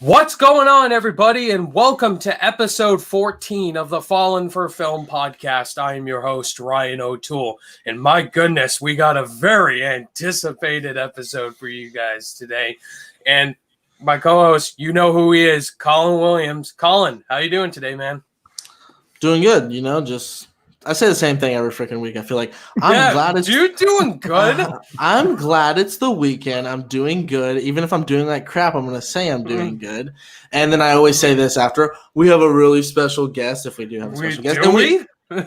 What's going on, everybody, and welcome to episode 14 of the Fallen for Film podcast. I am your host, Ryan O'Toole, and my goodness, we got a very anticipated episode for you guys today. And my co-host, you know who he is, Colin Williams. Colin, how you doing today, man? Doing good, I say the same thing every freaking week. I feel like I'm glad it's you're doing good. I'm glad it's the weekend. I'm doing good. Even if I'm doing like crap, I'm gonna say I'm doing good. And then I always say this after we have a really special guest. If we do have a special guest,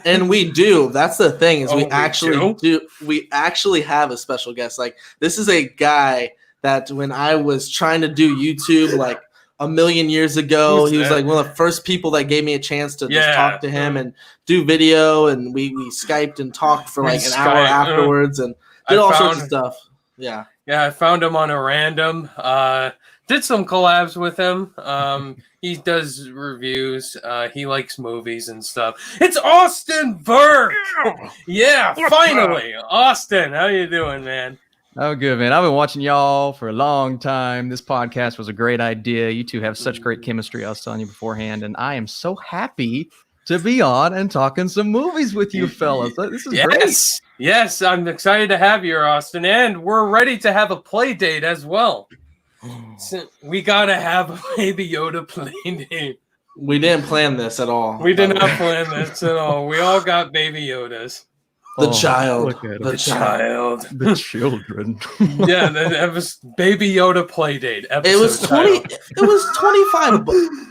and we do. That's the thing is we actually have a special guest. Like this is a guy that when I was trying to do YouTube, like a million years ago, he was like one of the first people that gave me a chance to just talk to him and do video, and we Skyped and talked for like an hour afterwards and did all sorts of stuff. Yeah, I found him on a random. Did some collabs with him. He does reviews. He likes movies and stuff. It's Austin Burke. Yeah, finally, Austin. How you doing, man? Oh, good, man. I've been watching y'all for a long time. This podcast was a great idea. You two have such great chemistry. I was telling you beforehand, and I am so happy to be on and talking some movies with you fellas. This is great. Yes, I'm excited to have you, Austin, and we're ready to have a play date as well. So we gotta have a Baby Yoda play date. We didn't plan this at all. We did not plan this at all. We all got Baby Yodas. The child. The child. The children. Yeah, that was Baby Yoda Playdate. It was 20. It was 25.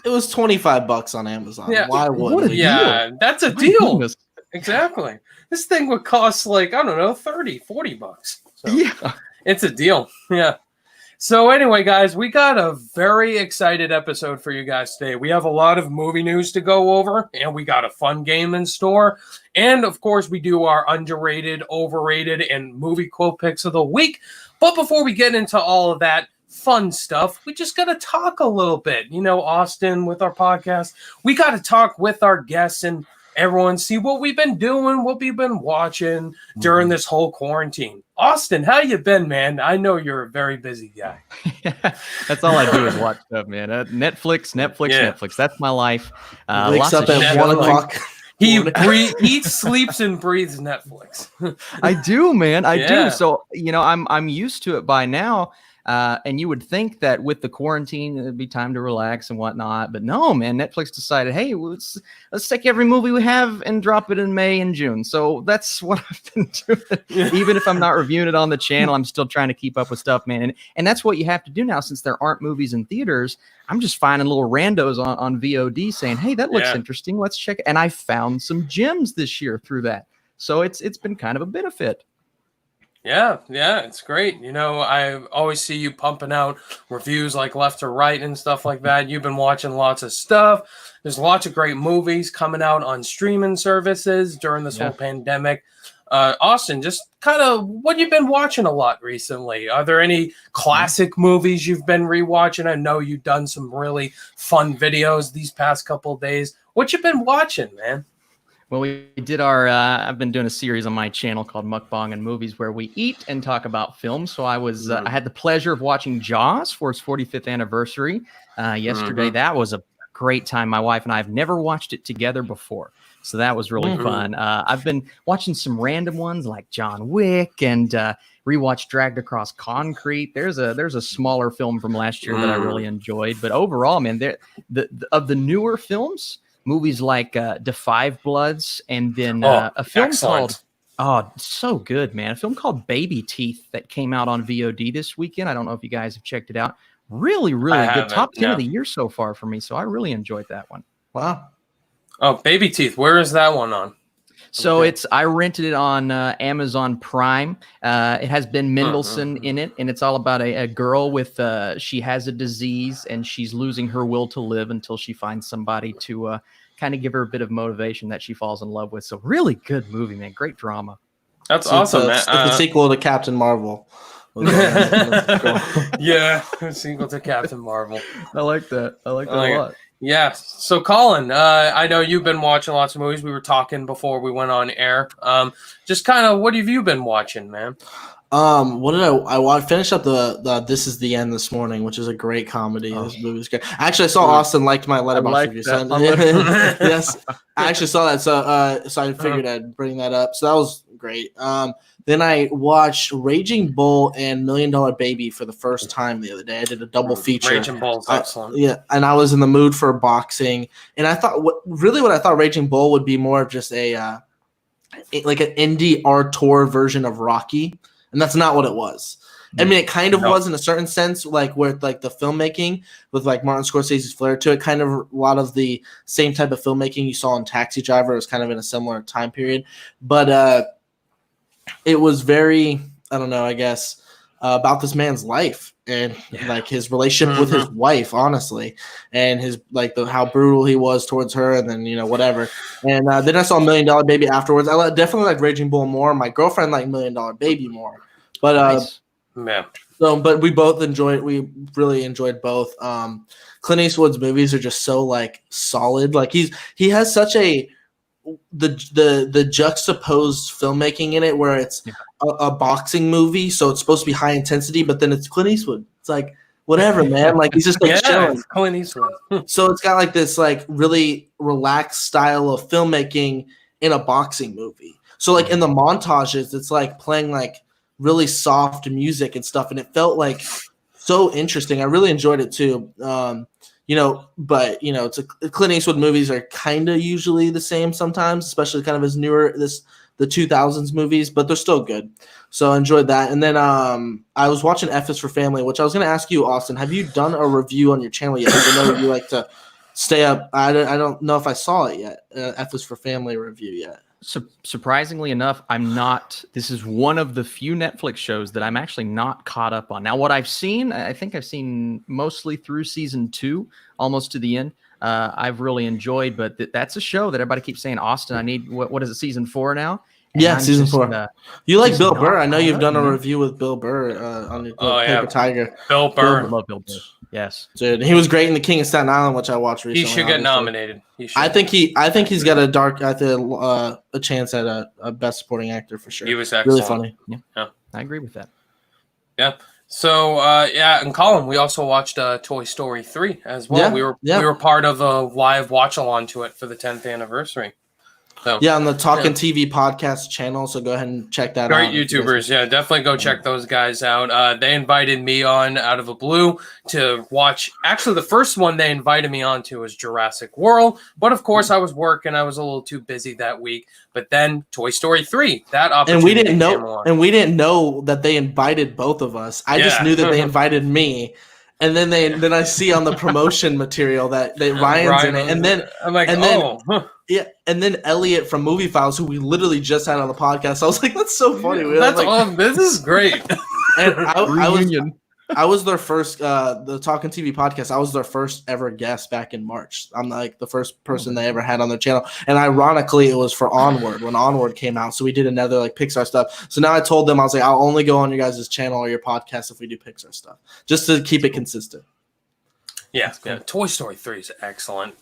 It was $25 on Amazon. Yeah. Why would? Yeah, that's a deal. Goodness. Exactly. This thing would cost like, I don't know, $30-$40. So yeah, it's a deal. Yeah. So anyway, guys, we got a very excited episode for you guys today. We have a lot of movie news to go over, and we got a fun game in store. And, of course, we do our underrated, overrated, and movie quote picks of the week. But before we get into all of that fun stuff, we just got to talk a little bit. You know, Austin, with our podcast, we got to talk with our guests and everyone, see what we've been doing, what we've been watching during this whole quarantine. Austin, how you been, man? I know you're a very busy guy. That's all I do is watch stuff, man. Netflix. That's my life. Wakes up at 1 o'clock. He eats, sleeps, and breathes Netflix. I do, man. I do. So, I'm used to it by now. And you would think that with the quarantine, it'd be time to relax and whatnot. But no, man, Netflix decided, hey, let's take every movie we have and drop it in May and June. So that's what I've been doing. Even if I'm not reviewing it on the channel, I'm still trying to keep up with stuff, man. And that's what you have to do now since there aren't movies in theaters. I'm just finding little randos on VOD saying, hey, that looks interesting. Let's check it. And I found some gems this year through that. So it's been kind of a benefit. Yeah, it's great. You know, I always see you pumping out reviews like left to right and stuff like that. You've been watching lots of stuff. There's lots of great movies coming out on streaming services during this whole pandemic. Austin, just kind of what you've been watching a lot recently. Are there any classic movies you've been rewatching? I know you've done some really fun videos these past couple of days. What you been watching, man? Well, we did I've been doing a series on my channel called Mukbang and Movies where we eat and talk about films. So I had the pleasure of watching Jaws for its 45th anniversary yesterday. That was a great time. My wife and I have never watched it together before. So that was really fun. I've been watching some random ones like John Wick and rewatched Dragged Across Concrete. There's a smaller film from last year that I really enjoyed. But overall, man, of the newer films, movies like Da Five Bloods, and then a film called so good, man. A film called Baby Teeth that came out on VOD this weekend. I don't know if you guys have checked it out. Really, really good. Top 10 of the year so far for me. So I really enjoyed that one. Wow. Oh, Baby Teeth. Where is that one on? So I rented it on Amazon Prime. It has Ben Mendelsohn in it, and it's all about a girl with she has a disease and she's losing her will to live until she finds somebody to kind of give her a bit of motivation that she falls in love with. So really good movie, man. Great drama. That's awesome, man. It's the sequel to Captain Marvel. Yeah, sequel to Captain Marvel. I like that. I like that a lot. Yeah. So, Colin, I know you've been watching lots of movies. We were talking before we went on air. Just kind of, what have you been watching, man? What did I finished up the This Is the End this morning, which is a great comedy. This movie is great. Actually, I saw Austin liked my Letterboxd review. So yes, I actually saw that. So I figured I'd bring that up. So that was great. Then I watched Raging Bull and $1 Million Baby for the first time the other day. I did a double feature. Raging Bull's excellent. Yeah, and I was in the mood for boxing, and I thought what I thought Raging Bull would be more of just like an indie auteur version of Rocky. And that's not what it was. I mean, it kind of was in a certain sense, like where like the filmmaking with like Martin Scorsese's flair to it, kind of a lot of the same type of filmmaking you saw in Taxi Driver. It was kind of in a similar time period, but it was very, I don't know, I guess about this man's life and like his relationship with his wife, honestly, and his like how brutal he was towards her, and then whatever. And then I saw $1 Million Baby afterwards. I definitely like Raging Bull more. My girlfriend liked $1 Million Baby more, but Nice. Yeah. So, but we both enjoyed. We really enjoyed both. Clint Eastwood's movies are just so like solid. Like he has such the juxtaposed filmmaking in it, where it's a boxing movie, so it's supposed to be high intensity, but then it's Clint Eastwood. It's like whatever, man. Like he's just like chilling. It's Clint Eastwood. So it's got like this like really relaxed style of filmmaking in a boxing movie. So like in the montages, it's like playing like really soft music and stuff, and it felt like so interesting. I really enjoyed it too. But it's Clint Eastwood movies are kind of usually the same sometimes, especially kind of his newer the 2000s movies, but they're still good. So I enjoyed that. And then I was watching F is for Family, which I was going to ask you, Austin, have you done a review on your channel yet? I know you like to stay up. I don't know if I saw it yet. F is for Family review yet. Surprisingly enough, I'm not. This is one of the few Netflix shows that I'm actually not caught up on. Now, what I've seen, I think I've seen mostly through season 2, almost to the end. I've really enjoyed, but that's a show that everybody keeps saying, Austin, I need, what is it, season 4 now? And yeah, I'm season just, 4. You like Bill Burr. I know you've done a man. review with Bill Burr on your Paper Tiger. Bill Burr. I love Bill Burr. Yes. Dude, he was great in The King of Staten Island, which I watched recently. He should get nominated. I think he's got a chance at a best supporting actor for sure. He was excellent. Really funny. Yeah. I agree with that. Yeah. So and Colin, we also watched Toy Story 3 as well. Yeah, we were part of a live watch along to it for the 10th anniversary. So, yeah, on the Talkin' TV podcast channel, so go ahead and check that out. Great YouTubers, definitely go check those guys out. They invited me on out of the blue to watch. Actually, the first one they invited me on to was Jurassic World, but of course I was working. I was a little too busy that week. But then Toy Story 3, that opportunity. And we didn't know that they invited both of us. I just knew that they invited me. And then I see on the promotion material that Ryan's in it, and then I'm like, yeah, and then Elliot from Movie Files, who we literally just had on the podcast. I was like, that's so funny. This is great. And I was their first, the Talkin' TV podcast. I was their first ever guest back in March. I'm like the first person they ever had on their channel. And ironically, it was for Onward when Onward came out. So we did another like Pixar stuff. So now I told them, I was like, I'll only go on your guys' channel or your podcast if we do Pixar stuff, just to keep it consistent. Yeah, Toy Story 3 is excellent.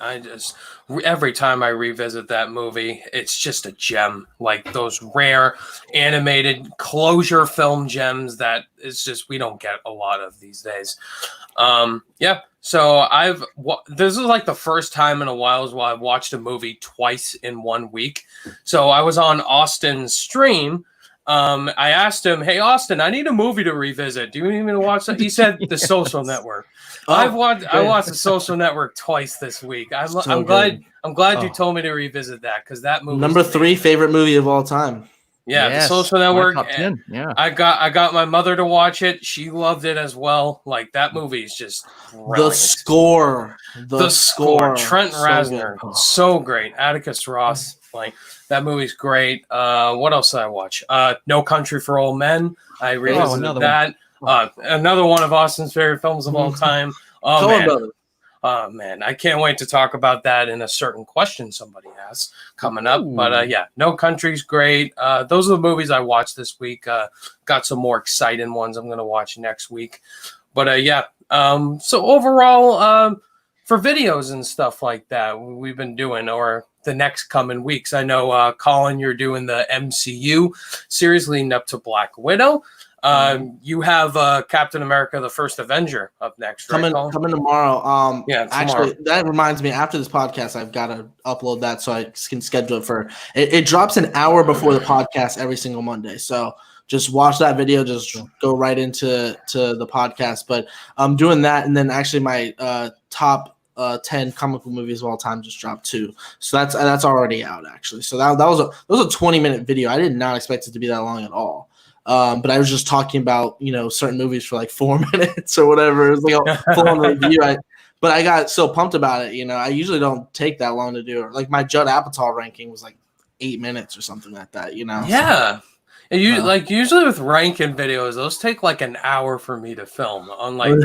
Every time I revisit that movie, it's just a gem. Like those rare animated closure film gems that it's just we don't get a lot of these days. So this is like the first time in a while as well I've watched a movie twice in 1 week. So I was on Austin's stream. I asked him, "Hey Austin, I need a movie to revisit. Do you need me to watch that?" He said, "The Social Network." I watched The Social Network twice this week. I'm glad you told me to revisit that because that movie number 3 favorite movie of all time. Yeah, yes, The Social Network. Top 10. Yeah, I got my mother to watch it. She loved it as well. Like that movie is just brilliant. The score. Trent Reznor, so great. Atticus Ross, like that movie's great. What else did I watch? No Country for Old Men. I revisited that. Another one of Austin's favorite films of all time. Oh man, I can't wait to talk about that in a certain question somebody has coming up. Ooh. But No Country's great. Those are the movies I watched this week. Got some more exciting ones I'm going to watch next week. But so overall, for videos and stuff like that, we've been doing, or the next coming weeks. I know, Colin, you're doing the MCU series leading up to Black Widow. You have Captain America: The First Avenger up next, right, coming tomorrow. Yeah, tomorrow. Actually, that reminds me. After this podcast, I've got to upload that so I can schedule it for. It drops an hour before the podcast every single Monday. So just watch that video. Just go right into the podcast. But I'm doing that, and then actually my top 10 comic book movies of all time just dropped too. So that's already out actually. So that was a 20-minute video. I did not expect it to be that long at all. But I was just talking about, certain movies for like 4 minutes or whatever. It was like a full-on review. But I got so pumped about it. I usually don't take that long to do it. Like my Judd Apatow ranking was like 8 minutes or something like that. Yeah. And usually with ranking videos, those take like an hour for me to film. Unlike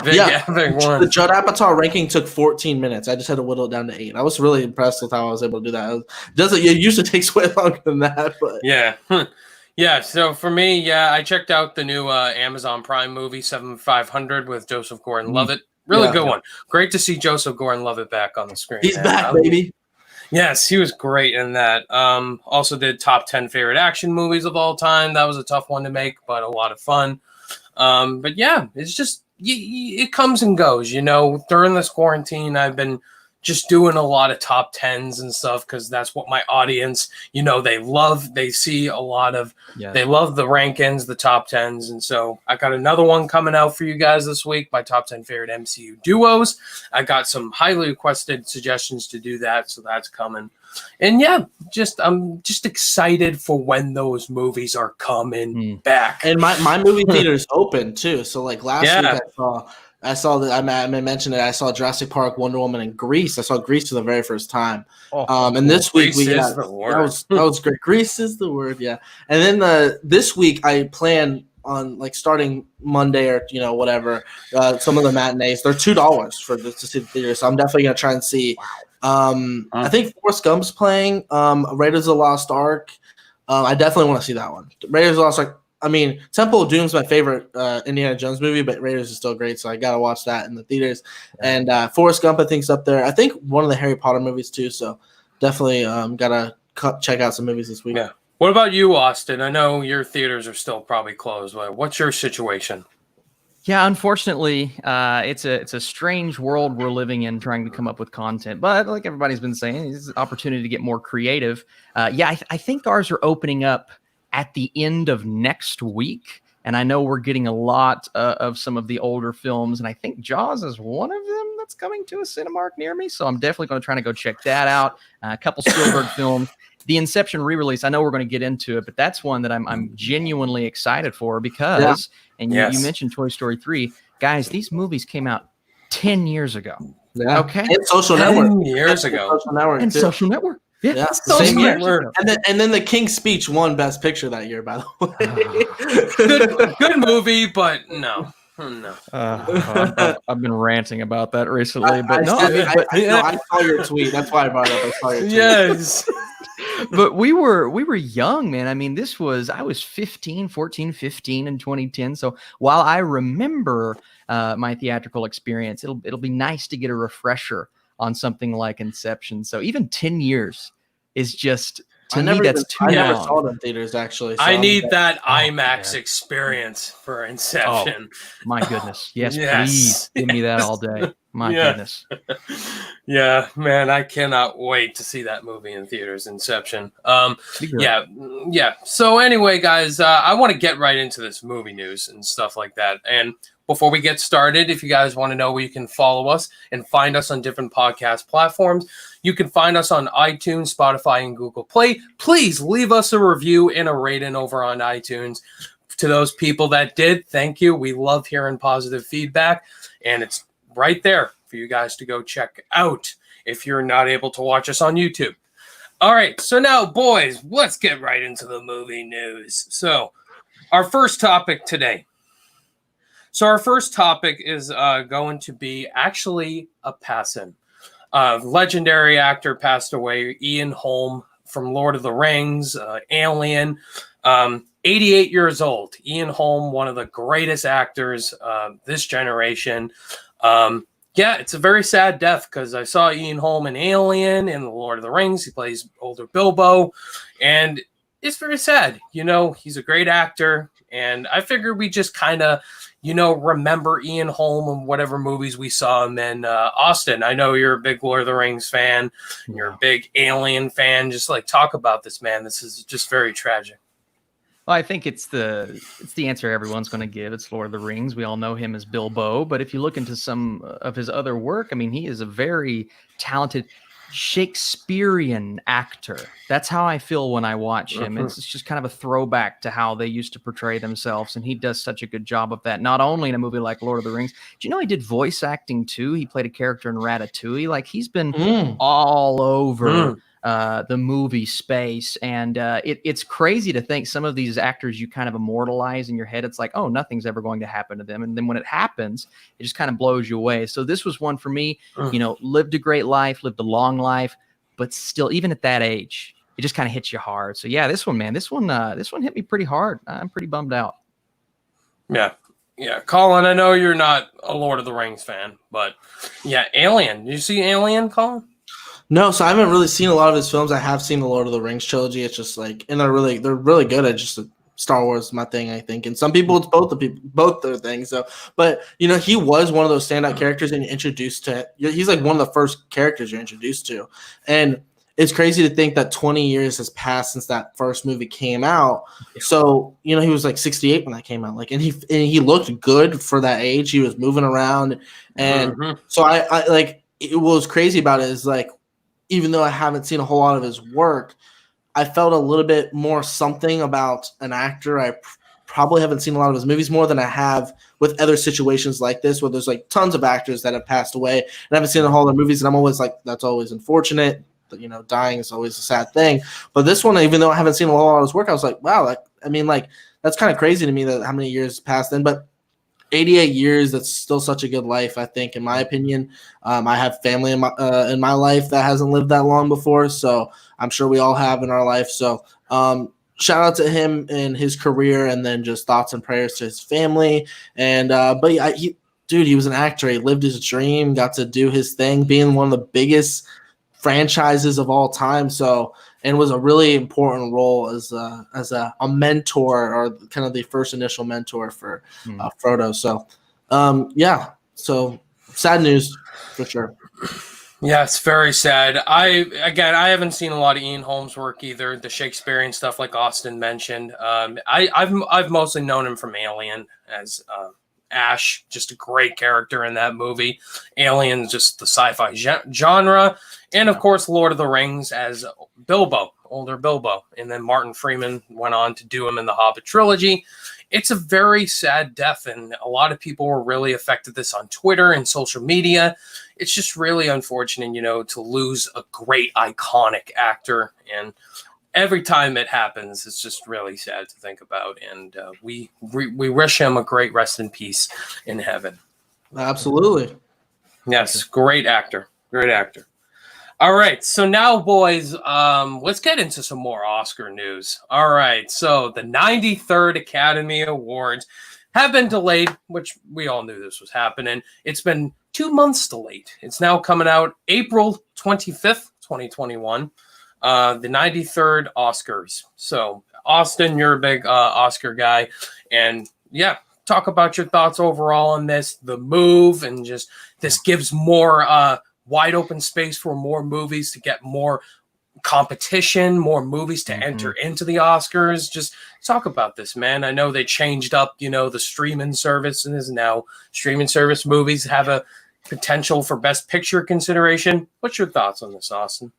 big epic ones. The Judd Apatow ranking took 14 minutes. I just had to whittle it down to 8. I was really impressed with how I was able to do that. It usually takes way longer than that, but yeah. Yeah, so for me, I checked out the new Amazon Prime movie, 7500 with Joseph Gordon-Levitt. Really good one. Great to see Joseph Gordon-Levitt back on the screen. He's back, baby. Yes, he was great in that. Also did top 10 favorite action movies of all time. That was a tough one to make, but a lot of fun. But yeah, it's just, it comes and goes. During this quarantine, I've been just doing a lot of top 10s and stuff because that's what my audience, they love. They see a lot of, they love the rankings, the top 10s. And so I got another one coming out for you guys this week, my top 10 favorite MCU duos. I got some highly requested suggestions to do that. So that's coming. And I'm just excited for when those movies are coming back. And my movie theater is open too. So like last week I saw that I mentioned it. I saw Jurassic Park, Wonder Woman, and Grease. I saw Grease for the very first time. And this week that was great. Grease is the word, yeah. And then this week I plan on like starting Monday or whatever. Some of the matinees, they're $2 to see the theater. So I'm definitely gonna try and see. I think Forrest Gump's playing. Raiders of the Lost Ark. I definitely want to see that one. Raiders of the Lost Ark. I mean, Temple of Doom is my favorite Indiana Jones movie, but Raiders is still great, so I gotta watch that in the theaters. And Forrest Gump, I think, is up there. I think one of the Harry Potter movies too. So definitely gotta check out some movies this week. Yeah. What about you, Austin? I know your theaters are still probably closed. But what's your situation? Yeah, unfortunately, it's a strange world we're living in, trying to come up with content. But like everybody's been saying, it's an opportunity to get more creative. I think ours are opening up at the end of next week. And I know we're getting a lot of some of the older films. And I think Jaws is one of them that's coming to a Cinemark near me. So I'm definitely going to try to go check that out. A couple Spielberg films. The Inception re-release, I know we're going to get into it, but that's one that I'm genuinely excited for because, you mentioned Toy Story 3. Guys, these movies came out 10 years ago. Yeah. Okay. And Social Network. 10 years ago. Social Network. Yeah. Same year. And then The King's Speech won Best Picture that year, by the way. Good movie, but no. No. I've been ranting about that recently, I saw your tweet. That's why I brought it up. I saw your tweet. Yes. But we were young, man. I mean, I was 15 in 2010. So while I remember my theatrical experience, it'll be nice to get a refresher on something like Inception. So even 10 years is just, to me, that's too long. I never saw it in theaters, actually. So I need that IMAX experience for Inception. Oh, my goodness. Yes, please give me that all day. My goodness. Yeah, man, I cannot wait to see that movie in theaters, Inception. Yeah. So anyway, guys, I want to get right into this movie news and stuff like that. And before we get started, if you guys want to know where you can follow us and find us on different podcast platforms, you can find us on iTunes, Spotify, and Google Play. Please leave us a review and a rating over on iTunes. To those people that did, thank you. We love hearing positive feedback, and it's right there for you guys to go check out if you're not able to watch us on YouTube. All right, so now, boys, let's get right into the movie news. So our first topic today. Our first topic is going to be actually a passing. Legendary actor passed away, Ian Holm from Lord of the Rings, Alien, 88 years old. Ian Holm, one of the greatest actors this generation. It's a very sad death because I saw Ian Holm in Alien and The Lord of the Rings. He plays older Bilbo, and it's very sad. He's a great actor, And I figured we just kind of, remember Ian Holm and whatever movies we saw him in. Austin, I know you're a big Lord of the Rings fan. You're a big Alien fan. Just like talk about this, man. This is just very tragic. Well, I think it's the answer everyone's going to give. It's Lord of the Rings. We all know him as Bilbo, but if you look into some of his other work, I mean, he is a very talented Shakespearean actor. That's how I feel when I watch him. It's just kind of a throwback to how they used to portray themselves, and he does such a good job of that. Not only in a movie like Lord of the Rings, do you know he did voice acting too? He played a character in Ratatouille. Like, he's been all over the movie space, and it's crazy to think some of these actors you kind of immortalize in your head. It's like, oh, nothing's ever going to happen to them, and then when it happens, it just kind of blows you away. So this was one for me. Lived a great life, lived a long life, but still, even at that age, it just kind of hits you hard. So yeah, this one hit me pretty hard. I'm pretty bummed out. Yeah, Colin, I know you're not a Lord of the Rings fan, but yeah, Alien. Did you see Alien, Colin? No, so I haven't really seen a lot of his films. I have seen the Lord of the Rings trilogy. It's just like, and they're really good at just Star Wars, my thing, I think. And some people, it's both their things. So, but he was one of those standout characters, and you're introduced to. He's like one of the first characters you're introduced to, and it's crazy to think that 20 years has passed since that first movie came out. So, he was like 68 when that came out. Like, and he looked good for that age. He was moving around, and so I like, it was crazy about it is like, even though I haven't seen a whole lot of his work, I felt a little bit more something about an actor. I probably haven't seen a lot of his movies more than I have with other situations like this, where there's like tons of actors that have passed away, and I haven't seen a whole lot of movies, and I'm always like, that's always unfortunate. But, dying is always a sad thing. But this one, even though I haven't seen a whole lot of his work, I was like, wow, that's kind of crazy to me that how many years passed then. But 88 years, that's still such a good life, I think, in my opinion. I have family in my life that hasn't lived that long before, so I'm sure we all have in our life. So shout out to him and his career, and then just thoughts and prayers to his family. And he was an actor. He lived his dream, got to do his thing, being one of the biggest franchises of all time. So, and was a really important role as a mentor, or kind of the first initial mentor for Frodo. So, so sad news for sure. Yeah, it's very sad. I haven't seen a lot of Ian Holm's work either. The Shakespearean stuff, like Austin mentioned. I've mostly known him from Alien as Ash, just a great character in that movie. Alien, just the sci-fi genre. And, of course, Lord of the Rings as Bilbo, older Bilbo. And then Martin Freeman went on to do him in the Hobbit trilogy. It's a very sad death, and a lot of people were really affected this on Twitter and social media. It's just really unfortunate, to lose a great, iconic actor. And every time it happens, it's just really sad to think about. And we wish him a great rest in peace in heaven. Absolutely. Yes, great actor. Great actor. All right, so now, boys, let's get into some more Oscar news. All right, so the 93rd Academy Awards have been delayed, which we all knew this was happening. It's been 2 months delayed. It's now coming out April 25th, 2021, the 93rd Oscars. So, Austin, you're a big Oscar guy, and yeah, talk about your thoughts overall on this, the move, and just this gives more wide open space for more movies to get more competition, more movies to enter into the Oscars. Just talk about this, man. I know they changed up, the streaming service, and now streaming service movies have a potential for Best Picture consideration. What's your thoughts on this, Austin?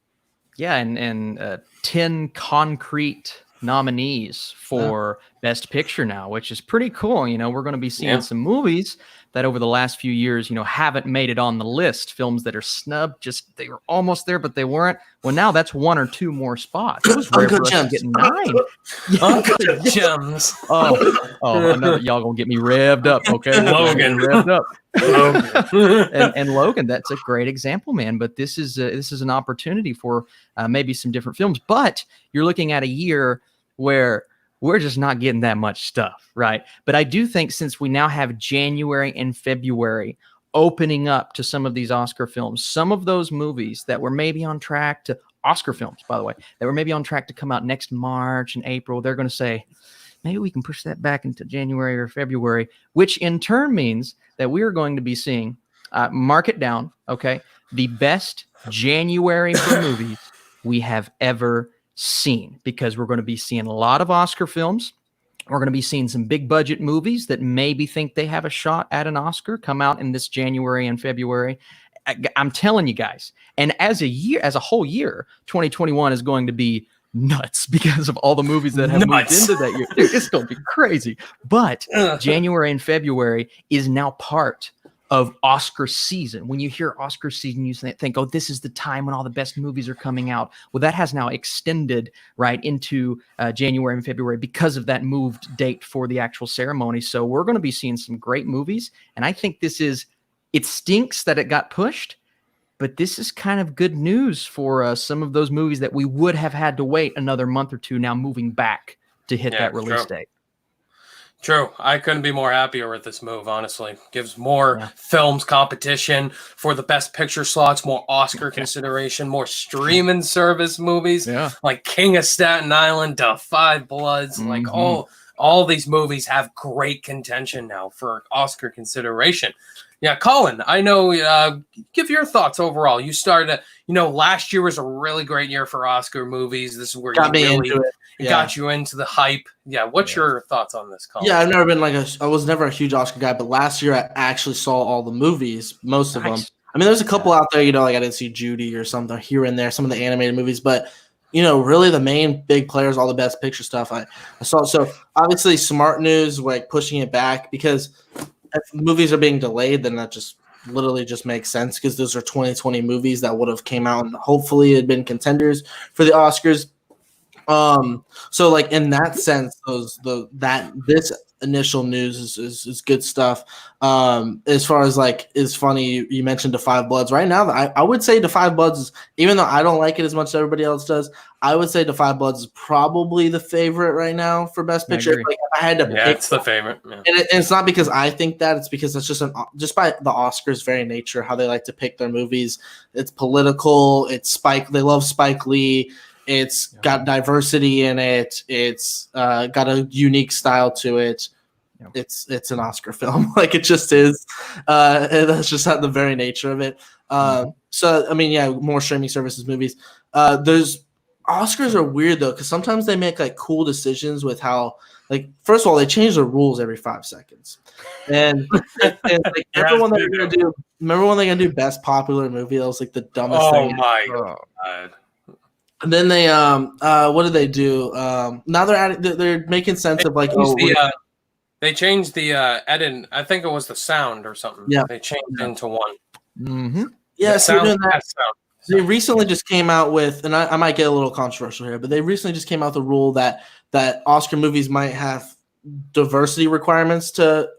Yeah, and 10 concrete nominees for Best Picture now, which is pretty cool. We're going to be seeing some movies that over the last few years, haven't made it on the list. Films that are snubbed, they were almost there, but they weren't. Well, now that's 1 or 2 more spots. It was rare for us to get 9. Uncut Gems. I know y'all gonna get me revved up, okay? Logan revved up. Logan. and Logan, that's a great example, man. But this is an opportunity for maybe some different films. But you're looking at a year where we're just not getting that much stuff, right? But I do think since we now have January and February opening up to some of these Oscar films, some of those movies that were maybe on track to Oscar films, by the way, that were maybe on track to come out next March and April, they're going to say, maybe we can push that back into January or February, which in turn means that we are going to be seeing, mark it down, okay, the best January for movies we have ever seen, because we're going to be seeing a lot of Oscar films. We're going to be seeing some big budget movies that maybe think they have a shot at an Oscar come out in this January and February. I'm telling you guys. And as a whole year, 2021 is going to be nuts because of all the movies that have moved into that year. Dude, it's going to be crazy. But January and February is now part of Oscar season. When you hear Oscar season, you think, oh, this is the time when all the best movies are coming out. Well, that has now extended right into January and February because of that moved date for the actual ceremony. So we're going to be seeing some great movies. And I think it stinks that it got pushed, but this is kind of good news for some of those movies that we would have had to wait another month or two now moving back to hit that release date. True. I couldn't be more happier with this move, honestly. Gives more films competition for the best picture slots, more Oscar consideration, more streaming service movies like King of Staten Island, Da 5 Bloods. Like all these movies have great contention now for Oscar consideration. Yeah, Colin, I know, give your thoughts overall. You started, last year was a really great year for Oscar movies. This is where it got you into the hype. Yeah, what's your thoughts on this, Colin? Yeah, I've never been I was never a huge Oscar guy, but last year I actually saw all the movies, most of them. I mean, there's a couple out there, like I didn't see Judy or something here and there, some of the animated movies, but really the main big players, all the best picture stuff I saw. So obviously smart news, like pushing it back, because if movies are being delayed, then that just literally just makes sense, because those are 2020 movies that would have came out and hopefully had been contenders for the Oscars. So like in that sense, this initial news is good stuff. As far as like is funny, you mentioned Da 5 Bloods. Right now, I would say Da 5 Bloods is, even though I don't like it as much as everybody else does, I would say Da 5 Bloods is probably the favorite right now for Best Picture. Like if I had to pick, it's the favorite. Yeah. And it's not because I think that, it's because it's just by the Oscars' very nature, how they like to pick their movies. It's political. They love Spike Lee. It's got diversity in it. It's got a unique style to it. It's an Oscar film. Like it just is. And that's just the very nature of it. So, I mean, more streaming services movies. Oscars are weird, though, because sometimes they make like cool decisions with how, like, first of all, they change the rules every 5 seconds. And like, remember when they're going to do Best Popular Movie? That was like the dumbest thing. Oh, my God. And then they what did they do? Now they're making sense of like they changed the edit. I think it was the sound or something. Yeah, they changed into one. Mm-hmm. Yeah, so doing that. They recently just came out with, and I might get a little controversial here, but they recently just came out with a rule that Oscar movies might have diversity requirements to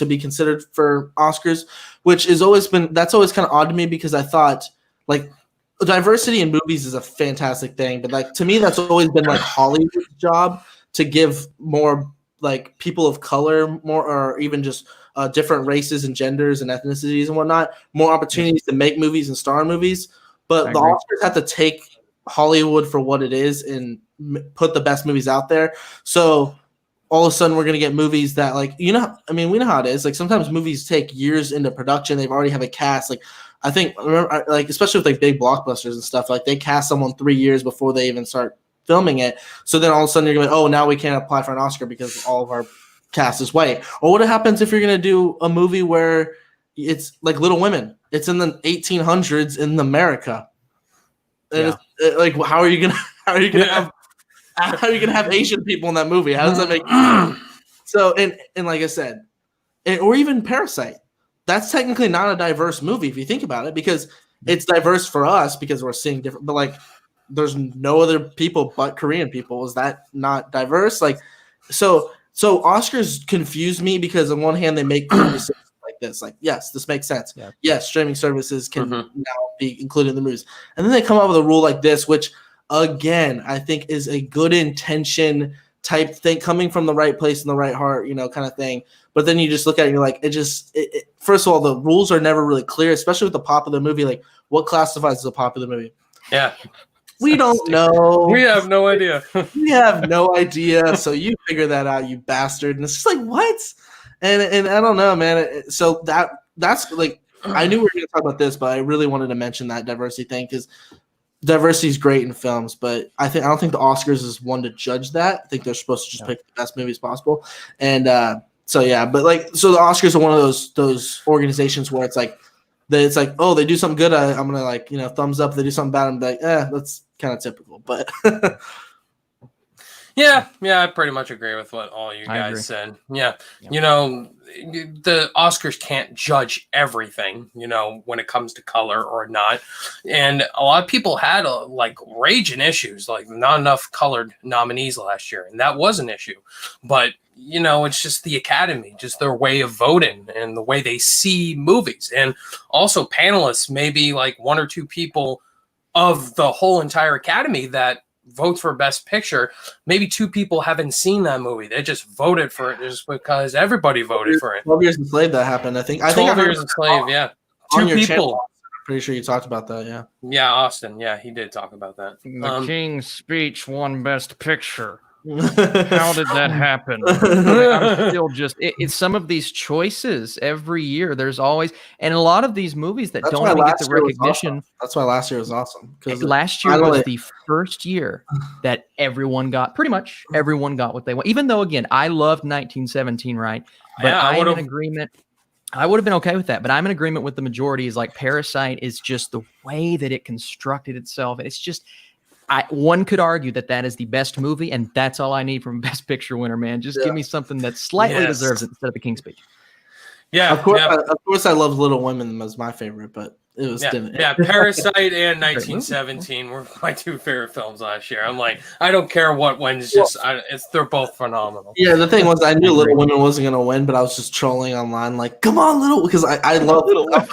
be considered for Oscars, which is always kind of odd to me, because I thought like diversity in movies is a fantastic thing, but like to me that's always been like Hollywood's job to give more like people of color more, or even just different races and genders and ethnicities and whatnot, more opportunities to make movies and star in movies. But the Oscars have to take Hollywood for what it is and put the best movies out there. So all of a sudden we're going to get movies that like, we know how it is. Like sometimes movies take years into production. They've already have a cast. Like I think, like, especially with like big blockbusters and stuff, like they cast someone 3 years before they even start filming it. So then all of a sudden you're going, oh, now we can't apply for an Oscar because all of our cast is white. Or what happens if you're going to do a movie where it's like Little Women? It's in the 1800s in America. And it's, like, how are you going to have Asian people in that movie? How does that make sense? So, and like I said, or even Parasite. That's technically not a diverse movie if you think about it, because it's diverse for us because we're seeing different, but like there's no other people but Korean people. Is that not diverse? Like, so Oscars confuse me, because on one hand they make decisions like this, like, yes, this makes sense. Yeah. Yes, streaming services can now be included in the movies. And then they come up with a rule like this, which again, I think is a good intention type thing, coming from the right place in the right heart, kind of thing. But then you just look at it and you're like, first of all, the rules are never really clear, especially with the popular movie. Like, what classifies as a popular movie? Yeah. We don't know. We have no idea. We have no idea. So you figure that out, you bastard. And it's just like, what? And I don't know, man. So that's like, I knew we were going to talk about this, but I really wanted to mention that diversity thing because diversity is great in films, but I don't think the Oscars is one to judge that. I think they're supposed to just pick the best movies possible. And so yeah, but like, so the Oscars are one of those organizations where it's like, oh, they do something good, I'm gonna like, thumbs up. They do something bad, I'm like, that's kind of typical. But yeah, I pretty much agree with what all you guys said. Yeah, the Oscars can't judge everything, when it comes to color or not. And a lot of people had raging issues, like not enough colored nominees last year, and that was an issue. But it's just the Academy, just their way of voting and the way they see movies. And also panelists, maybe like one or two people of the whole entire Academy that votes for Best Picture, maybe two people haven't seen that movie. They just voted for it just because everybody voted for it. 12 Years a Slave, that happened. I think 12 Years a Slave, yeah. Two people. Channel, I'm pretty sure you talked about that, yeah. Yeah, Austin, yeah, he did talk about that. The King's Speech won Best Picture. How did that happen? I'm still just it's some of these choices every year. There's always, and a lot of these movies that don't even get the recognition. That's why last year was awesome. Because last year was the first year that everyone got what they want. Even though, again, I loved 1917, right? But yeah, I'm in agreement. I would have been okay with that, but I'm in agreement with the majority. Is like Parasite is just the way that it constructed itself. It's just. One could argue that is the best movie, and that's all I need from a Best Picture winner, man. Just give me something that slightly deserves it instead of The King's Speech. Yeah, of course, I love Little Women as my favorite, but it was didn't. Yeah, Parasite and 1917 were my two favorite films last year. I'm like, I don't care what wins, they're both phenomenal. Yeah, the thing was, I knew Little Women wasn't gonna win, but I was just trolling online, like, come on, because I love Little Women.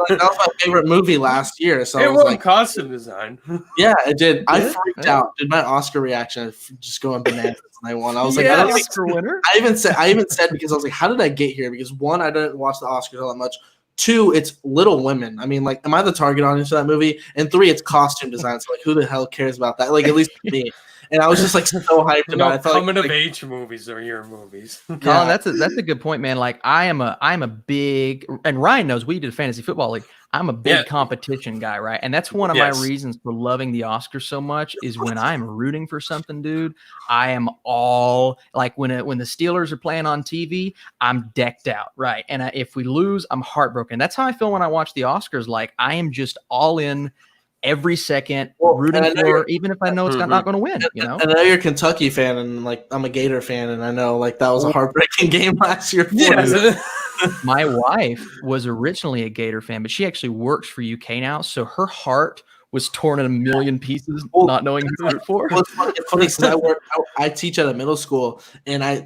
That was my favorite movie last year. So it won costume design. Yeah, it did. I freaked out. Did my Oscar reaction just going bananas? And I won. I was like, Oscar winner. I even said because I was like, how did I get here? Because one, I didn't watch the Oscars all that much. Two, it's Little Women. I mean, like, am I the target audience for that movie? And three, it's costume design. So, like, who the hell cares about that? Like, at least me. And I was just like so hyped about it. I felt coming of age movies are your movies. Colin, that's a good point, man. Like, I'm a big, and Ryan knows we did fantasy football league. I'm a big competition guy, right? And that's one of my reasons for loving the Oscars so much is when I'm rooting for something, dude. I am all like when the Steelers are playing on TV, I'm decked out, right? And if we lose, I'm heartbroken. That's how I feel when I watch the Oscars. Like, I am just all in. Every second, rooting for, even if I know it's not going to win. I know you're a Kentucky fan, and like I'm a Gator fan, and I know like that was a heartbreaking game last year. My wife was originally a Gator fan, but she actually works for UK now, so her heart was torn in a million pieces, not knowing who to root for. Well, it's funny because I teach at a middle school, and I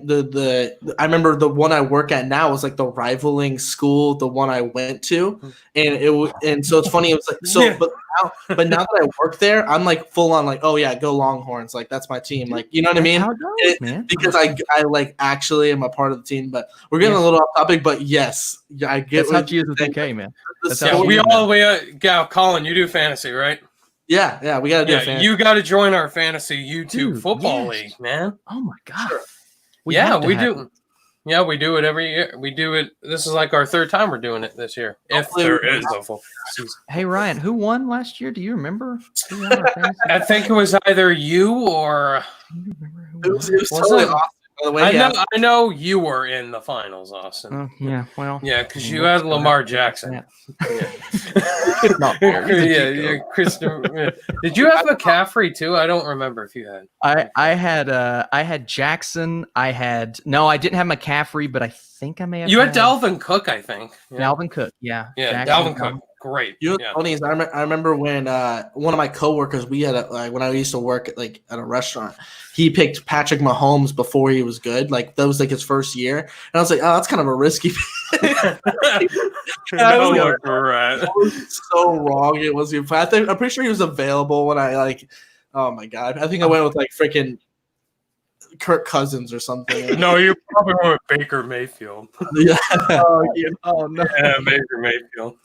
remember the one I work at now was like the rivaling school, the one I went to, and so it's funny. It was like so, but now that I work there, I'm like full on like, oh yeah, go Longhorns, like that's my team, like you know what I mean? How it goes, man. Because I like actually am a part of the team, but we're getting a little off topic. But yes, I get. That's how she is with UK, man. Colin, you do fantasy, right? Yeah, we gotta do fantasy. You gotta join our fantasy YouTube football league, man. Oh my god. Sure. We do. Yeah, we do it every year. We do it. This is like our third time we're doing it this year. If there is a full season. Hey Ryan, who won last year? Do you remember? I think it was either you or. It was totally awesome. By the way, I know you were in the finals, Austin. Because you had Lamar Jackson. Christopher. Did you have McCaffrey too? I don't remember if you had. I had Jackson. I didn't have McCaffrey, but I think I may have. You had Dalvin Cook, I think. Dalvin Cook, yeah. Yeah, Dalvin Cook. Great. You know what's funny is I remember when one of my coworkers, we had when I used to work at a restaurant, he picked Patrick Mahomes before he was good. Like that was like his first year, and I was like, oh, that's kind of a risky. Right. Was so wrong. It was. I'm pretty sure he was available when I like. Oh my god! I think I went with like freaking Kirk Cousins or something. No, you probably went with Baker Mayfield. Yeah. Oh no. Yeah, Baker Mayfield.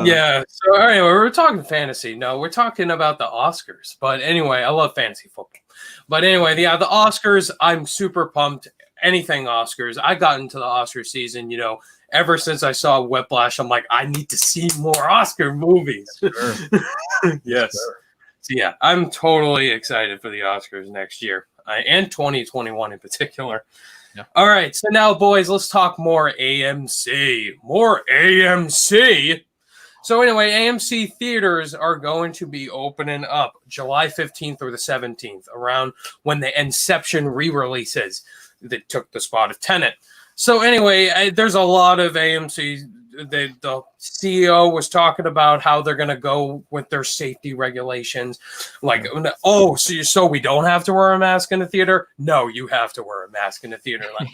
Yeah. So anyway, we're talking fantasy. No, we're talking about the Oscars. But anyway, I love fantasy football. But anyway, yeah, the Oscars. I'm super pumped. Anything Oscars. I got into the Oscar season. Ever since I saw Whiplash, I'm like, I need to see more Oscar movies. Sure. Yes. Sure. So yeah, I'm totally excited for the Oscars next year and 2021 in particular. Yeah. All right, so now, boys, let's talk more AMC. More AMC. So anyway, AMC theaters are going to be opening up July 15th or the 17th, around when the Inception re-releases that took the spot of Tenet. So anyway, there's a lot of AMC. The CEO was talking about how they're going to go with their safety regulations. Like, so we don't have to wear a mask in the theater? No, you have to wear a mask in the theater. Like,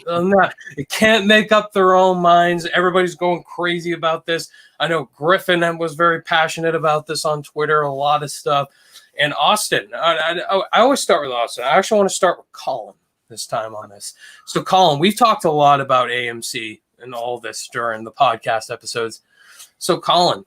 it can't make up their own minds. Everybody's going crazy about this. I know Griffin was very passionate about this on Twitter, a lot of stuff. And Austin, I always start with Austin. I actually want to start with Colin this time on this. So, Colin, we've talked a lot about AMC and all this during the podcast episodes. So, Colin,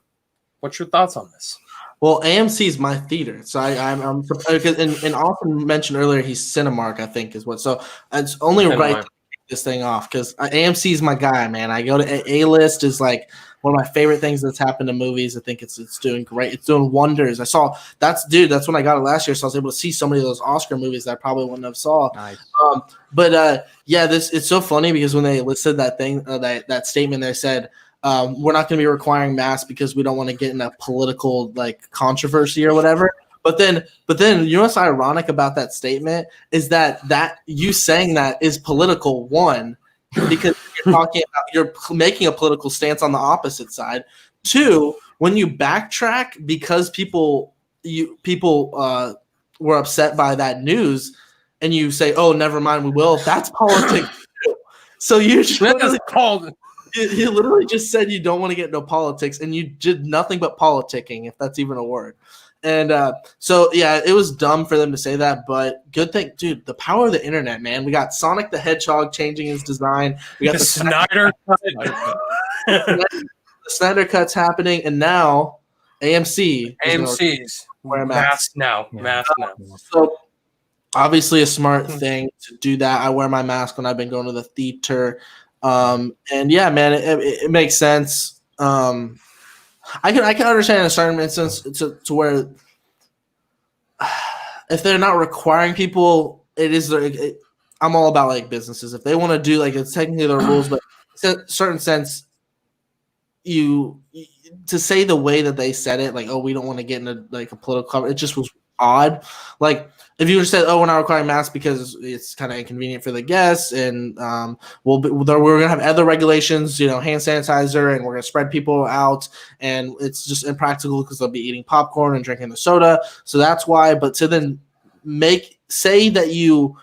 what's your thoughts on this? Well, AMC is my theater, so I'm because and Austin mentioned earlier he's Cinemark, I think is what. So it's only right to take this thing off because AMC is my guy, man. I go to A-List is like one of my favorite things that's happened to movies. I think it's doing great. It's doing wonders. That's when I got it last year, so I was able to see so many of those Oscar movies that I probably wouldn't have saw. Nice. It's so funny because when they listed that thing, that statement, they said we're not going to be requiring masks because we don't want to get in a political like controversy or whatever. But then, you know what's ironic about that statement is that you saying that is political, one, because you're making a political stance on the opposite side. Two, when you backtrack because people were upset by that news, and you say, "Oh, never mind, we will." That's politics too. So you literally just said you don't want to get into politics, and you did nothing but politicking, if that's even a word. And it was dumb for them to say that, but good thing, dude. The power of the internet, man. We got Sonic the Hedgehog changing his design. We got the Snyder cut. The Snyder cut's happening, and now AMC's wear a mask now. Yeah. Mask now. So obviously a smart thing to do that. I wear my mask when I've been going to the theater. And yeah, man, it makes sense. I can understand in a certain instance to where if they're not requiring people, I'm all about like businesses. If they want to do like it's technically their rules, but in a certain sense, to say the way that they said it, like, oh, we don't want to get into like a political cover, it just was odd. Like if you just said, oh, we're not requiring masks because it's kind of inconvenient for the guests, and we're going to have other regulations, hand sanitizer, and we're going to spread people out, and it's just impractical because they'll be eating popcorn and drinking the soda. So that's why. But to then say that you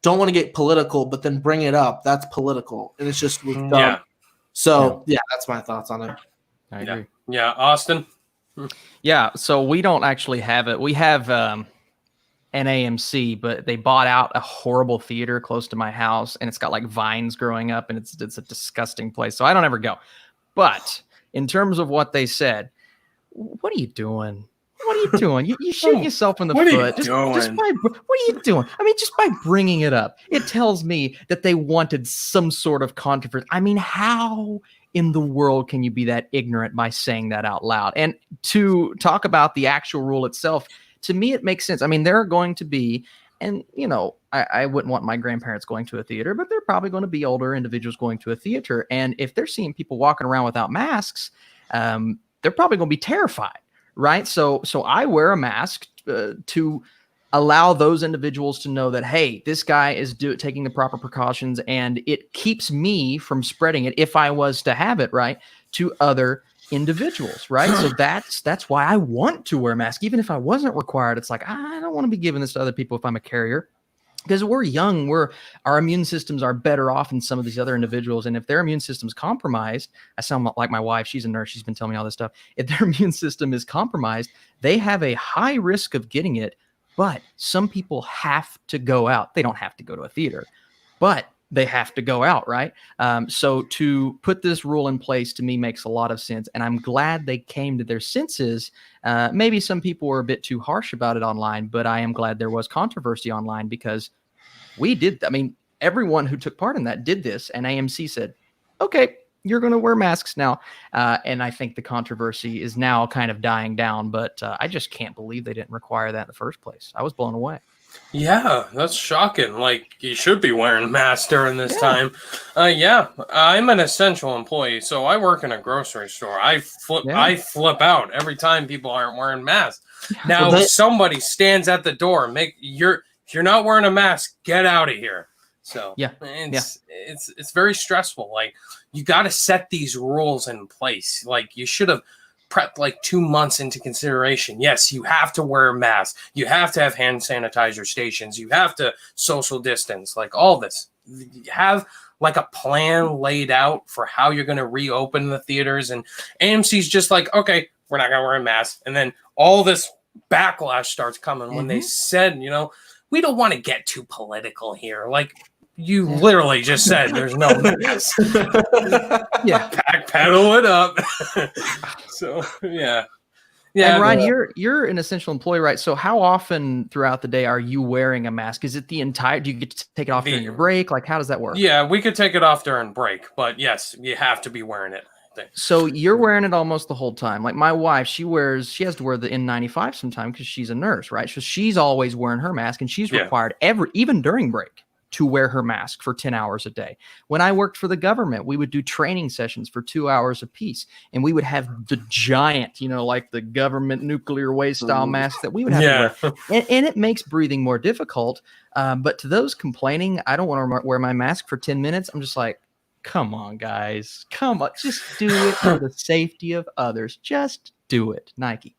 don't want to get political, but then bring it up, that's political, and it's just dumb. Yeah. So yeah, that's my thoughts on it. I agree. Yeah, Austin. Yeah, so we don't actually have it. We have an AMC, but they bought out a horrible theater close to my house, and it's got like vines growing up, and it's a disgusting place. So I don't ever go. But in terms of what they said, what are you doing? What are you doing? You shoot yourself in the foot. What are you doing? I mean, just by bringing it up, it tells me that they wanted some sort of controversy. I mean, how in the world can you be that ignorant by saying that out loud? And to talk about the actual rule itself, to me, it makes sense. I mean, there are going to be, and I wouldn't want my grandparents going to a theater, but they're probably going to be older individuals going to a theater. And if they're seeing people walking around without masks, they're probably going to be terrified. Right. So I wear a mask to allow those individuals to know that, hey, this guy is taking the proper precautions, and it keeps me from spreading it if I was to have it, right, to other individuals. Right. So that's why I want to wear a mask. Even if I wasn't required, it's like, I don't want to be giving this to other people if I'm a carrier. Because we're young, our immune systems are better off than some of these other individuals. And if their immune system's compromised, I sound like my wife, she's a nurse, she's been telling me all this stuff. If their immune system is compromised, they have a high risk of getting it. But some people have to go out. They don't have to go to a theater, but they have to go out, right? So to put this rule in place to me makes a lot of sense, and I'm glad they came to their senses. Maybe some people were a bit too harsh about it online, but I am glad there was controversy online because we did. I mean, everyone who took part in that did this, and AMC said, okay, you're going to wear masks now. And I think the controversy is now kind of dying down, but I just can't believe they didn't require that in the first place. I was blown away. Yeah, that's shocking. Like, you should be wearing a mask during this time. Yeah, I'm an essential employee, so I work in a grocery store. I flip out every time people aren't wearing masks. Now, somebody stands at the door. If you're not wearing a mask, get out of here. So it's very stressful. Like, you got to set these rules in place. Like, you should have prepped like 2 months into consideration. Yes, you have to wear a mask. You have to have hand sanitizer stations. You have to social distance. Like, all this. You have like a plan laid out for how you're going to reopen the theaters. And AMC's just like, okay, we're not going to wear a mask. And then all this backlash starts coming when they said, we don't want to get too political here. Like, you literally just said there's no mask. Backpedal it up. So, yeah. And Ryan, you're an essential employee, right? So how often throughout the day are you wearing a mask? Is it do you get to take it off during your break? Like, how does that work? Yeah, we could take it off during break, but yes, you have to be wearing it. So you're wearing it almost the whole time. Like my wife, she has to wear the N95 sometimes because she's a nurse, right? So she's always wearing her mask, and she's required even during break to wear her mask for 10 hours a day. When I worked for the government, we would do training sessions for 2 hours apiece, and we would have the giant, like the government nuclear waste style mask that we would have to wear. And it makes breathing more difficult. But to those complaining, I don't want to wear my mask for 10 minutes. I'm just like, come on, guys. Come on. Just do it for the safety of others. Just do it, Nike.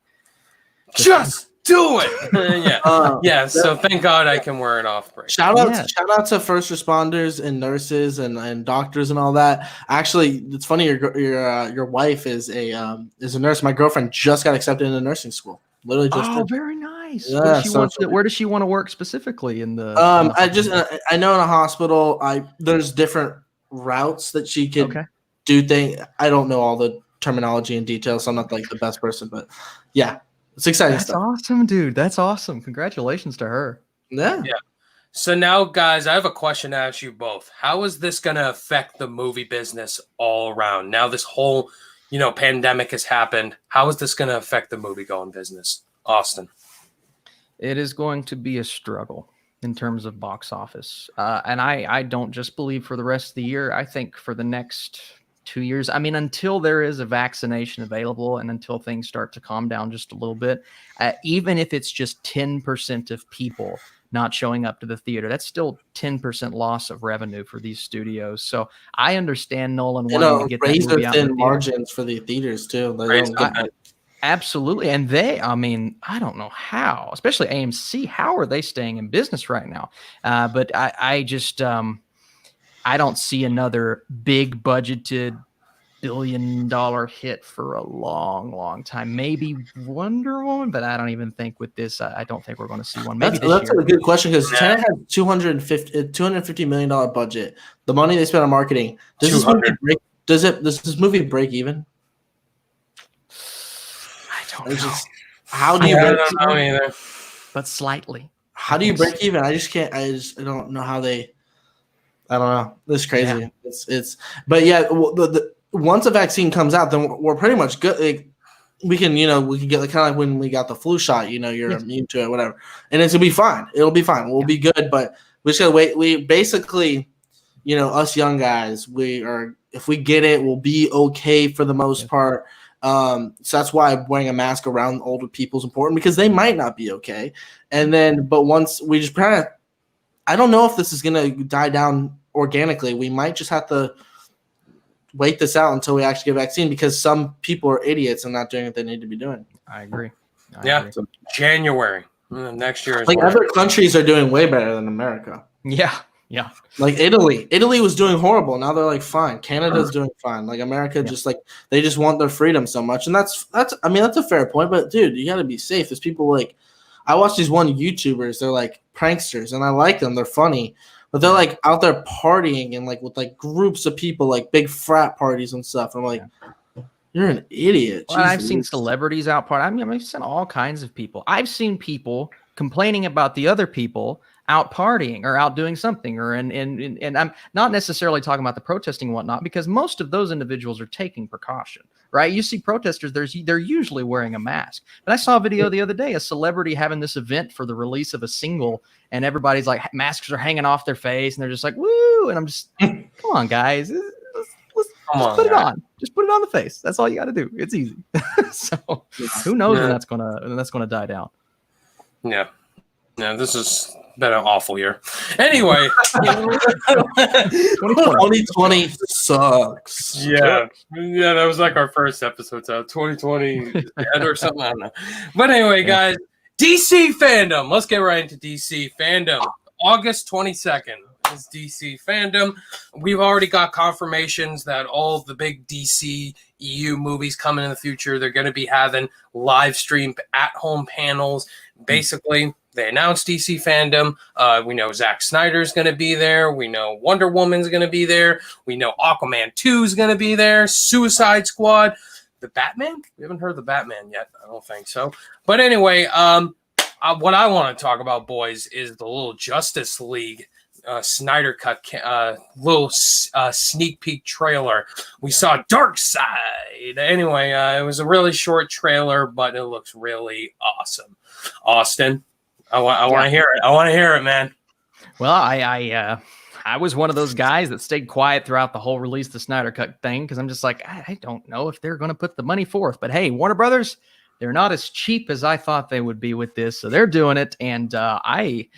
Just do it. So thank God I can wear it off break. Shout out to first responders and nurses and doctors and all that. Actually, it's funny your wife is a nurse. My girlfriend just got accepted into nursing school. Literally just very nice. Yeah, where does she want to work specifically in the I know in a hospital there's different routes that she could do things. I don't know all the terminology and details, so I'm not like the best person, but yeah. It's exciting stuff. That's awesome, dude. That's awesome. Congratulations to her. Yeah. So now, guys, I have a question to ask you both. How is this going to affect the movie business all around? Now this whole, pandemic has happened. How is this going to affect the movie-going business? Austin. It is going to be a struggle in terms of box office. And I don't just believe for the rest of the year. I think for the next 2 years. I mean, until there is a vaccination available and until things start to calm down just a little bit, even if it's just 10% of people not showing up to the theater, that's still 10% loss of revenue for these studios. So I understand Nolan wanting to get that movie out. Thin margins for the theaters too. Absolutely. And I don't know how, especially AMC, how are they staying in business right now? But I just, I don't see another big budgeted $1 billion hit for a long, long time. Maybe Wonder Woman, but I don't even think with this, I don't think we're going to see one. Maybe that's a good question because China has $250 million budget. The money they spend on marketing. Does this movie break even? I don't know. How do you break even? I don't know either. But slightly. How do you break even? I don't know how they. I don't know. It's crazy. Yeah. But yeah. Once a vaccine comes out, then we're pretty much good. Like, we can get kind of like when we got the flu shot. You're immune to it, whatever, and it's gonna be fine. It'll be fine. We'll be good, but we just gotta wait. We basically, us young guys, if we get it, we'll be okay for the most part. So that's why wearing a mask around older people is important because they might not be okay. But once we just kind of. I don't know if this is going to die down organically. We might just have to wait this out until we actually get a vaccine because some people are idiots and not doing what they need to be doing. I agree. So January next year. Other countries are doing way better than America. Yeah. Like Italy. Italy was doing horrible. Now they're like fine. Canada's doing fine. Like America, just like they just want their freedom so much, and that's a fair point. But dude, you got to be safe. There's people like. I watch these YouTubers. They're like pranksters, and I like them. They're funny, but they're like out there partying and like with like groups of people, like big frat parties and stuff. I'm like, you're an idiot. Well, I've seen celebrities out partying. I mean, I've seen all kinds of people. I've seen people complaining about the other people out partying or out doing something, or and I'm not necessarily talking about the protesting and whatnot, because most of those individuals are taking precaution, right? You see protesters, they're usually wearing a mask. But I saw a video the other day, a celebrity having this event for the release of a single, and everybody's like, masks are hanging off their face, and they're just like, woo! And I'm just, come on, guys, let's put it on. Just put it on the face. That's all you got to do. It's easy. So who knows when that's gonna die down. Yeah. Yeah, this has been an awful year. Anyway, 2020 sucks. Yeah, that was like our first episode. So 2020 dead or something. I don't know. But anyway, guys, DC fandom. Let's get right into DC fandom. August 22nd is DC fandom. We've already got confirmations that all the big DC EU movies coming in the future, they're going to be having live stream at-home panels. Basically, they announced DC fandom. We know Zack Snyder's going to be there. We know Wonder Woman's going to be there. We know Aquaman 2 is going to be there. Suicide Squad. The Batman? We haven't heard the Batman yet. I don't think so. But anyway, what I want to talk about, boys, is the little Justice League Snyder Cut little sneak peek trailer. We saw Darkseid. Anyway, it was a really short trailer, but it looks really awesome. Austin, I want to hear it. I want to hear it, man. Well, I was one of those guys that stayed quiet throughout the whole release of the Snyder Cut thing, because I'm just like, I don't know if they're going to put the money forth. But hey, Warner Brothers, they're not as cheap as I thought they would be with this, so they're doing it. And I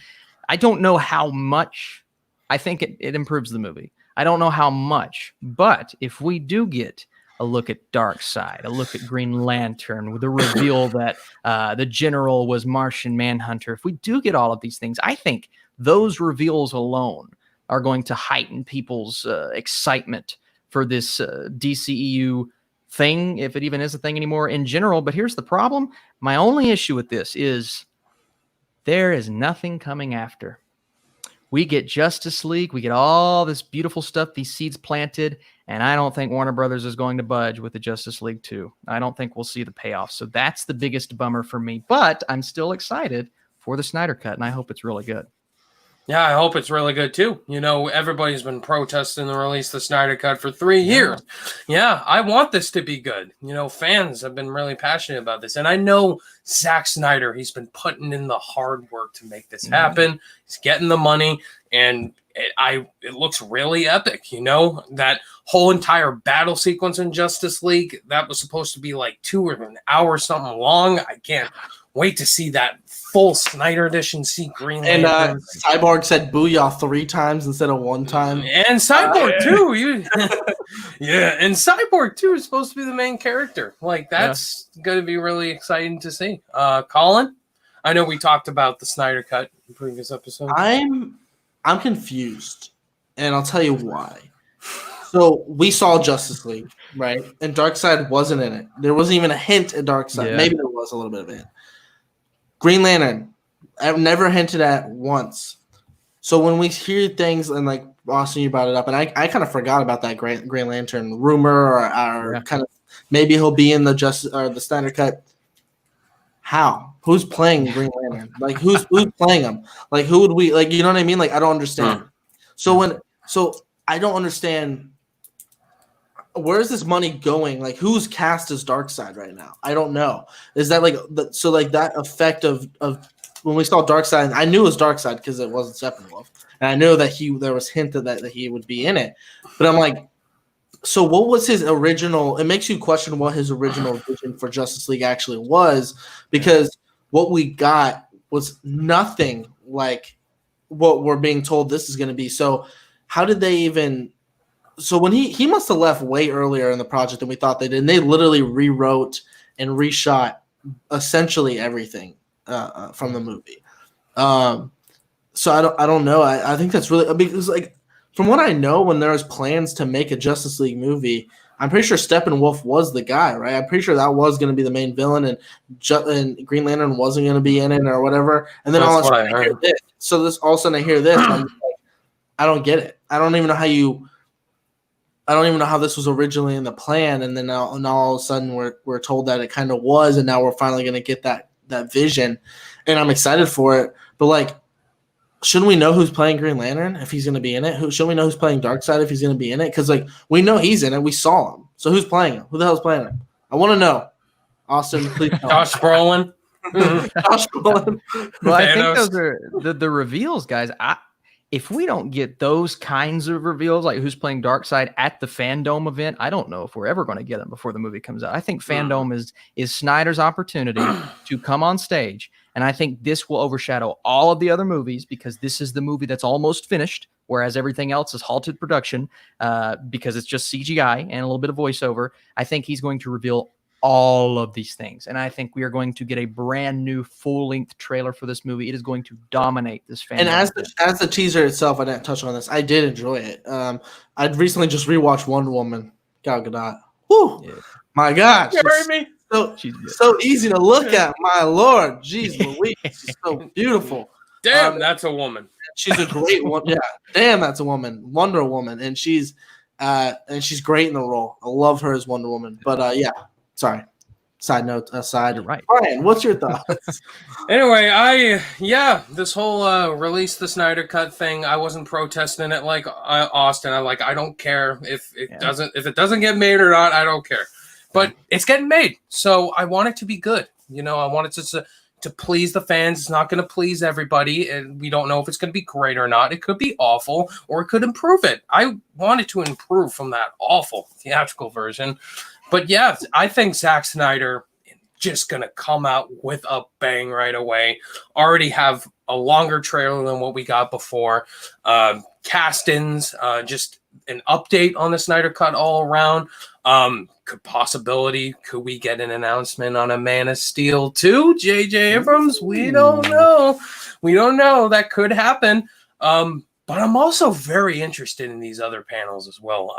don't know how much. I think it improves the movie. I don't know how much, but if we do get a look at Darkseid, a look at Green Lantern, with the reveal that the General was Martian Manhunter, if we do get all of these things, I think those reveals alone are going to heighten people's excitement for this DCEU thing, if it even is a thing anymore in general. But here's the problem. My only issue with this is there is nothing coming after. We get Justice League. We get all this beautiful stuff, these seeds planted, and I don't think Warner Brothers is going to budge with the Justice League 2. I don't think we'll see the payoff. So that's the biggest bummer for me. But I'm still excited for the Snyder Cut, and I hope it's really good. Yeah, I hope it's really good, too. You know, everybody's been protesting the release of the Snyder Cut for 3 years. Yeah, I want this to be good. You know, fans have been really passionate about this. And I know Zack Snyder, he's been putting in the hard work to make this happen. He's getting the money, and it looks really epic, you know? That whole entire battle sequence in Justice League, that was supposed to be like 2 or an hour something long. I can't wait to see that full Snyder edition, see Green Lantern. And Cyborg said booyah 3 times instead of 1 time. And Cyborg too. Yeah, and Cyborg too is supposed to be the main character. Like, that's going to be really exciting to see. Colin, I know we talked about the Snyder Cut in previous episodes. I'm confused, and I'll tell you why. So we saw Justice League, right? And Darkseid wasn't in it. There wasn't even a hint at Darkseid. Yeah. Maybe there was a little bit of it. Green Lantern, I've never hinted at once. So when we hear things, and like Austin, you brought it up, and I kind of forgot about that Green Lantern rumor, or kind of maybe he'll be in the the Snyder Cut. How? Who's playing Green Lantern? Like who's playing him? Like who would we like? You know what I mean? Like I don't understand. So I don't understand. Where is this money going? Like, who's cast as Darkseid right now? I don't know. Is that like that effect of when we saw Darkseid? I knew it was Darkseid because it wasn't Steppenwolf, and I knew that there was hinted that he would be in it. But I'm like, so what was his original? It makes you question what his original vision for Justice League actually was, because what we got was nothing like what we're being told this is going to be. So how did they even? So when he must have left way earlier in the project than we thought they did, and they literally rewrote and reshot essentially everything from the movie. So I don't know. I think that's really because like from what I know, when there was plans to make a Justice League movie, I'm pretty sure Steppenwolf was the guy, right? I'm pretty sure that was going to be the main villain, and Green Lantern wasn't going to be in it or whatever. And then all of a sudden I hear this. So all of a sudden I hear this. And I'm like, I don't get it. I don't even know how this was originally in the plan, and then now all of a sudden we're told that it kind of was, and now we're finally going to get that vision, and I'm excited for it. But like, shouldn't we know who's playing Green Lantern if he's going to be in it? Shouldn't we know who's playing Darkseid if he's going to be in it? Because like we know he's in it, we saw him. So who's playing him? Who the hell's playing him? I want to know. Austin, please. Josh Brolin. Josh Brolin. Well, I think those are the reveals, guys. If we don't get those kinds of reveals, like who's playing Darkseid at the FanDome event, I don't know if we're ever going to get them before the movie comes out. I think FanDome is Snyder's opportunity to come on stage, and I think this will overshadow all of the other movies because this is the movie that's almost finished, whereas everything else is halted production because it's just CGI and a little bit of voiceover. I think he's going to reveal all of these things, and I think we are going to get a brand new full-length trailer for this movie. It is going to dominate this fan. And as the teaser itself, I didn't touch on this. I did enjoy it. I'd recently just rewatched Wonder Woman. Gal Gadot. Woo! Yeah. My God, so easy to look at. My Lord, jeez Louise, she's so beautiful. Damn, that's a woman. She's a great one. Yeah, damn, that's a woman. Wonder Woman, and she's great in the role. I love her as Wonder Woman. But yeah. Sorry. Side note aside. You're right. Brian, what's your thoughts? Anyway, this whole release the Snyder Cut thing, I wasn't protesting it like Austin. I don't care if it doesn't get made or not, I don't care. But it's getting made. So I want it to be good. You know, I want it to please the fans. It's not going to please everybody, and we don't know if it's going to be great or not. It could be awful, or it could improve it. I want it to improve from that awful theatrical version. But yeah, I think Zack Snyder is just going to come out with a bang right away. Already have a longer trailer than what we got before. Cast-ins, just an update on the Snyder Cut all around. Could we get an announcement on a Man of Steel 2? J.J. Abrams? We don't know. That could happen. But I'm also very interested in these other panels as well.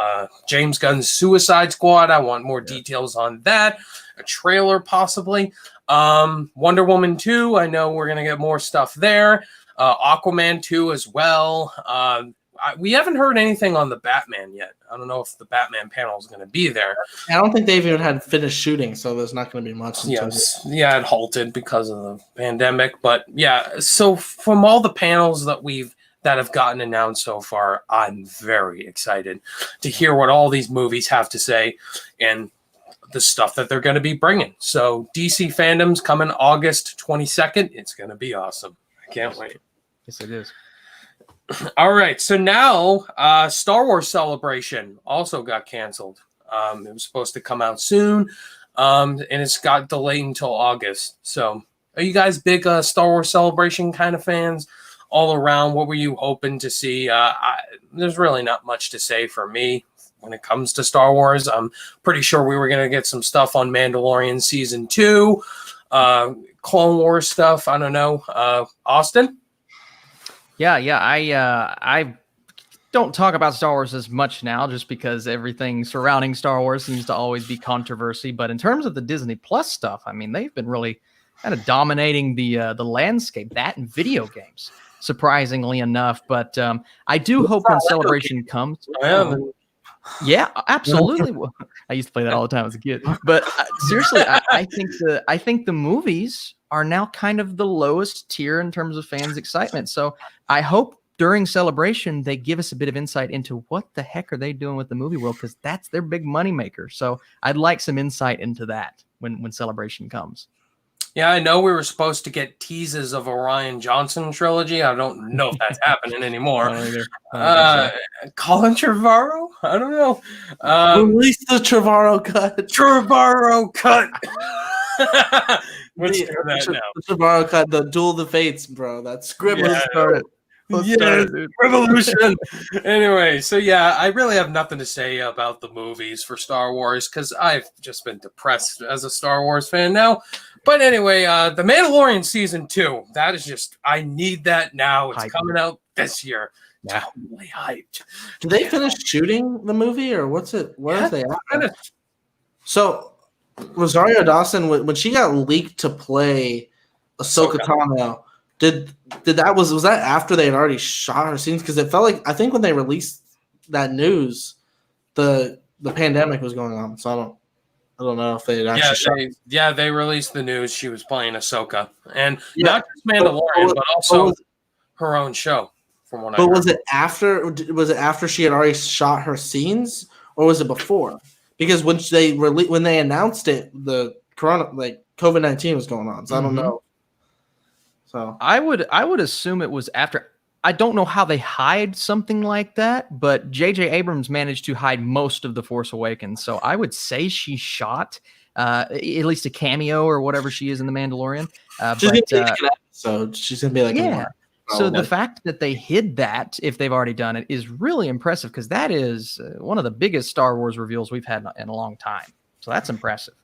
James Gunn's Suicide Squad. I want more details on that. A trailer, possibly. Wonder Woman 2. I know we're going to get more stuff there. Aquaman 2 as well. We haven't heard anything on the Batman yet. I don't know if the Batman panel is going to be there. I don't think they've even had finished shooting, so there's not going to be much. Yes. Yeah, it halted because of the pandemic. But yeah, so from all the panels that have gotten announced so far, I'm very excited to hear what all these movies have to say and the stuff that they're going to be bringing. So DC Fandom's coming August 22nd. It's going to be awesome. I can't wait. Yes, it is. All right. So now Star Wars Celebration also got canceled. It was supposed to come out soon, and it's got delayed until August. So are you guys big Star Wars Celebration kind of fans? All around, what were you hoping to see? There's really not much to say for me when it comes to Star Wars. I'm pretty sure we were going to get some stuff on Mandalorian Season 2, Clone Wars stuff. I don't know. Austin? Yeah. I don't talk about Star Wars as much now just because everything surrounding Star Wars seems to always be controversy. But in terms of the Disney Plus stuff, I mean, they've been really kind of dominating the landscape, that and video games. Surprisingly enough, but I do hope when Celebration comes. Yeah, absolutely. I used to play that all the time as a kid. But seriously, I think the movies are now kind of the lowest tier in terms of fans' excitement. So I hope during Celebration they give us a bit of insight into what the heck are they doing with the movie world, because that's their big moneymaker. So I'd like some insight into that when Celebration comes. Yeah, I know we were supposed to get teases of a Rian Johnson trilogy. I don't know if that's happening anymore. Colin Trevorrow? I don't know. Release the Trevorrow cut. Trevorrow cut. Let's do that now. The Trevorrow cut, the Duel of the Fates, bro. That script was started. Revolution. Anyway, so yeah, I really have nothing to say about the movies for Star Wars because I've just been depressed as a Star Wars fan now. But anyway, The Mandalorian Season 2, that is just, I need that now. It's coming out this year. Yeah. Totally hyped. Did they finish shooting the movie or what's it? Where are they at? So, Rosario Dawson, when she got leaked to play Ahsoka Tano, Did that was that after they had already shot her scenes? Because it felt like I think when they released that news, the pandemic was going on. So I don't know if they had actually shot. They released the news she was playing Ahsoka, and not just Mandalorian, but also her own show. From what I heard. Was it after? Was it after she had already shot her scenes, or was it before? Because when they announced it, the COVID-19 was going on. So I don't know. So I would assume it was after. I don't know how they hide something like that, but J.J. Abrams managed to hide most of The Force Awakens. So I would say she shot at least a cameo or whatever she is in The Mandalorian. She's gonna be like an episode. She's gonna be like So the fact that they hid that, if they've already done it, is really impressive because that is one of the biggest Star Wars reveals we've had in a long time. So that's impressive.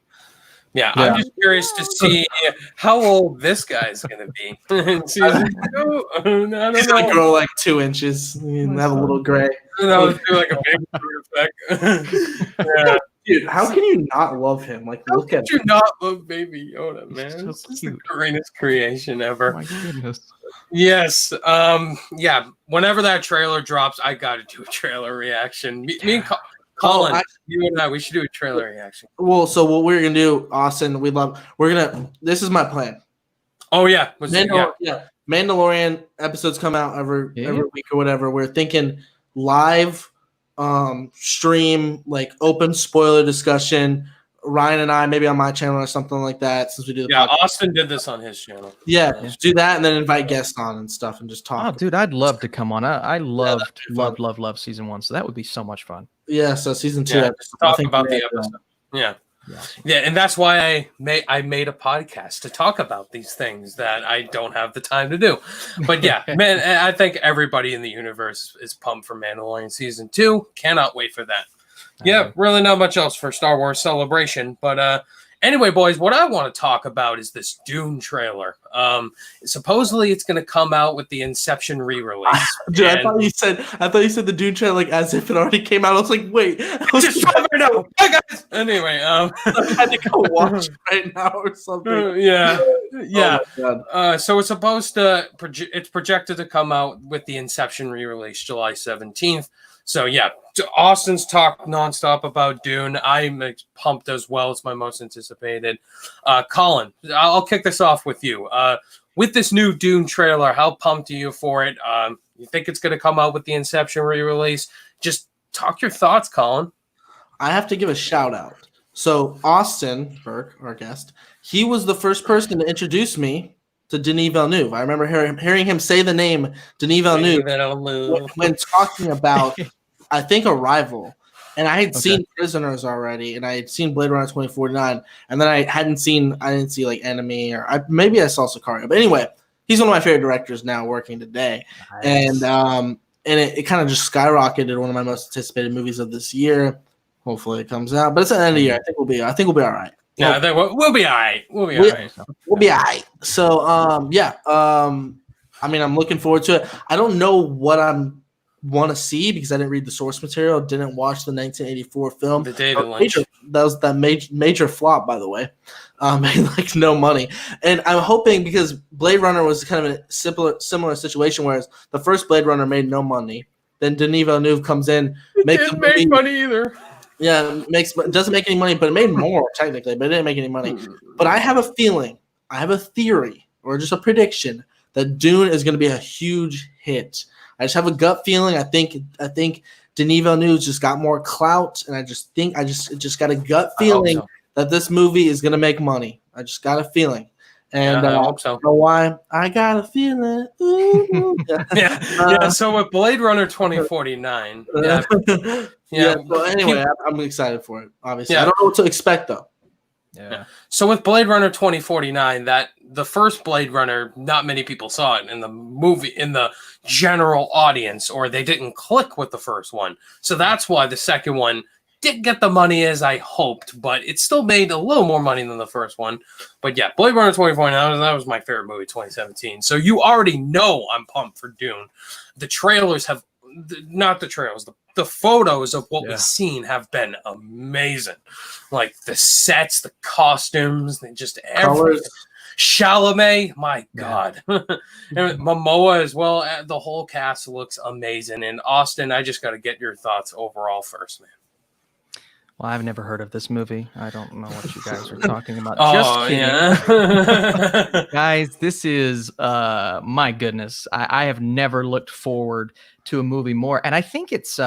Yeah, I'm just curious to see how old this guy's going to be. Season 2? I don't know. He's going to grow like 2 inches and have a little gray. That would do like a big effect. Yeah. Dude, how can you not love him? Like, look at you not love Baby Yoda, man. So this is cute. the greatest creation ever. Oh my goodness. Yes. Whenever that trailer drops, I got to do a trailer reaction. Me and Colin, you and I, we should do a trailer reaction. Well, so what we're gonna do, Austin, this is my plan. Oh yeah. Mandalorian episodes come out every week or whatever. We're thinking live stream, like open spoiler discussion. Ryan and I, maybe on my channel or something like that, since we do the podcast. Austin did this on his channel. Yeah, do that and then invite guests on and stuff and just talk. Oh, dude, I'd love to come on. I love season 1, so that would be so much fun. Yeah, so season 2. Talk about the episode. Yeah, and that's why I made a podcast to talk about these things that I don't have the time to do. But yeah, man, I think everybody in the universe is pumped for Mandalorian season 2. Cannot wait for that. Yeah, really not much else for Star Wars Celebration. But anyway, boys, what I want to talk about is this Dune trailer. Supposedly it's going to come out with the Inception re-release. Dude, I thought you said the Dune trailer like as if it already came out. I was like, wait. Just right now. Hi, guys. Anyway, I had to go watch it right now or something. Yeah. Oh so it's supposed to it's projected to come out with the Inception re-release July 17th. So yeah, Austin's talked nonstop about Dune. I'm pumped as well. It's my most anticipated. Colin, I'll kick this off with you. With this new Dune trailer, how pumped are you for it? You think it's going to come out with the Inception re-release? Just talk your thoughts, Colin. I have to give a shout out. So Austin Burke, our guest, he was the first person to introduce me to Denis Villeneuve. I remember hearing him say the name Denis Villeneuve when talking about, I think, Arrival. And I had seen Prisoners already, and I had seen Blade Runner 2049, and then I didn't see like Enemy, or maybe I saw Sicario. But anyway, he's one of my favorite directors now working today. Nice. And it kind of just skyrocketed, one of my most anticipated movies of this year. Hopefully it comes out, but it's at the end of the year. I think we'll be all right. Yeah, we'll be all right. We'll be all right. So, I mean, I'm looking forward to it. I don't know what I'm want to see because I didn't read the source material. Didn't watch the 1984 film. The David Lynch. That was that major flop, by the way. Made like no money, and I'm hoping because Blade Runner was kind of a similar situation, whereas the first Blade Runner made no money. Then Denis Villeneuve comes in, didn't make money either. Yeah, doesn't make any money, but it made more technically, but it didn't make any money. But I have a feeling, I have a theory, or just a prediction that Dune is going to be a huge hit. I just have a gut feeling. I think Denis Villeneuve just got more clout, and I just got a gut feeling that this movie is going to make money. I just got a feeling. And I hope so. I don't know why. I got a feeling. Ooh. So with Blade Runner 2049. But anyway, I'm excited for it. Obviously, I don't know what to expect though. Yeah. So with Blade Runner 2049, that the first Blade Runner, not many people saw it in the movie, in the general audience, or they didn't click with the first one. So that's why the second one didn't get the money as I hoped, but it still made a little more money than the first one. But yeah, Blade Runner 2049, that was my favorite movie, 2017. So you already know I'm pumped for Dune. The trailers have, not the trailers, the photos of what we've seen have been amazing. Like the sets, the costumes, just everything. Chalamet, my God. And Momoa as well. The whole cast looks amazing. And Austin, I just got to get your thoughts overall first, man. Well, I've never heard of this movie. I don't know what you guys are talking about. Oh, Just kidding. yeah. Guys, this is, my goodness. I have never looked forward to a movie more. And I think it's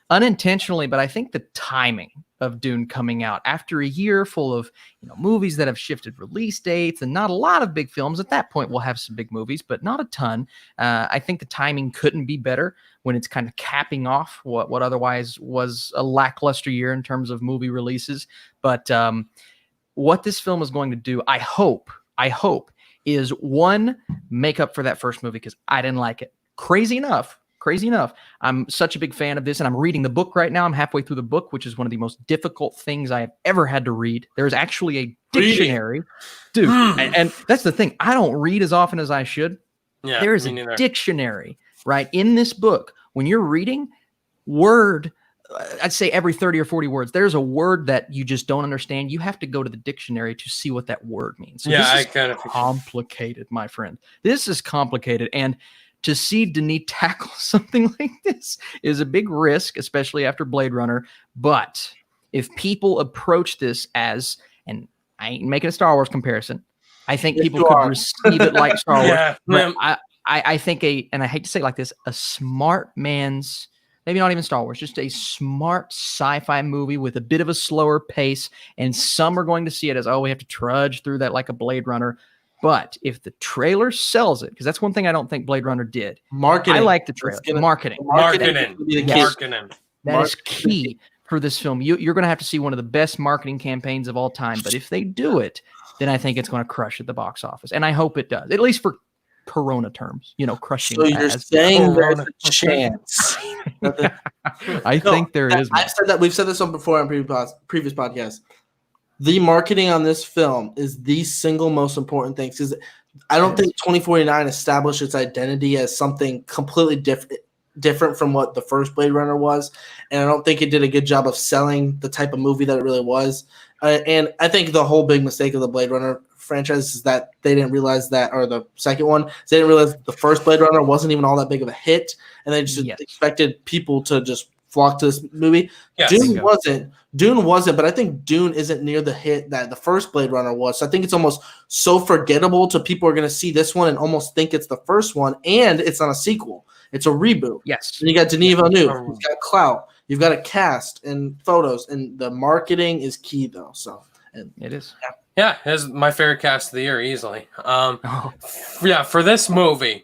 unintentionally, but I think the timing of Dune coming out after a year full of movies that have shifted release dates and not a lot of big films. At that point, we'll have some big movies, but not a ton. I think the timing couldn't be better when it's kind of capping off what otherwise was a lackluster year in terms of movie releases. But what this film is going to do, I hope, is one, make up for that first movie because I didn't like it. Crazy enough, I'm such a big fan of this, and I'm reading the book right now. I'm halfway through the book, which is one of the most difficult things I have ever had to read. There's actually a dictionary. Dude, and that's the thing. I don't read as often as I should. Yeah, there is a dictionary, right, in this book. When you're reading word, I'd say every 30 or 40 words, there's a word that you just don't understand. You have to go to the dictionary to see what that word means. So yeah, this is complicated, my friend. This is complicated, and to see Denis tackle something like this is a big risk, especially after Blade Runner. But if people approach this as, and I ain't making a Star Wars comparison, I think people could receive it like Star Wars. Yeah, but I think and I hate to say it like this, a smart man's, maybe not even Star Wars, just a smart sci-fi movie with a bit of a slower pace. And some are going to see it as, we have to trudge through that like a Blade Runner. But if the trailer sells it, because that's one thing I don't think Blade Runner did. Marketing. I like the trailer. Marketing. That is key for this film. You're going to have to see one of the best marketing campaigns of all time. But if they do it, then I think it's going to crush at the box office. And I hope it does, at least for Corona terms, crushing. So you're saying there's a chance. I think there is. I've said that. We've said this on before on previous podcasts. The marketing on this film is the single most important thing, because I don't think 2049 established its identity as something completely different from what the first Blade Runner was, and I don't think it did a good job of selling the type of movie that it really was. And I think the whole big mistake of the Blade Runner franchise is that they didn't realize that, or the second one, they didn't realize the first Blade Runner wasn't even all that big of a hit, and they just expected people to just flock to this movie. Yes. Dune wasn't, but I think Dune isn't near the hit that the first Blade Runner was. So I think it's almost so forgettable to people are going to see this one and almost think it's the first one, and it's not a sequel. It's a reboot. Yes. And you got Denis Villeneuve. You've got clout. You've got a cast and photos, and the marketing is key, though. So it is. Yeah, it's my favorite cast of the year, easily. Yeah, for this movie,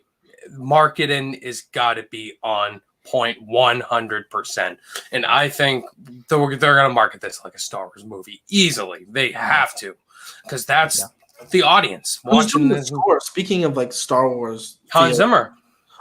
marketing is got to be on point 100%, and I think they're going to market this like a Star Wars movie easily. They have to, because that's the audience watching the score. Speaking of like Star Wars, Hans Zimmer.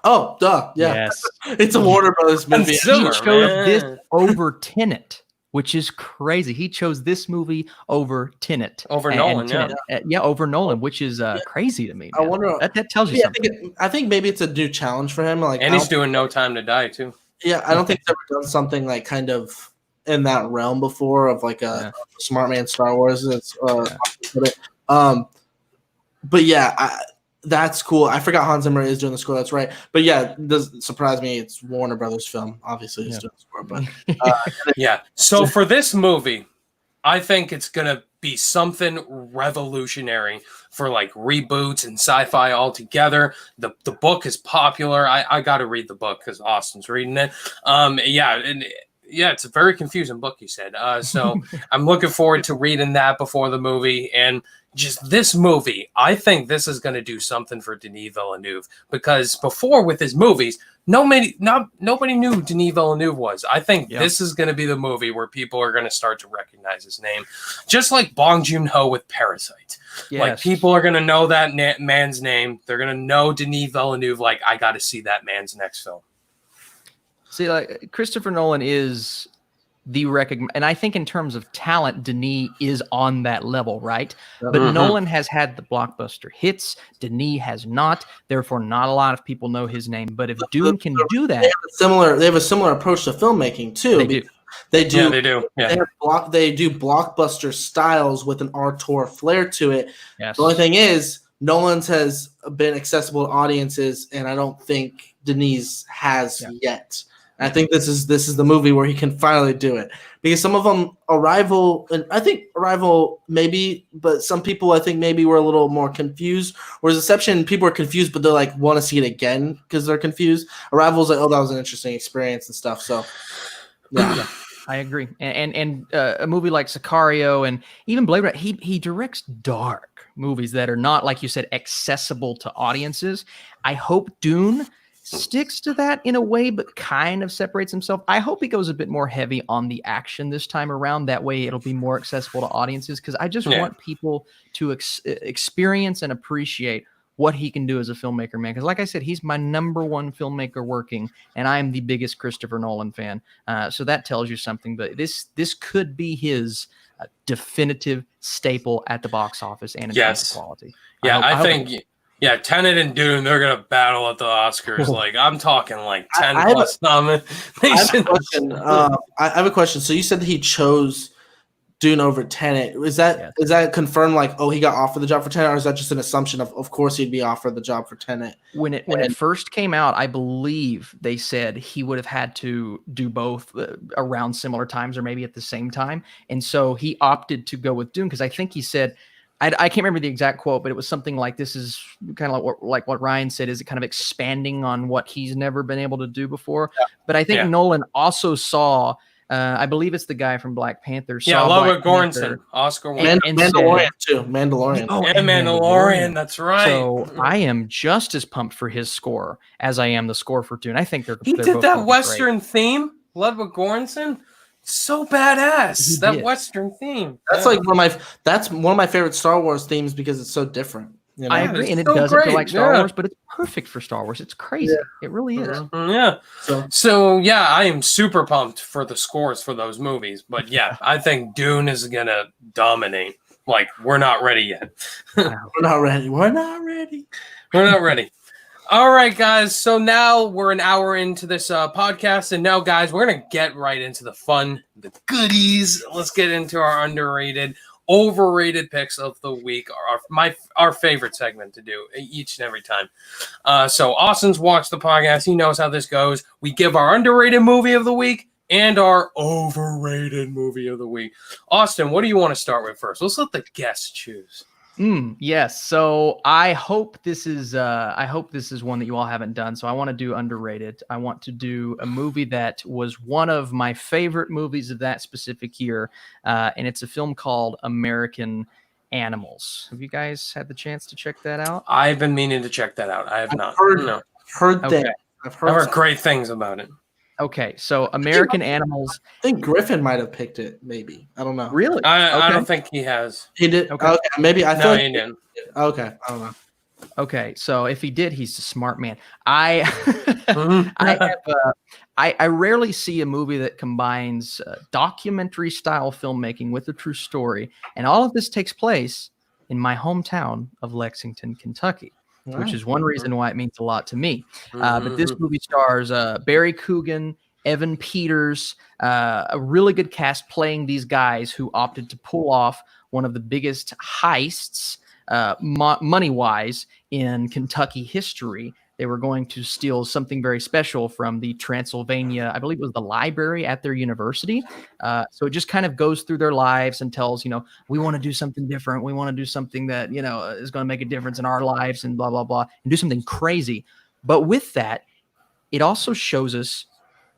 Oh, duh, yeah, yes. It's a Warner Brothers movie. Zimmer, he chose this over Tenet, which is crazy. He chose this movie over Tenet. Over Nolan, over Nolan, which is crazy to me. Man. I wonder. That tells you something. I think maybe it's a new challenge for him. And he's doing No Time to Die too. Yeah, I don't think he's ever done something like kind of in that realm before of like a smart man Star Wars. But yeah, that's cool. I forgot Hans Zimmer is doing the score. That's right. But yeah, it doesn't surprise me. It's Warner Brothers film. Obviously, he's doing the score. But yeah. So for this movie, I think it's gonna be something revolutionary for like reboots and sci-fi altogether. The book is popular. I got to read the book because Austin's reading it. It's a very confusing book, you said. So I'm looking forward to reading that before the movie. And just this movie, I think this is going to do something for Denis Villeneuve, because before with his movies, nobody knew who Denis Villeneuve was. I think this is going to be the movie where people are going to start to recognize his name, just like Bong Joon-ho with Parasite. Yes. Like, people are going to know that man's name. They're going to know Denis Villeneuve. Like, I got to see that man's next film. See, like, Christopher Nolan is the and I think in terms of talent, Denis is on that level, right? But Nolan has had the blockbuster hits. Denis has not. Therefore, not a lot of people know his name. But if Dune can do that, they have a similar approach to filmmaking too. They do. Yeah, they do. Yeah. They do blockbuster styles with an auteur flair to it. Yes. The only thing is, Nolan's has been accessible to audiences, and I don't think Denis has yet. I think this is the movie where he can finally do it, because some of them, Arrival, and I think Arrival maybe, but some people I think maybe were a little more confused. Whereas Inception, people are confused, but they're like want to see it again because they're confused. Arrival's like, oh, that was an interesting experience and stuff. So yeah. I agree. And a movie like Sicario and even Blade Runner, he directs dark movies that are not, like you said, accessible to audiences. I hope Dune sticks to that in a way, but kind of separates himself. I hope he goes a bit more heavy on the action this time around. That way it'll be more accessible to audiences, because I just want people to experience and appreciate what he can do as a filmmaker, man. Because like I said, he's my number one filmmaker working, and I am the biggest Christopher Nolan fan. So that tells you something. But this could be his definitive staple at the box office and in terms of quality. Yeah, I think Tenet and Dune, they're gonna battle at the Oscars. Like, I'm talking like 10 plus nominations. I have a question. So you said that he chose Dune over Tenet. Is that confirmed? Like, oh, he got offered the job for Tenet, or is that just an assumption of course he'd be offered the job for Tenet? When it first came out, I believe they said he would have had to do both around similar times or maybe at the same time, and so he opted to go with Dune because I think he said, I can't remember the exact quote, but it was something like, this is kind of like what Ryan said, is it kind of expanding on what he's never been able to do before. Yeah. But I think Nolan also saw, I believe it's the guy from Black Panther. Yeah, Ludwig Göransson, Oscar winner. Mandalorian too. Mandalorian. Oh, and Mandalorian, that's right. So I am just as pumped for his score as I am the score for Dune. I think they're did both that Western theme, Ludwig Göransson. So badass, that Western theme. That's like one of my favorite Star Wars themes because it's so different. You know? I agree, and it doesn't feel like Star Wars, but it's perfect for Star Wars. It's crazy. Yeah. It really is. Yeah. So yeah, I am super pumped for the scores for those movies. But yeah, I think Dune is gonna dominate. Like, we're not ready yet. We're not ready. All right, guys. So now we're an hour into this podcast. And now, guys, we're going to get right into the fun, the goodies. Let's get into our underrated, overrated picks of the week. Our favorite segment to do each and every time. So Austin's watched the podcast. He knows how this goes. We give our underrated movie of the week and our overrated movie of the week. Austin, what do you want to start with first? Let's let the guests choose. Yes. So I hope this is one that you all haven't done. So I want to do underrated. I want to do a movie that was one of my favorite movies of that specific year. And it's a film called American Animals. Have you guys had the chance to check that out? I've been meaning to check that out. I have not. I've heard great things about it. Okay, so American Animals. I think Griffin might have picked it. Maybe, I don't know. Really? I don't think he has. He did. Okay, maybe I thought he didn't. Okay, I don't know. Okay, so if he did, he's a smart man. I rarely see a movie that combines documentary style filmmaking with a true story, and all of this takes place in my hometown of Lexington, Kentucky. Which is one reason why it means a lot to me. But this movie stars Barry Coogan, Evan Peters, a really good cast playing these guys who opted to pull off one of the biggest heists, money-wise, in Kentucky history. They were going to steal something very special from the Transylvania, I believe it was the library at their university. So it just kind of goes through their lives and tells, we want to do something different. We want to do something that, is going to make a difference in our lives and blah, blah, blah, and do something crazy. But with that, it also shows us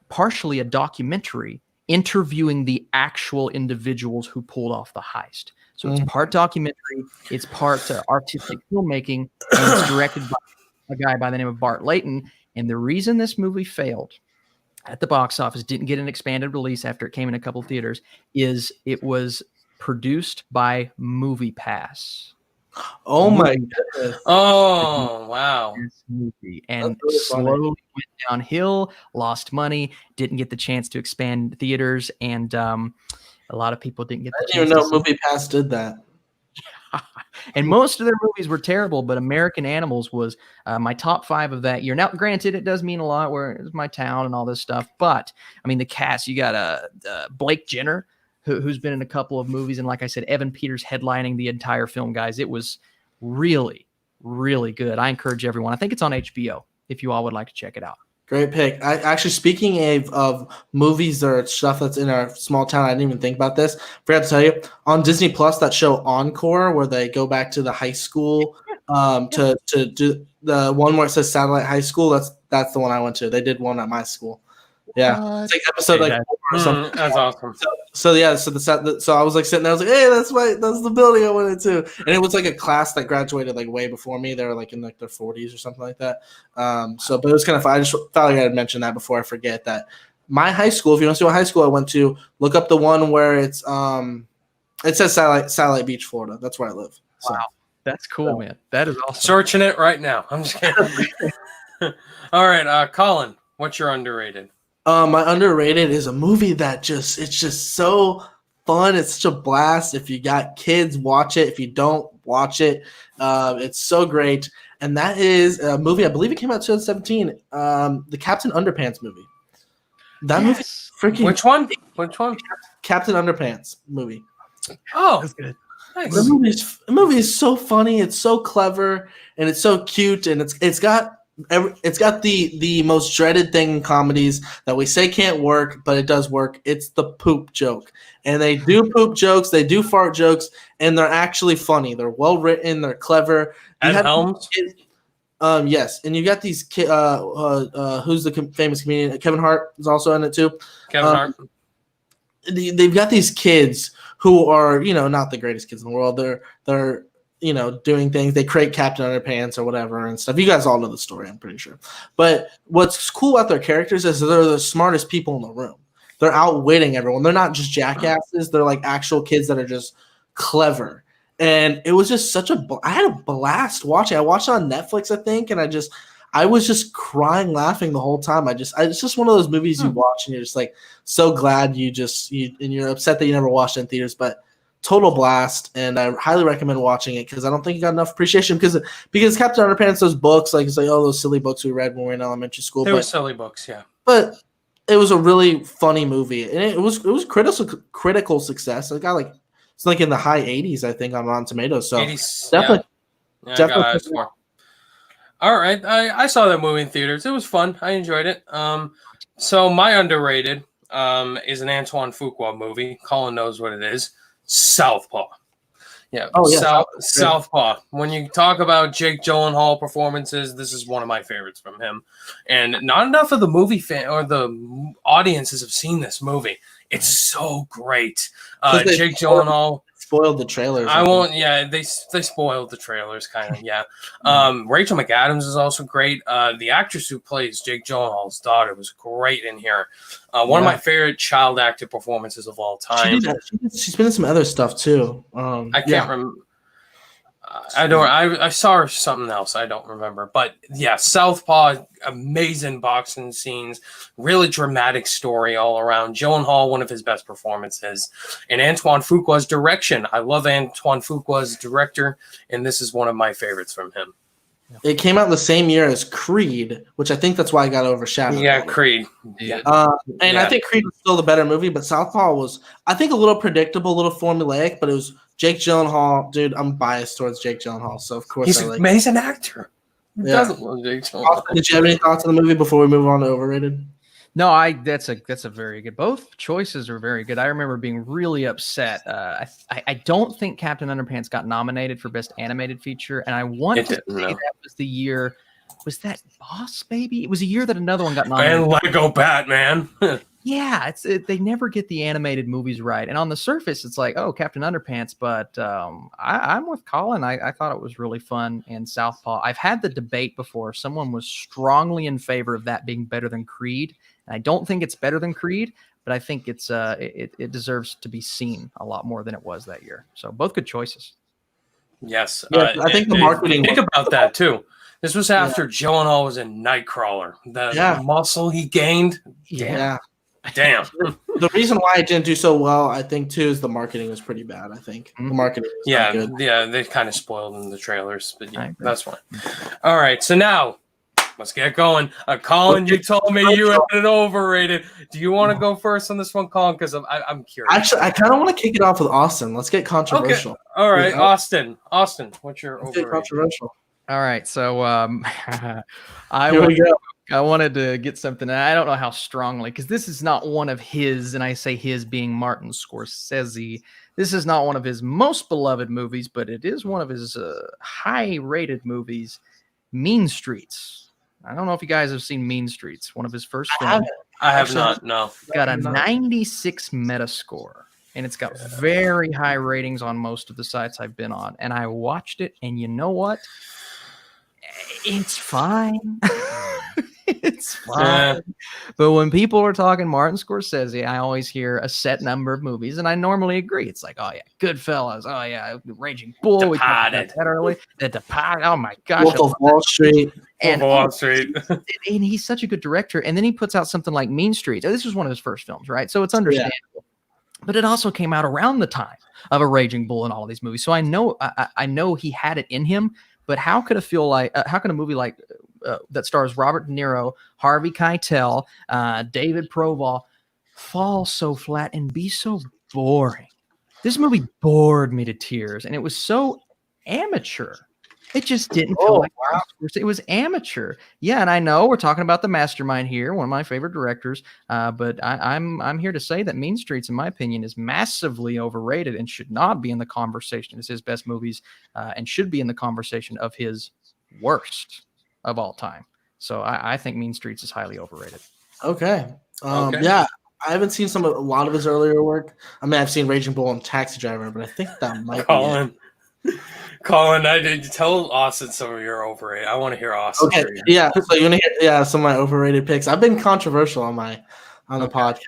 partially a documentary interviewing the actual individuals who pulled off the heist. So it's part documentary, it's part artistic filmmaking, and it's directed by a guy by the name of Bart Layton. And the reason this movie failed at the box office, didn't get an expanded release after it came in a couple of theaters, is it was produced by MoviePass. Oh my goodness. Oh, wow. And really slowly went downhill, lost money, didn't get the chance to expand theaters, and a lot of people didn't get the chance. I didn't even know MoviePass did that. And most of their movies were terrible, but American Animals was my top 5 of that year. Now, granted, it does mean a lot where it's my town and all this stuff, but I mean, the cast, you got Blake Jenner, who's been in a couple of movies, and like I said, Evan Peters headlining the entire film, guys. It was really, really good. I encourage everyone. I think it's on HBO if you all would like to check it out. Great pick. I actually, speaking of movies or stuff that's in our small town, I didn't even think about this. Forgot to tell you, on Disney Plus, that show Encore, where they go back to the high school to do the one where it says Satellite High School. That's the one I went to. They did one at my school. Yeah, it's like episode like 4 or something. That's awesome. So I was like sitting there. I was like, hey, that's the building I went into, and it was like a class that graduated like way before me. They were like in like their 40s or something like that. But it was kind of fun. I just felt like I had mentioned that before I forget that. My high school, if you don't see what high school I went to, look up the one where it says Satellite Beach, Florida. That's where I live. So. Wow, that's cool, man. That is awesome. Searching it right now. I'm just kidding. All right, Colin, what's your underrated? My underrated is a movie that it's just so fun. It's such a blast. If you got kids, watch it. If you don't, watch it. It's so great. And that is a movie, I believe it came out in 2017, the Captain Underpants movie. That movie freaking... Which one? Captain Underpants movie. Oh, that's good. Nice. The movie is so funny. It's so clever, and it's so cute, and it's got the most dreaded thing in comedies that we say can't work, but it does work. It's the poop joke. And they do poop jokes, they do fart jokes, and they're actually funny. They're well written, they're clever. Ed Helms? Yes. And you got these kids, who's the famous comedian? Kevin Hart is also in it too. Kevin Hart. They've got these kids who are, not the greatest kids in the world. They're doing things. They create Captain Underpants or whatever and stuff. You guys all know the story, I'm pretty sure. But what's cool about their characters is they're the smartest people in the room. They're outwitting everyone. They're not just jackasses. They're like actual kids that are just clever. And it was just I had a blast watching. I watched it on Netflix, I think, and I was just crying, laughing the whole time. It's just one of those movies you watch and you're just like so glad and you're upset that you never watched it in theaters, but total blast, and I highly recommend watching it because I don't think you got enough appreciation because Captain Underpants, those books, like it's like those silly books we read when we were in elementary school. They were silly books, yeah. But it was a really funny movie, and it was critical success. It got it's like in the high 80s, I think, on Rotten Tomatoes. So 80s, definitely. All right, I saw that movie in theaters. It was fun. I enjoyed it. So my underrated is an Antoine Fuqua movie. Colin knows what it is. Southpaw. Yeah. Oh, yeah. Southpaw. When you talk about Jake Gyllenhaal performances, this is one of my favorites from him. And not enough of the movie fan or the audiences have seen this movie. It's so great. Jake Gyllenhaal spoiled the trailers. I won't. Yeah, they spoiled the trailers, kind of. Yeah. Rachel McAdams is also great. The actress who plays Jake Gyllenhaal's daughter was great in here. One of my favorite child actor performances of all time. She's been in some other stuff too. I can't remember. I saw her something else. I don't remember. But yeah, Southpaw, amazing boxing scenes, really dramatic story all around. Gyllenhaal, one of his best performances. And Antoine Fuqua's direction. I love Antoine Fuqua's director, and this is one of my favorites from him. It came out the same year as Creed, which I think that's why I got overshadowed. Yeah, Creed. Yeah. I think Creed was still the better movie, but Southpaw was, I think, a little predictable, a little formulaic, but it was Jake Gyllenhaal. Dude, I'm biased towards Jake Gyllenhaal, so of course he's an amazing actor. Who doesn't love Jake Gyllenhaal? Did you have any thoughts on the movie before we move on to Overrated? No, that's a very good. Both choices are very good. I remember being really upset. I don't think Captain Underpants got nominated for Best Animated Feature, and I want to say that was the year. Was that Boss Baby? It was a year that another one got nominated. And Lego Batman. Yeah, they never get the animated movies right. And on the surface, it's like, oh, Captain Underpants. But I'm with Colin. I thought it was really fun. And Southpaw, I've had the debate before. Someone was strongly in favor of that being better than Creed. And I don't think it's better than Creed, but I think it deserves to be seen a lot more than it was that year. So both good choices. Yes. I think the marketing... Think about that, too. This was after Gyllenhaal was in Nightcrawler. The muscle he gained. Yeah. Damn. The reason why it didn't do so well, I think, too, is the marketing was pretty bad. I think the marketing was not good. Yeah, they kind of spoiled in the trailers, but yeah, that's fine. All right, so now let's get going. Colin, you told me you had an overrated. Do you want to go first on this one, Colin? Because I'm curious. Actually, I kind of want to kick it off with Austin. Let's get controversial. Okay. All right, Austin, what's your overrated? Controversial. All right, so I wanted to get something. I don't know how strongly, because this is not one of his, and I say his being Martin Scorsese. This is not one of his most beloved movies, but it is one of his high-rated movies, Mean Streets. I don't know if you guys have seen Mean Streets, one of his first films. I have not, no. It's got a 96 Metascore, and it's got very high ratings on most of the sites I've been on. And I watched it, and you know what? It's fine. It's fine. But when people are talking Martin Scorsese, I always hear a set number of movies, and I normally agree. It's like, oh yeah, Goodfellas. Oh yeah, Raging Bull. Departed. We talked about that earlier. The Departed. Oh my gosh. Wolf of Wall Street. And he's such a good director. And then he puts out something like Mean Streets. This was one of his first films, right? So it's understandable. Yeah. But it also came out around the time of A Raging Bull and all of these movies. So I know he had it in him. But how could a movie like that stars Robert De Niro, Harvey Keitel, David Proval fall so flat and be so boring? This movie bored me to tears, and it was so amateur. It just didn't feel like it was amateur. Yeah, and I know we're talking about the mastermind here, one of my favorite directors. But I'm here to say that Mean Streets, in my opinion, is massively overrated and should not be in the conversation as his best movies, and should be in the conversation of his worst of all time. So I think Mean Streets is highly overrated. Okay. Yeah, I haven't seen a lot of his earlier work. I mean, I've seen Raging Bull and Taxi Driver, but I think that might be it. Colin, I did tell Austin some of your overrated. I want to hear Austin. Okay, yeah. So you want to hear some of my overrated picks? I've been controversial on the podcast.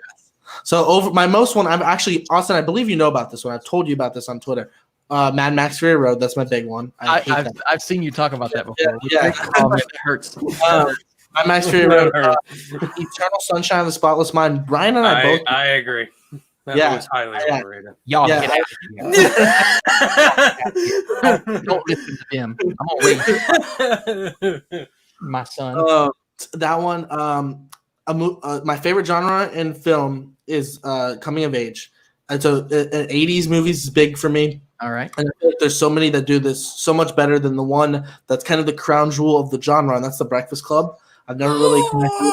So my most one, I'm actually Austin. I believe you know about this one. I've told you about this on Twitter. Mad Max Fury Road. That's my big one. I've seen you talk about that before. Yeah, it hurts. Mad Max Fury Road. Eternal Sunshine of the Spotless Mind. Brian and I both. I agree. That was highly overrated. Y'all get out of here. Don't listen to them. I'm gonna wait. My son. That one. My favorite genre in film is coming of age. And so 80s movies is big for me. All right. And I feel like there's so many that do this so much better than the one that's kind of the crown jewel of the genre, and that's The Breakfast Club. I've never really connected with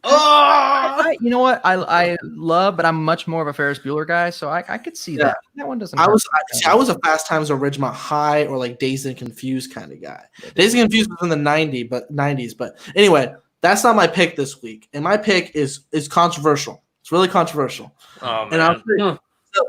that. You know what? I love, but I'm much more of a Ferris Bueller guy, so I could see that. That one doesn't. I was a Fast Times at Ridgemont High or like Dazed and Confused kind of guy. Dazed and Confused was in the 90s, but anyway, that's not my pick this week. And my pick is controversial. It's really controversial. Oh man. And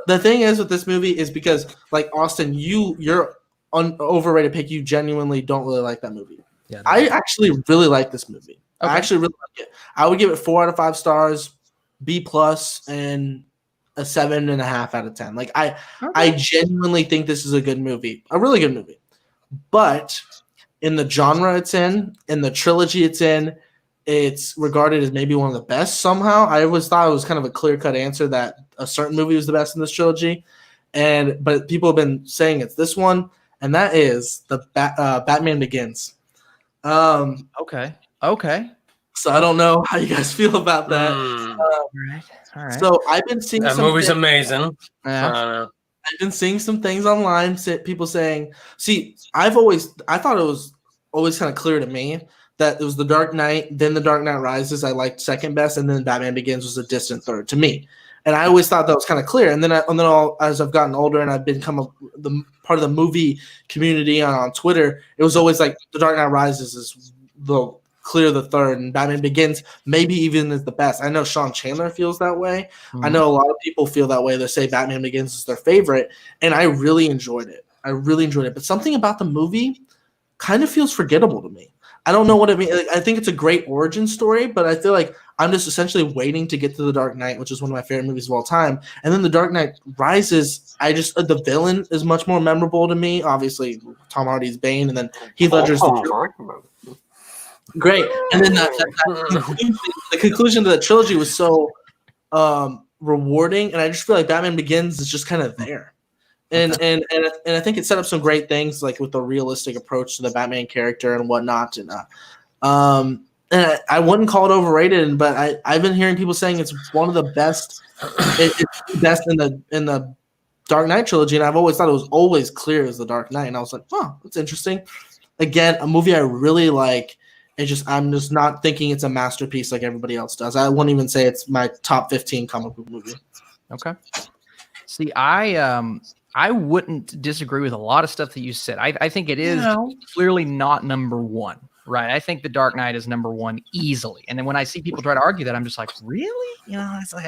the thing is with this movie is because like Austin, you're overrated pick. You genuinely don't really like that movie. Yeah, I actually really like this movie. Okay. I actually really like it. I would give it 4 out of 5 stars, B+, and a 7.5 out of 10. Like I genuinely think this is a good movie, a really good movie. But in the genre it's in the trilogy it's in, it's regarded as maybe one of the best somehow. I always thought it was kind of a clear-cut answer that a certain movie was the best in this trilogy, but people have been saying it's this one, and that is the Batman Begins. Okay. So I don't know how you guys feel about that. All right. So I've been seeing that movie's amazing. I've been seeing some things online. People saying, "See, I thought it was always kind of clear to me that it was The Dark Knight, then The Dark Knight Rises. I liked second best, and then Batman Begins was a distant third to me." And I always thought that was kind of clear. And then as I've gotten older and I've become the part of the movie community on Twitter, it was always like The Dark Knight Rises is the third, and Batman Begins maybe even is the best. I know Sean Chandler feels that way. Mm-hmm. I know a lot of people feel that way. They say Batman Begins is their favorite, and I really enjoyed it. But something about the movie kind of feels forgettable to me. I don't know what it means. I think it's a great origin story, but I feel like I'm just essentially waiting to get to The Dark Knight, which is one of my favorite movies of all time. And then The Dark Knight Rises, the villain is much more memorable to me. Obviously, Tom Hardy's Bane, and then Heath Ledger's great. And then the conclusion to the trilogy was so rewarding, and I just feel like Batman Begins is just kind of there. And I think it set up some great things, like with the realistic approach to the Batman character and whatnot. And I wouldn't call it overrated, but I've been hearing people saying it's one of the best. It's the best in the Dark Knight trilogy, and I've always thought it was always clear as the Dark Knight. And I was like, oh, that's interesting. Again, a movie I really like. I'm just not thinking it's a masterpiece like everybody else does. I wouldn't even say it's my top 15 comic book movie. Okay. See, I wouldn't disagree with a lot of stuff that you said. I think it is clearly not number one, right? I think The Dark Knight is number one easily. And then when I see people try to argue that, I'm just like, really? You know, it's like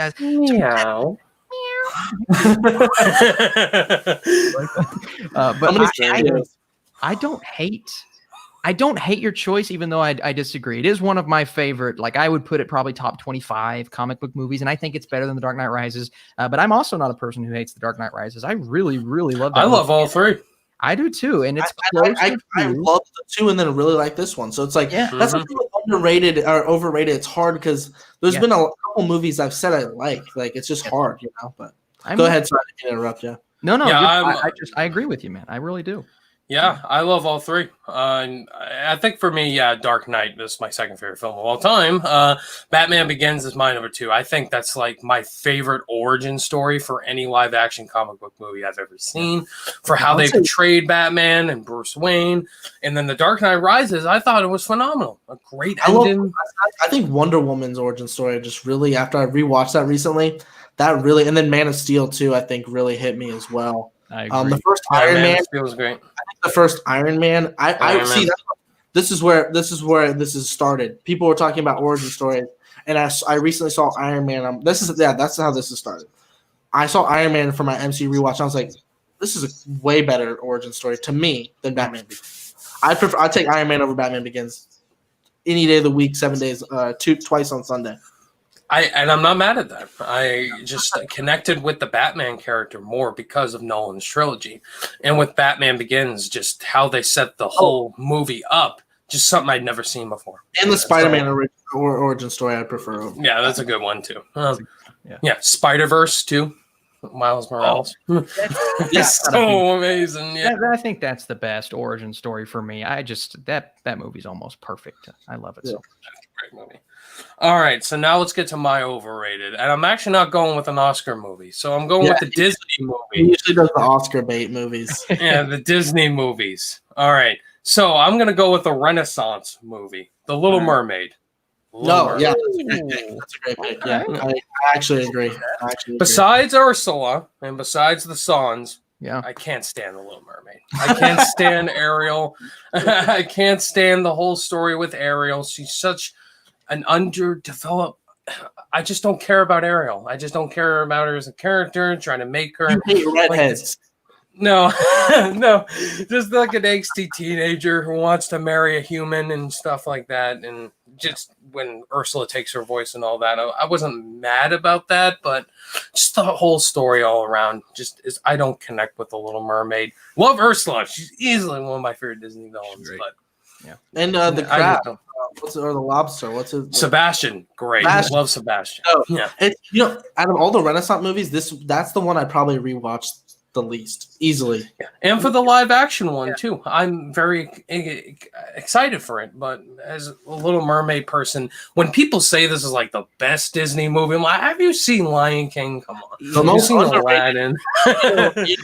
but I don't hate your choice, even though I disagree. It is one of my favorite, like I would put it probably top 25 comic book movies, and I think it's better than The Dark Knight Rises. But I'm also not a person who hates The Dark Knight Rises. I really, really love that. I love all three. I do too, and it's I love the two, and then really like this one. So it's like that's something underrated or overrated. It's hard because there's been a couple movies I've said I like. Like it's just hard, you know. But go ahead, sorry to interrupt you. No, I agree with you, man. I really do. Yeah, I love all three. I think for me, Dark Knight is my second favorite film of all time. Batman Begins is my number two. I think that's like my favorite origin story for any live action comic book movie I've ever seen, for how they portrayed Batman and Bruce Wayne. And then The Dark Knight Rises, I thought it was phenomenal. A great ending. I think Wonder Woman's origin story just really, after I rewatched that recently, and then Man of Steel too, I think really hit me as well. I agree. The first Iron Man feels great. I think the first Iron Man. I see. This is where this is started. People were talking about origin stories, and I recently saw Iron Man. That's how this has started. I saw Iron Man for my MC rewatch. And I was like, this is a way better origin story to me than Batman Begins. I take Iron Man over Batman Begins any day of the week, 7 days, twice on Sunday. I'm not mad at that. I just connected with the Batman character more because of Nolan's trilogy. And with Batman Begins, just how they set the whole movie up, just something I'd never seen before. And the Spider-Man origin story I prefer over. Yeah, that's a good one, too. Spider-Verse, too. Miles Morales. It's so amazing. Yeah. I think that's the best origin story for me. That movie's almost perfect. I love it so much. Great movie. All right, so now let's get to my overrated. And I'm actually not going with an Oscar movie. So I'm going with the Disney movie. He usually does the Oscar bait movies. Yeah, the Disney movies. All right. So I'm going to go with a Renaissance movie, The Little Mermaid. That's a great pick. Yeah, I actually agree. Besides Ursula and besides the songs, I can't stand The Little Mermaid. I can't stand Ariel. I can't stand the whole story with Ariel. She's such an underdeveloped. I just don't care about Ariel. I just don't care about her as a character. Trying to make her. You hate redheads. No, no, just like an angsty teenager who wants to marry a human and stuff like that. And just when Ursula takes her voice and all that, I wasn't mad about that, but just the whole story all around I don't connect with The Little Mermaid. Love Ursula. She's easily one of my favorite Disney villains, but yeah. And the crab. Or the lobster? What's it? Sebastian, great. Sebastian. Love Sebastian. Oh, yeah. Out of all the Renaissance movies, that's the one I probably rewatched the least easily. Yeah. And for the live action one too. I'm very excited for it. But as a Little Mermaid person, when people say this is like the best Disney movie, I'm like, have you seen Lion King? Come on. The most Aladdin. The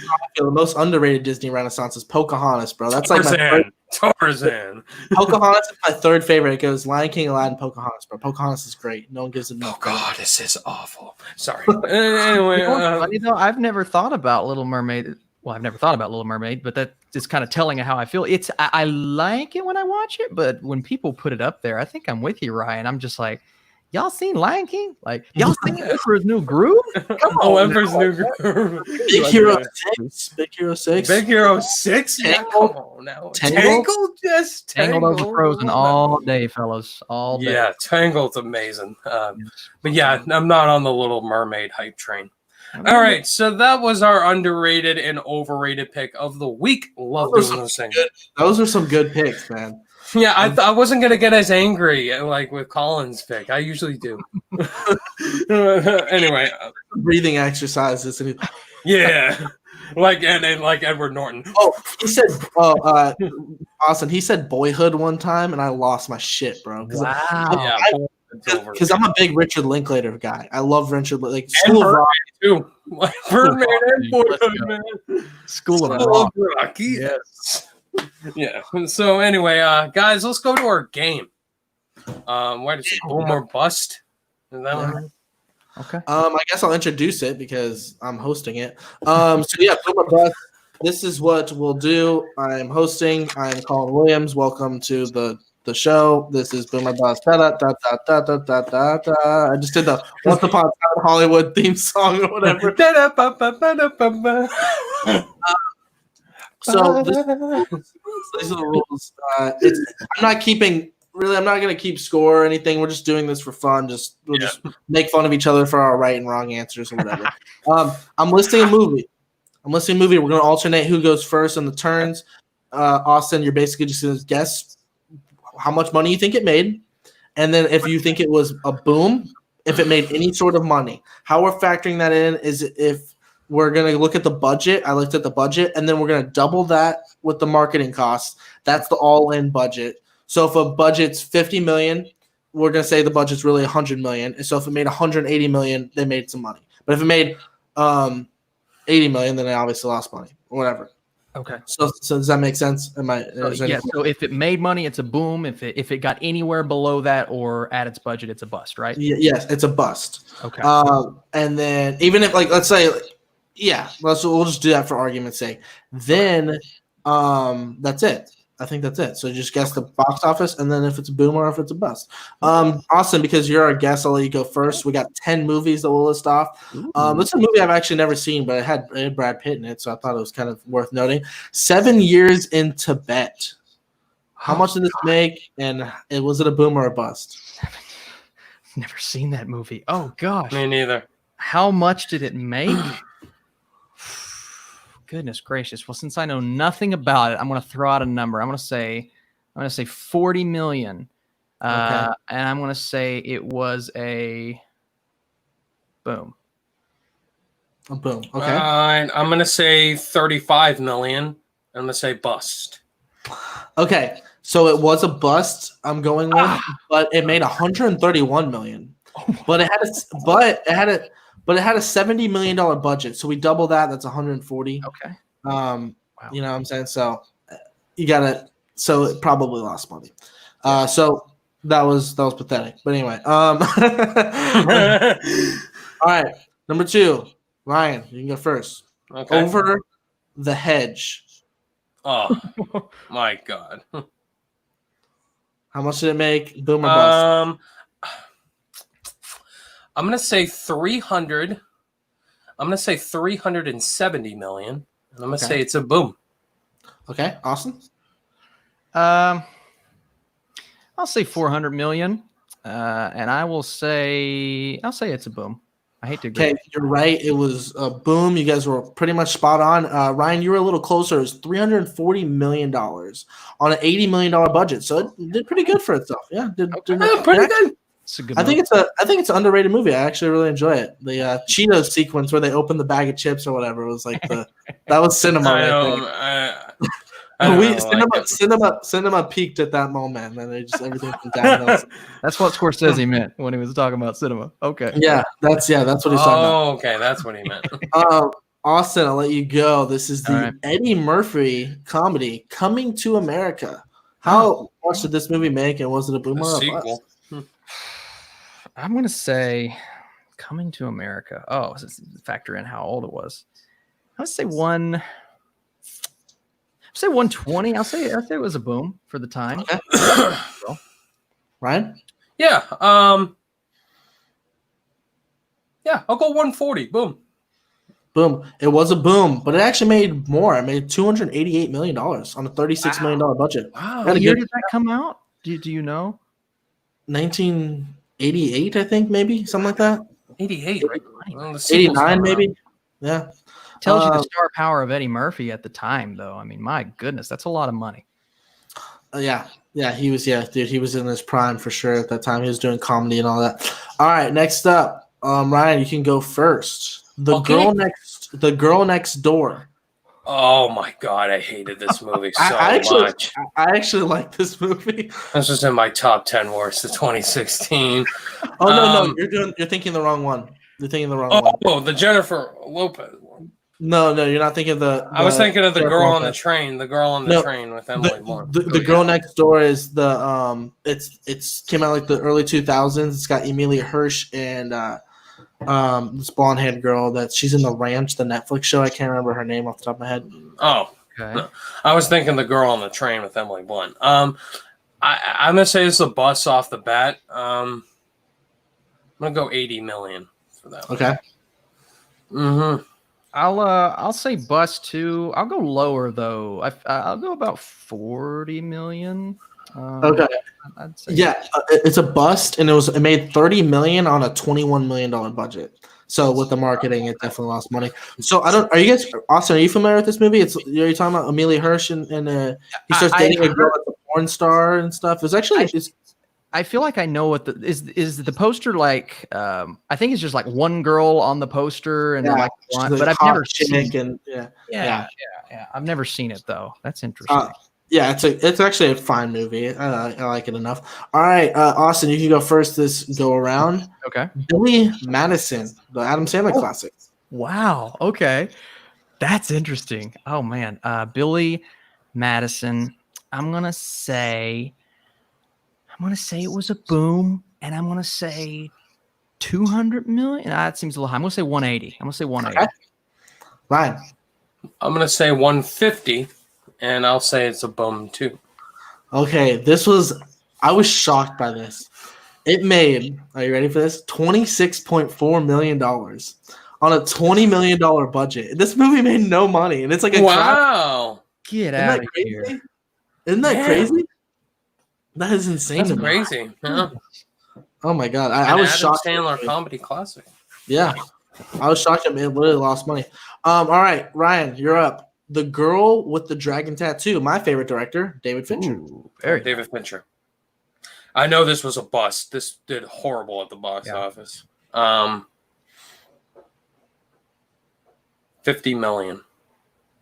most underrated Disney Renaissance is Pocahontas, bro. That's like Tarzan. Pocahontas is my third favorite. It goes Lion King, Aladdin, Pocahontas, bro. Pocahontas is great. No one gives it enough credit. God, this is awful. Sorry. Anyway, funny though, I've never thought about Little Mermaid. Well, I've never thought about Little Mermaid, but that is kind of telling how I feel. I like it when I watch it, but when people put it up there, I think I'm with you, Ryan. I'm just like, y'all seen Lion King? Like, y'all seen Emperor's New Groove? Come on, Emperor's New Groove. Big Hero 6. Big Hero 6. Big Hero 6? Yeah, come on now. Tangled? Yes, Tangled over Frozen all day, fellas. All day. Yeah, Tangled's amazing. But yeah, I'm not on the Little Mermaid hype train. All right, so that was our underrated and overrated pick of the week. Love doing those things. Those are some good picks, man. Yeah, I wasn't gonna get as angry like with Colin's pick. I usually do. Anyway, breathing exercises. yeah, like and like Edward Norton. Oh, he said, Austin. He said Boyhood one time, and I lost my shit, bro. Wow. Because I'm a big Richard Linklater guy. I love Richard. Like And School of Rock too. Like Birdman and Let's Boyhood, go. man. School of School Rock. of Rock. Yes. Yeah. So anyway, guys, let's go to our game. What is it? Boom or bust? Is that one? Okay. I guess I'll introduce it because I'm hosting it. So yeah, Boom or Bust. This is what we'll do. I'm hosting. I'm Colin Williams. Welcome to the show. This is Boom or Bust. Da, da, da, da, da, da, da, da. I just did the Once Upon a Time Hollywood theme song or whatever. So these are the rules. I'm not keeping. Really, I'm not going to keep score or anything. We're just doing this for fun. We'll just make fun of each other for our right and wrong answers or whatever. I'm listing a movie. We're going to alternate who goes first in the turns. Austin, you're basically just going to guess how much money you think it made. And then if you think it was a boom, if it made any sort of money. How we're factoring that in is if we're going to look at the budget. I looked at the budget. And then we're going to double that with the marketing costs. That's the all-in budget. So if a budget's $50 million, we're going to say the budget's really $100 million. And so if it made $180 million, they made some money. But if it made $80 million, then they obviously lost money or whatever. Okay. So does that make sense? So if it made money, it's a boom. If it got anywhere below that or at its budget, it's a bust, right? Yes, it's a bust. Okay. And then even if let's say, we'll just do that for argument's sake. Then that's it. I think that's it. So just guess the box office, and then if it's a boom or if it's a bust. Austin, because you're our guest, I'll let you go first. We got 10 movies that we'll list off. This is a movie I've actually never seen, but it had Brad Pitt in it, so I thought it was kind of worth noting. 7 Years in Tibet. How much did this make, and was it a boom or a bust? Never seen that movie. Oh, gosh. Me neither. How much did it make? Goodness gracious. Well, since I know nothing about it, I'm going to throw out a number. I'm going to say $40 million. And I'm going to say it was a boom. A boom. Okay. I'm going to say $35 million. I'm going to say bust. Okay. So it was a bust. I'm going with, but it made $131 million. But it had a $70 million budget, so we double that. That's $140. Okay. Wow. You know what I'm saying? So you got it. So it probably lost money. So that was pathetic. But anyway. All right. Number 2, Ryan, you can go first. Okay. Over the Hedge. Oh my God. How much did it make? Boom or bust? I'm gonna say 300. I'm gonna say 370 million. And I'm gonna say it's a boom. Okay, Austin. I'll say 400 million, and I'll say it's a boom. I hate to agree. Okay, you're right. It was a boom. You guys were pretty much spot on. Ryan, you were a little closer. It was $340 million on an $80 million budget, so it did pretty good for itself. Yeah, did pretty good. It's a good I think it's an underrated movie. I actually really enjoy it. The Cheetos sequence where they open the bag of chips or whatever was like that was cinema. Cinema peaked at that moment, and they just everything went downhill. That's what Scorsese meant when he was talking about cinema. Okay. Yeah, that's what he's talking about. Okay, that's what he meant. Austin, I'll let you go. This is the Eddie Murphy comedy Coming to America. How much did this movie make, and was it a boom or a sequel? I'm gonna say Coming to America. Oh, factor in how old it was. I would say 120. I'll say it was a boom for the time. Okay. Ryan? Yeah. Yeah, I'll go 140. Boom. Boom. It was a boom, but it actually made more. It made $288 million on a $36 million budget. Wow. What year did that come out? Do you know? 1988, I think, maybe something like that. 88, right? Well, 89, maybe. Yeah. Tells you the star power of Eddie Murphy at the time, though. I mean, my goodness, that's a lot of money. Yeah. Yeah, he was. Yeah, dude, he was in his prime for sure at that time. He was doing comedy and all that. All right, next up, Ryan, you can go first. The girl next door. Oh my god, I hated this movie so much. I actually like this movie. This was in my top 10 worst of 2016. Oh no, you're thinking the wrong one. You're thinking the wrong one. Oh, the Jennifer Lopez one. No, you're not thinking of the I was thinking of the Jennifer girl Lopez. on the train. The girl on the train with Emily Blunt. The girl next door is the it's came out like the early 2000s. It's got Emilia Hirsch and this blonde haired girl she's in The Ranch, the Netflix show. I can't remember her name off the top of my head. Oh, okay. No. I was thinking the girl on the train with Emily Blunt. I'm gonna say this is a bust off the bat. I'm gonna go 80 million for that. Okay. Mm-hmm. I'll say bust too. I'll go lower though. I'll go about 40 million. Okay. I'd say it's a bust, and it made 30 million on a $21 million budget. So with the marketing, it definitely lost money. So are you guys, Austin? Are you familiar with this movie? You're talking about Amelia Hirsch and he starts dating a girl that's a porn star and stuff. It's actually I feel like I know what is the poster like. I think it's just like one girl on the poster and like one, but I've never seen it. Yeah. I've never seen it though. That's interesting. Yeah, it's actually a fine movie. I like it enough. All right, Austin, you can go first this go around. Okay. Billy Madison, the Adam Sandler classic. Wow. Okay. That's interesting. Oh man. Billy Madison. I'm gonna say it was a boom, and I'm gonna say 200 million. That seems a little high. I'm gonna say 180. Okay. Ryan. I'm gonna say 150. And I'll say it's a boom too. Okay, I was shocked by this. It made, are you ready for this? $26.4 million on a $20 million budget. This movie made no money, and it's like wow. Get out of here. Isn't that crazy? That is insane. That's crazy. Yeah. Oh my god. I was shocked. Sandler comedy classic. Yeah. I was shocked that it literally lost money. All right, Ryan, you're up. The Girl with the Dragon Tattoo. My favorite director, David Fincher. Ooh, David Fincher. I know this was a bust. This did horrible at the box office. 50 million.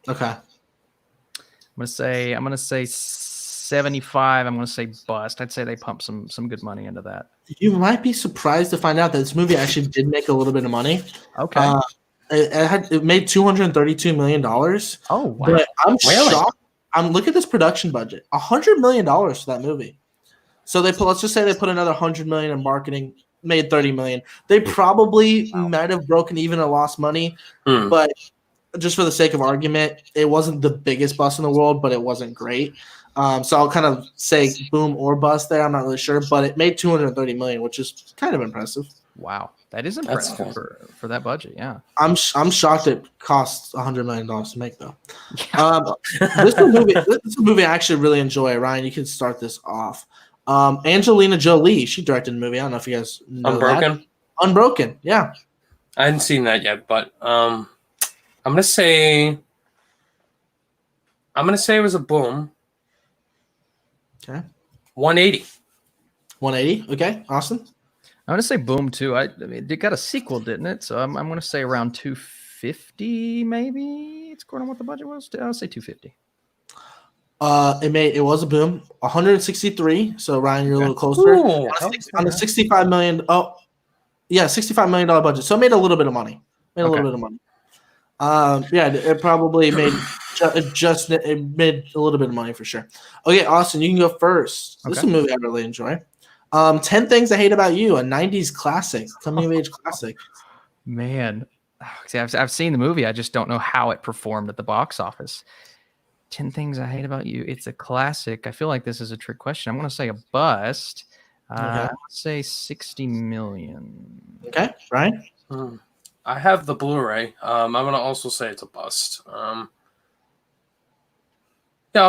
Okay. I'm gonna say 75. I'm gonna say bust. I'd say they pumped some good money into that. You might be surprised to find out that this movie actually did make a little bit of money. Okay. It made $232 million. Oh wow! But I'm shocked. Look at this production budget, $100 million for that movie. So let's just say they put another $100 million in marketing, made $30 million. They probably might have broken even or lost money, but just for the sake of argument, it wasn't the biggest bust in the world, but it wasn't great. So I'll kind of say boom or bust there. I'm not really sure, but it made $230 million, which is kind of impressive. Wow, that is impressive for that budget. Yeah, I'm shocked it costs $100 million to make though. This is a movie I actually really enjoy. Ryan, you can start this off. Angelina Jolie, she directed a movie. I don't know if you guys know Unbroken. Unbroken, yeah. I hadn't seen that yet, but I'm gonna say it was a boom. Okay. 180. 180. Okay, Austin. I'm gonna say boom too. I mean, it got a sequel, didn't it? So I'm gonna say around 250, maybe. It's according to what the budget was. I'll say 250. It was a boom. 163. So Ryan, you're a little closer. Ooh, on a $65 million. Oh, yeah, $65 million budget. So it made a little bit of money. A little bit of money. It probably made it made a little bit of money for sure. Okay, Austin, you can go first. This is a movie I really enjoy. 10 Things I Hate About You, a 90s classic, coming of age classic. Man, see, I've seen the movie. I just don't know how it performed at the box office. 10 Things I Hate About You. It's a classic. I feel like this is a trick question. I'm going to say a bust. I'll say 60 million. Okay, Ryan? I have the Blu-ray. I'm going to also say it's a bust. I'll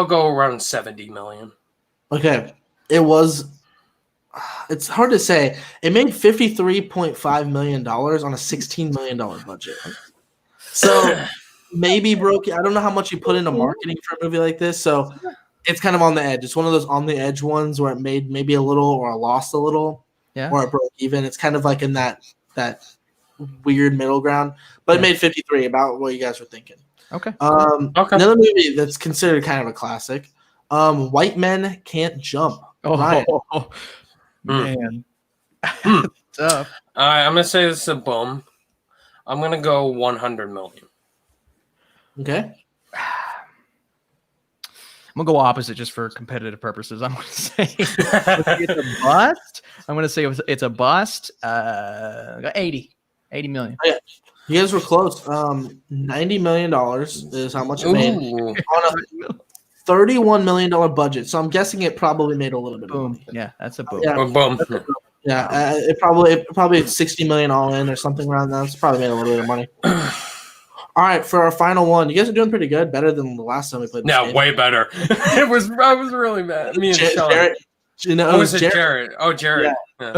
go around 70 million. Okay. It's hard to say. It made $53.5 million on a $16 million budget. So maybe broke. I don't know how much you put into marketing for a movie like this. So It's kind of on the edge. It's one of those on the edge ones where it made maybe a little or lost a little, or it broke even. It's kind of like in that weird middle ground, but it made 53, about what you guys were thinking. Okay. Another movie that's considered kind of a classic, White Men Can't Jump. Ryan. Man. Tough. All right, I'm gonna say this is a boom. I'm gonna go 100 million. Okay. I'm gonna go opposite just for competitive purposes. I'm gonna say it's a bust. I'm gonna say it's a bust. 80 million. Oh, yeah. You guys were close. $90 million is how much it made on a $31 million budget. So I'm guessing it probably made a little bit of money. Yeah, that's a boom. Yeah, boom. Yeah, it probably 60 million all in or something around that. It's probably made a little bit of money. All right, for our final one, you guys are doing pretty good, better than the last time we played. Yeah, way better. I was really mad. Me and Sean. Jared, Jared. Oh, Jared.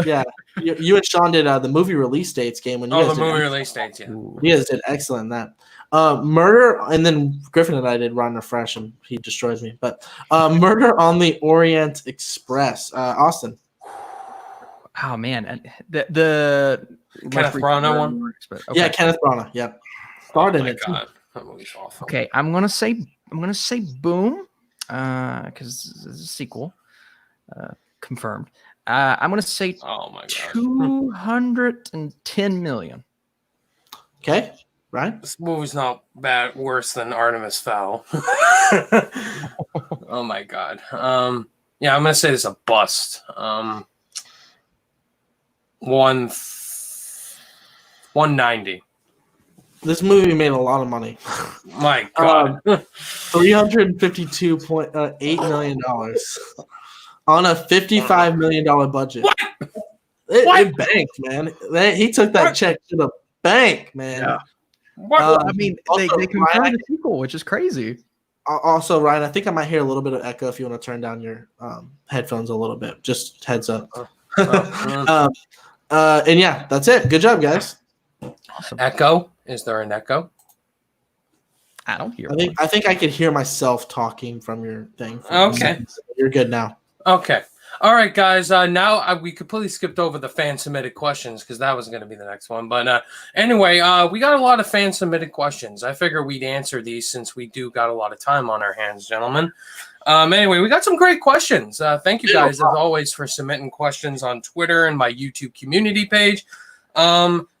Yeah. You and Sean did the movie release dates game when you guys the movie release dates. Yeah, you guys did excellent in that. Murder, and then Griffin and I did Ron Refresh, and he destroys me. But Murder on the Orient Express, Austin. Oh man, the Kenneth Branagh one. Okay. Yeah, Kenneth Branagh. Yeah. Starred in it. God. That movie's awful. Okay, I'm gonna say boom, because it's a sequel, confirmed. I'm gonna say oh my God, 210 million. Okay, right. This movie's not bad. Worse than Artemis Fowl. Oh my God. Yeah, I'm gonna say this is a bust. 190. This movie made a lot of money. My God. $352.8 million on a $55 million budget. What? It banked, man. He took that check to the bank, man. Yeah. I mean, also, they confirmed the sequel, which is crazy. Also, Ryan, I think I might hear a little bit of echo if you want to turn down your headphones a little bit. Just heads up. And yeah, that's it. Good job, guys. Awesome. Echo? Is there an echo? I don't hear. I think I could hear myself talking from your thing. Okay. You're good now. Okay. All right, guys. Now we completely skipped over the fan-submitted questions because that was going to be the next one. But anyway, we got a lot of fan-submitted questions. I figure we'd answer these since we do got a lot of time on our hands, gentlemen. Anyway, we got some great questions. Thank you guys, as always, for submitting questions on Twitter and my YouTube community page.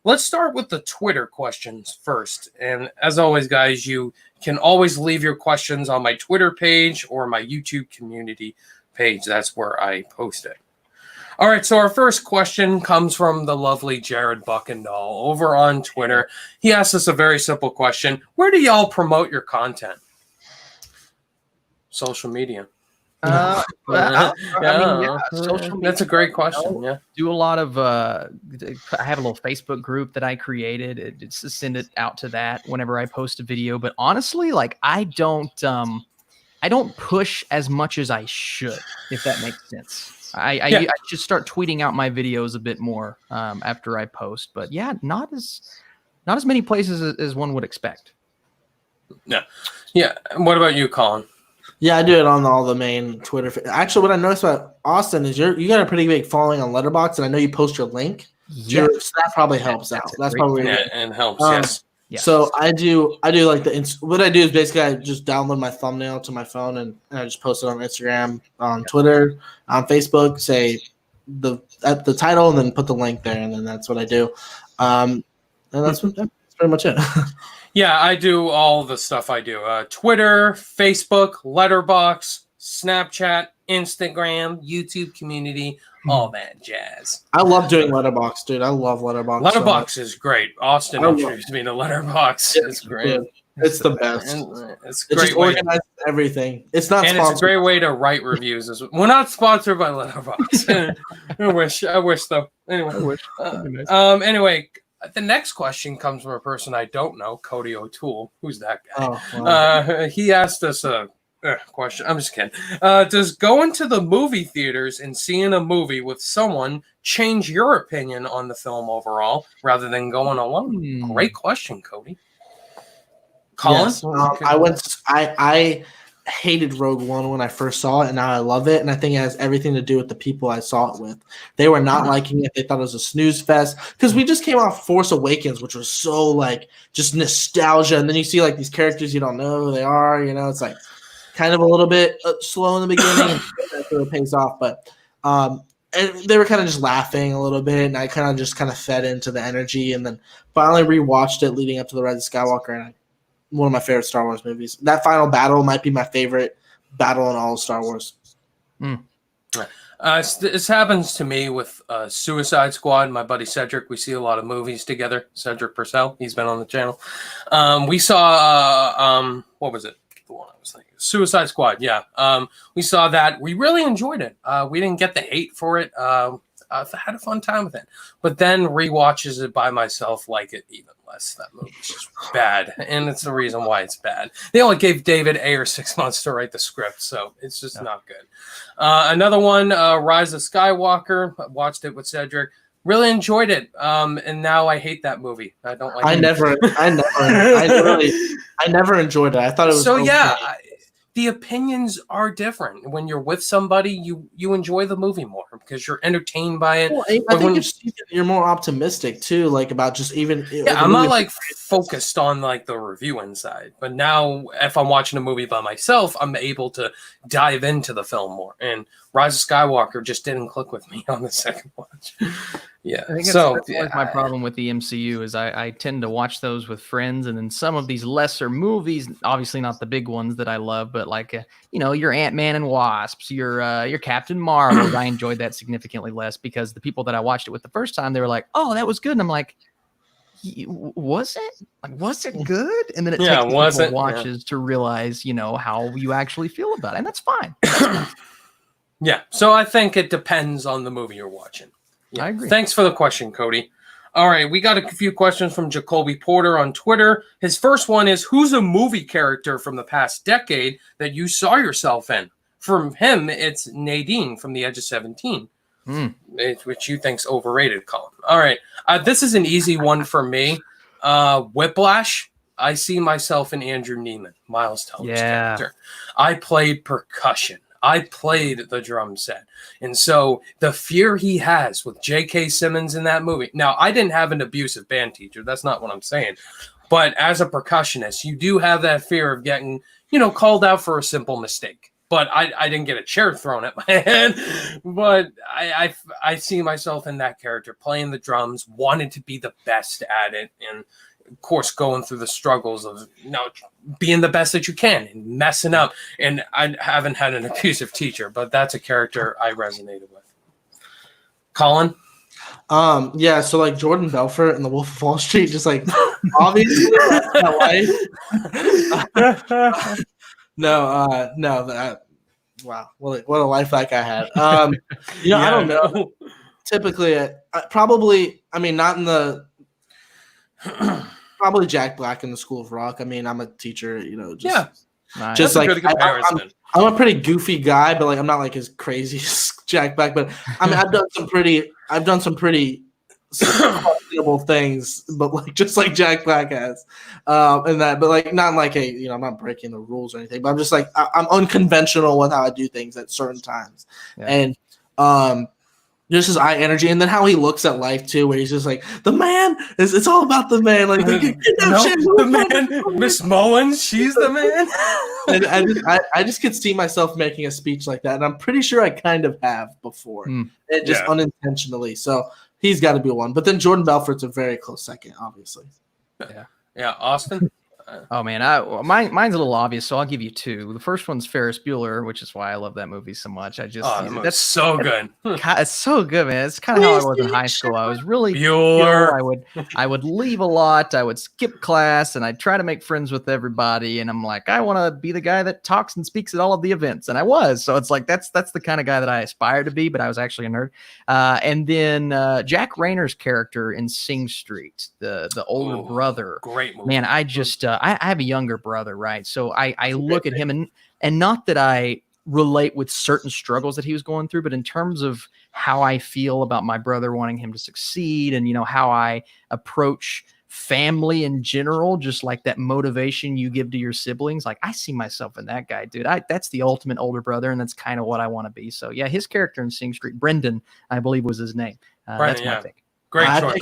Let's start with the Twitter questions first. And as always, guys, you can always leave your questions on my Twitter page or my YouTube community page. That's where I post it. All right, so our first question comes from the lovely Jared Buckendahl over on Twitter. He asked us a very simple question. Where do y'all promote your content? Social media. Social media. That's a great question. Yeah. Do a lot of I have a little Facebook group that I created. It's to send it out to that whenever I post a video. But honestly, like I don't push as much as I should, if that makes sense. I should start tweeting out my videos a bit more after I post. But yeah, not as many places as one would expect. Yeah. Yeah. What about you, Colin? Yeah, I do it on all the main Twitter. Actually, what I noticed about Austin is you got a pretty big following on Letterboxd, and I know you post your link. Yeah. So that probably helps out. That's probably and helps. Yes. Yes. So I do like what I do is basically I just download my thumbnail to my phone and I just post it on Instagram, on Twitter, on Facebook. Say at the title and then put the link there, and then that's what I do. And that's pretty much it. Yeah, I do all the stuff I do. Twitter, Facebook, Letterboxd, Snapchat, Instagram, YouTube community, all that jazz. I love doing Letterboxd, dude. I love Letterboxd. Letterboxd is great. Austin introduced me to Letterboxd. It's great. It's the best. It's great. It just organizes everything. It's not and sponsored. It's a great way to write reviews. We're not sponsored by Letterboxd. I wish though. Anyway. Anyway, the next question comes from a person I don't know, Cody O'Toole. Who's that guy? Oh, wow. He asked us a question. I'm just kidding. Does going to the movie theaters and seeing a movie with someone change your opinion on the film overall rather than going alone? Great question, Cody. Colin? Yes. hated Rogue One when I first saw it, and now I love it. And I think it has everything to do with the people I saw it with. They were not liking it. They thought it was a snooze fest because we just came off Force Awakens, which was so like just nostalgia. And then you see like these characters you don't know who they are. You know, it's like kind of a little bit slow in the beginning, and that's where it pays off. But and they were kind of just laughing a little bit, and I kind of fed into the energy, and then finally rewatched it leading up to the Rise of Skywalker, and one of my favorite Star Wars movies. That final battle might be my favorite battle in all of Star Wars. This happens to me with Suicide Squad. My buddy Cedric, we see a lot of movies together. Cedric Purcell, he's been on the channel. We saw, what was it? The one I was thinking. Suicide Squad, yeah. We saw that. We really enjoyed it. We didn't get the hate for it. I had a fun time with it. But then rewatches it by myself like it even less. That movie's just bad. And it's the reason why it's bad. They only gave David Ayer 6 months to write the script, so it's just not good. Another one, Rise of Skywalker. I watched it with Cedric. Really enjoyed it. And now I hate that movie. I don't like it. I never enjoyed it. I thought it was so okay. Yeah. The opinions are different. When you're with somebody, you enjoy the movie more because you're entertained by it. Well, I think you're more optimistic too, like about just even. Yeah, I'm not like focused on like the reviewing side, but now if I'm watching a movie by myself, I'm able to dive into the film more. And Rise of Skywalker just didn't click with me on the second watch. Yeah, I think that's my problem with the MCU is I tend to watch those with friends, and then some of these lesser movies, obviously not the big ones that I love, but like your Ant-Man and Wasps, your Captain Marvel. I enjoyed that significantly less because the people that I watched it with the first time, they were like, "Oh, that was good," and I'm like, "Was it? Like, was it good?" And then it takes multiple watches to realize, how you actually feel about it, and that's fine. Yeah, so I think it depends on the movie you're watching. Yeah. I agree. Thanks for the question, Cody. All right, we got a few questions from Jacoby Porter on Twitter. His first one is, who's a movie character from the past decade that you saw yourself in? From him, it's Nadine from The Edge of 17, which you think's overrated, Colin. All right, this is an easy one for me. Whiplash. I see myself in Andrew Neiman, Miles Teller's character. I played percussion. I played the drum set. And so the fear he has with J.K. Simmons in that movie. Now, I didn't have an abusive band teacher. That's not what I'm saying. But as a percussionist, you do have that fear of getting, called out for a simple mistake. But I didn't get a chair thrown at my head. But I see myself in that character, playing the drums, wanting to be the best at it, and of course, going through the struggles of being the best that you can and messing up. And I haven't had an abusive teacher, but that's a character I resonated with. Con? So like Jordan Belfort in The Wolf of Wall Street, just like obviously my life. Wow, what a life like I had. I don't know. Typically, probably, not in the. Probably Jack Black in the School of Rock. I'm a teacher, Nice. Just That's like a good comparison. I'm a pretty goofy guy, but like I'm not like as crazy as Jack Black. But I've done some pretty questionable things, but like just like Jack Black has, and that. But like not like I'm not breaking the rules or anything. But I'm just like I'm unconventional with how I do things at certain times, and just his eye energy, and then how he looks at life too, where he's just like, the man it's all about the man. Like the man, Miss Mullins, she's the man. And I just could see myself making a speech like that, and I'm pretty sure I kind of have before, and just unintentionally. So he's got to be one. But then Jordan Belfort's a very close second, obviously. Yeah, Austin. Oh man, mine's a little obvious, so I'll give you two. The first one's Ferris Bueller, which is why I love that movie so much. That's so good. It's so good, man. It's kind of how I was in high school. I was really Bueller. I would leave a lot. I would skip class, and I'd try to make friends with everybody. And I'm like, I want to be the guy that talks and speaks at all of the events, and I was. So it's like that's the kind of guy that I aspired to be, but I was actually a nerd. And then Jack Rayner's character in Sing Street, the older brother. Great movie. Man, I just I have a younger brother, right? So I look at him and not that I relate with certain struggles that he was going through, but in terms of how I feel about my brother wanting him to succeed and, how I approach family in general, just like that motivation you give to your siblings. Like I see myself in that guy, dude. That's the ultimate older brother, and that's kind of what I want to be. So yeah, his character in Sing Street, Brendan, I believe was his name. That's my pick. Great I choice.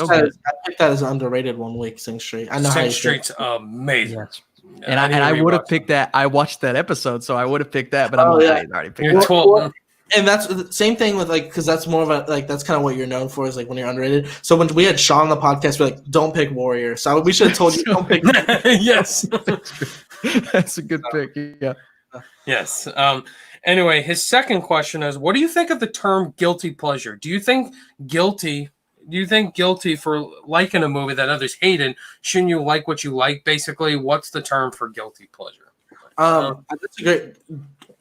picked that as underrated one week. Sing Street. I know Sing Street's amazing. Yes. And I would have picked that. I watched that episode, so I would have picked that. But I already picked it. 12. And that's the same thing with because that's more of a that's kind of what you're known for is when you're underrated. So when we had Sean on the podcast, we're like, don't pick Warrior. So we should have told you don't pick. Yes, that's a good pick. Yeah. Yes. Anyway, his second question is, what do you think of the term guilty pleasure? Do you think guilty for liking a movie that others hated? Shouldn't you like what you like? Basically, what's the term for guilty pleasure? That's a great.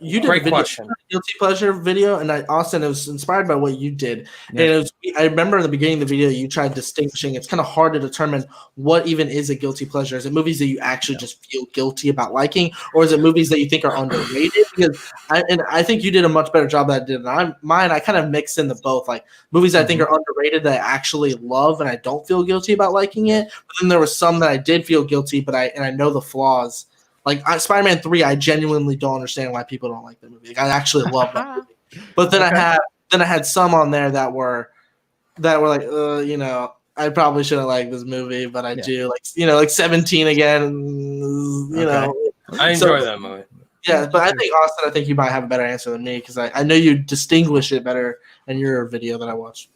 You did Great a question. Guilty pleasure video, and Austin, it was inspired by what you did. Yeah. And I remember in the beginning of the video, you tried distinguishing. It's kind of hard to determine what even is a guilty pleasure. Is it movies that you actually just feel guilty about liking, or is it movies that you think are underrated? Because I think you did a much better job than I did. And I kind of mixed in the both, like movies that I think are underrated that I actually love and I don't feel guilty about liking it. But then there was some that I did feel guilty, but I know the flaws. Like Spider-Man 3, I genuinely don't understand why people don't like that movie. Like, I actually love that movie. But then I had some on there that were like, I probably shouldn't like this movie, but I do. Like 17 again. I enjoy that movie. Yeah, but I think Austin, you might have a better answer than me because I know you distinguish it better in your video that I watched.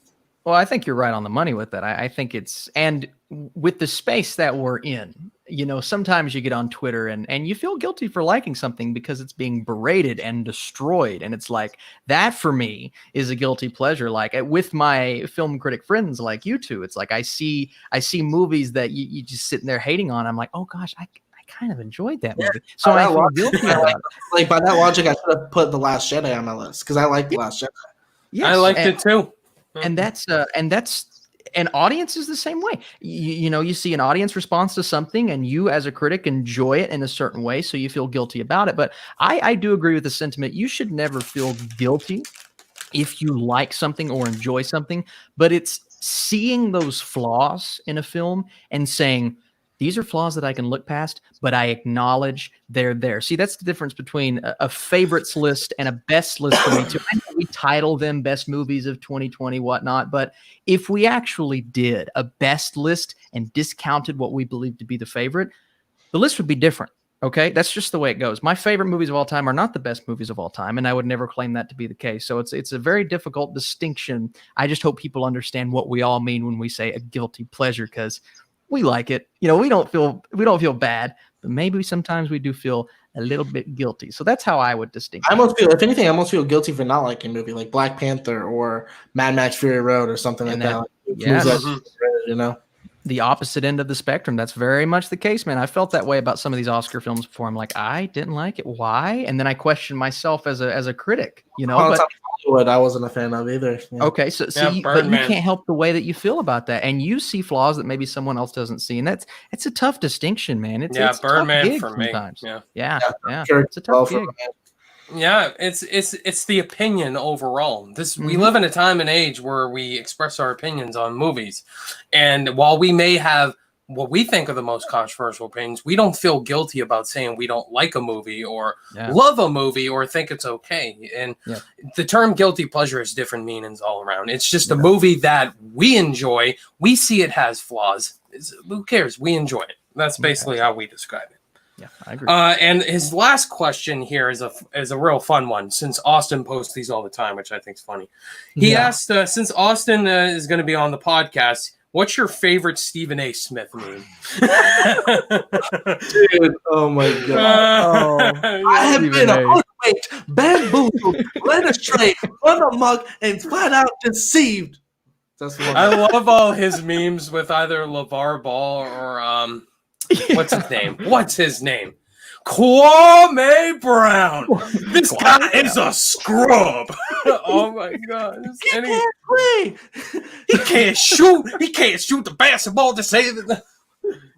Well, I think you're right on the money with that. I think and with the space that we're in, sometimes you get on Twitter and you feel guilty for liking something because it's being berated and destroyed. And it's like, that for me is a guilty pleasure. Like with my film critic friends like you two, it's like I see movies that you just sitting there hating on. I'm like, oh gosh, I kind of enjoyed that movie. So I feel guilty about it. Like by that logic, I should have put The Last Jedi on my list because I like The Last Jedi. Yes, I liked it too. And that's an audience is the same way. You see an audience response to something and you as a critic enjoy it in a certain way. So you feel guilty about it. But I do agree with the sentiment. You should never feel guilty if you like something or enjoy something, but it's seeing those flaws in a film and saying, these are flaws that I can look past, but I acknowledge they're there. See, that's the difference between a favorites list and a best list for me too. I know we title them best movies of 2020, whatnot, but if we actually did a best list and discounted what we believe to be the favorite, the list would be different. Okay, that's just the way it goes. My favorite movies of all time are not the best movies of all time, and I would never claim that to be the case. So it's a very difficult distinction. I just hope people understand what we all mean when we say a guilty pleasure, because we like it. We don't feel bad, but maybe sometimes we do feel a little bit guilty. So that's how I would distinguish. If anything, I almost feel guilty for not liking a movie like Black Panther or Mad Max Fury Road or something like that. Yes. The opposite end of the spectrum. That's very much the case, man. I felt that way about some of these Oscar films before. I'm like, I didn't like it. Why? And then I questioned myself as a critic, But Hollywood, I wasn't a fan of either. Yeah. Okay, but you can't help the way that you feel about that, and you see flaws that maybe someone else doesn't see, and it's a tough distinction, man. It's Birdman for me. Sometimes. Yeah. It's a tough gig. Yeah, it's the opinion overall. We live in a time and age where we express our opinions on movies, and while we may have what we think are the most controversial opinions, we don't feel guilty about saying we don't like a movie or love a movie or think it's okay. And the term guilty pleasure has different meanings all around. It's just a movie that we enjoy. We see it has flaws. Who cares? We enjoy it. That's basically how we describe it. Yeah, I agree. And his last question here is a real fun one, since Austin posts these all the time, which I think is funny. He asked, since Austin is going to be on the podcast, what's your favorite Stephen A. Smith meme? Dude, oh my God. I have been hoodwinked, bamboozled, led astray, run amok, and flat out deceived. That's the one. I love all his memes with either LeVar Ball or What's his name? Kwame Brown. This guy is a scrub. Oh my God! He can't play. He can't shoot. He can't shoot the basketball to save it.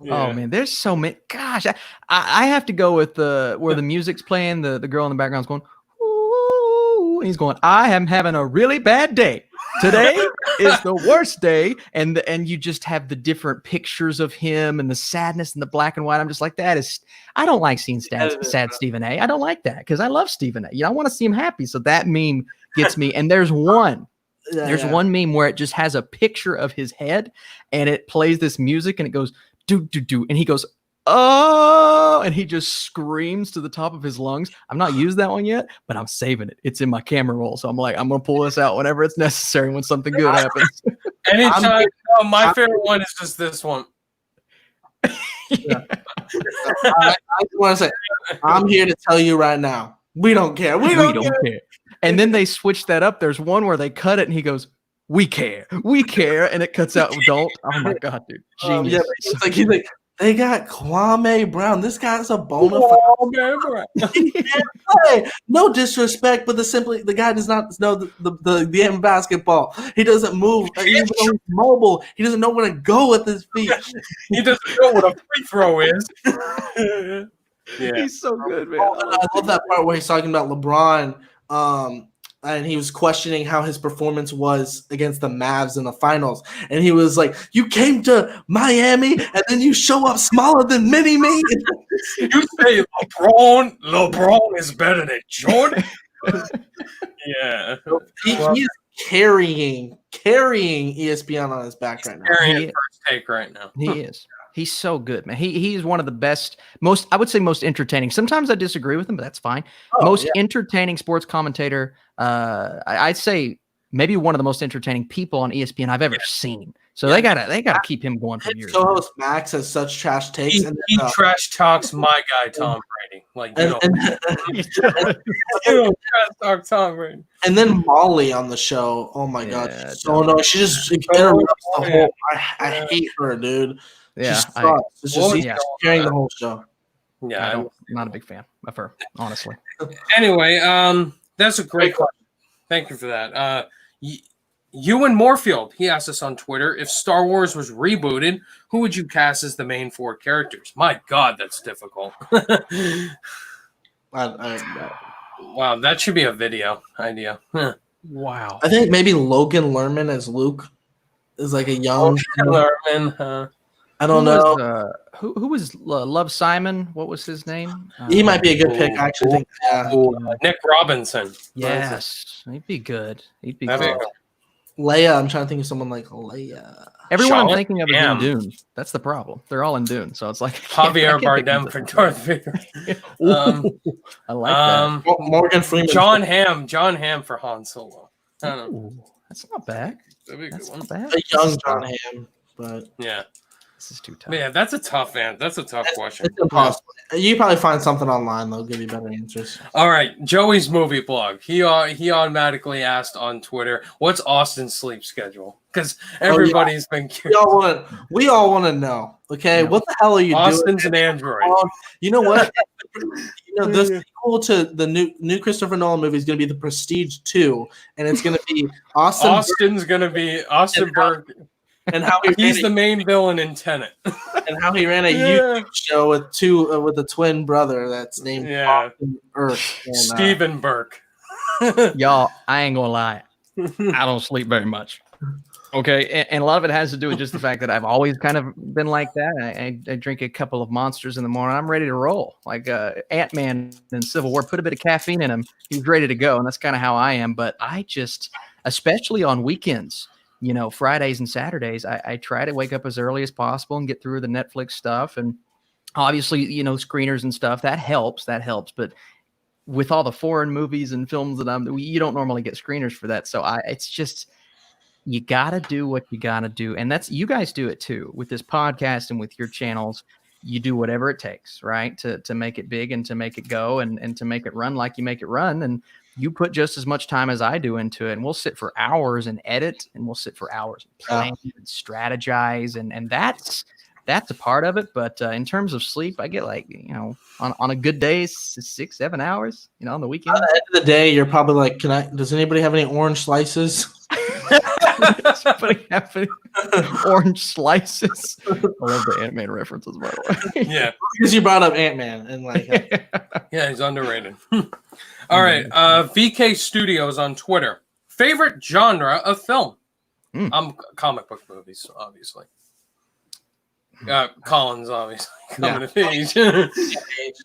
Oh man, there's so many. Gosh, I have to go with where the music's playing. The girl in the background's going, ooh, and he's going, I am having a really bad day today. is the worst day. And you just have the different pictures of him and the sadness and the black and white. I'm just like, I don't like seeing sad Stephen A. I don't like that because I love Stephen A. I want to see him happy. So that meme gets me. And there's one meme where it just has a picture of his head and it plays this music and it goes, do, do, do. And he goes, oh, and he just screams to the top of his lungs. I've not used that one yet, but I'm saving it. It's in my camera roll. So I'm like, I'm going to pull this out whenever it's necessary when something good happens. Anytime. My favorite one is just this one. Yeah. I just want to say, I'm here to tell you right now, we don't care. We don't care. And then they switch that up. There's one where they cut it and he goes, we care. And it cuts out, don't. Oh my God, dude. Genius. He's like, they got Kwame Brown. This guy's a bona fide. He can't play. No disrespect, but the guy does not know the game of basketball. He doesn't move. Even though he's mobile, he doesn't know where to go with his feet. He doesn't know what a free throw is. Yeah. He's so good, man. I love that part where he's talking about LeBron. And he was questioning how his performance was against the Mavs in the finals. And he was like, you came to Miami and then you show up smaller than Mini-Me. You say LeBron is better than Jordan? Yeah. He is carrying ESPN on his back right now. Carrying First Take right now. He is. He's so good, man. He's one of the best, most entertaining. Sometimes I disagree with him, but that's fine. Entertaining sports commentator. I'd say maybe one of the most entertaining people on ESPN I've ever seen. So they gotta keep him going for years. Co-host Max has such trash takes. He trash talks my guy Tom Brady. Like you don't trash talk Tom Brady. And then Molly on the show. Oh my God, she's so annoying. She just interrupts the whole. I hate her, dude. Yeah, she's carrying the whole show. Yeah, I'm not a big fan of her, honestly. Anyway, that's a great question. Thank you for that. Ewan Moorfield, he asked us on Twitter, if Star Wars was rebooted, who would you cast as the main 4 characters? My God, that's difficult. Wow, that should be a video idea. Wow. I think maybe Logan Lerman as Luke is like a young Lerman. I don't know. Who was Love Simon? What was his name? He might be a good pick. I actually think. Nick Robinson. Yes, he'd be good. He'd be good. Leia. I'm trying to think of someone like Leia. Everyone I'm thinking of is in Dune. That's the problem. They're all in Dune, so it's like Javier Bardem for Darth Vader. I like that. Morgan Freeman. John Hamm for Han Solo. I don't know. That's not bad. That's not bad. A young John Hamm, but yeah. This is too tough. Yeah, that's a tough question. It's impossible. You probably find something online that'll give you better answers. All right, Joey's movie blog. He automatically asked on Twitter, "What's Austin's sleep schedule?" Because everybody's been curious. We all want to know. Okay, what the hell are you Austin's doing? Austin's an android. You know what? The sequel to the new Christopher Nolan movie is going to be The Prestige 2, and it's going to be Austin's going to be Austin Burke. And how he's the main villain in Tenet, and how he ran a YouTube show with a twin brother that's named Earth. And, Stephen Burke. Y'all, I ain't gonna lie, I don't sleep very much. Okay, and a lot of it has to do with just the fact that I've always kind of been like that. I drink a couple of Monsters in the morning. I'm ready to roll. Like Ant-Man in Civil War, put a bit of caffeine in him, he's ready to go, and that's kind of how I am. But I just, especially on weekends. Fridays and Saturdays, I try to wake up as early as possible and get through the Netflix stuff. And obviously, screeners and stuff, that helps. But with all the foreign movies and films that you don't normally get screeners for that. So it's just, you got to do what you got to do. And you guys do it too with this podcast and with your channels. You do whatever it takes, right? To make it big and to make it go and to make it run like you make it run. And you put just as much time as I do into it, and we'll sit for hours and edit, and we'll sit for hours and plan and strategize, and that's a part of it. But in terms of sleep, I get on a good day 6-7 hours. On the weekend. At the end of the day, you're probably like, does anybody have any orange slices? Somebody have any orange slices? I love the Ant-Man references, by the way. Yeah, because you brought up Ant-Man and yeah, he's underrated. All right, VK Studios on Twitter. Favorite genre of film? Comic book movies, obviously. Colin's obviously coming of age.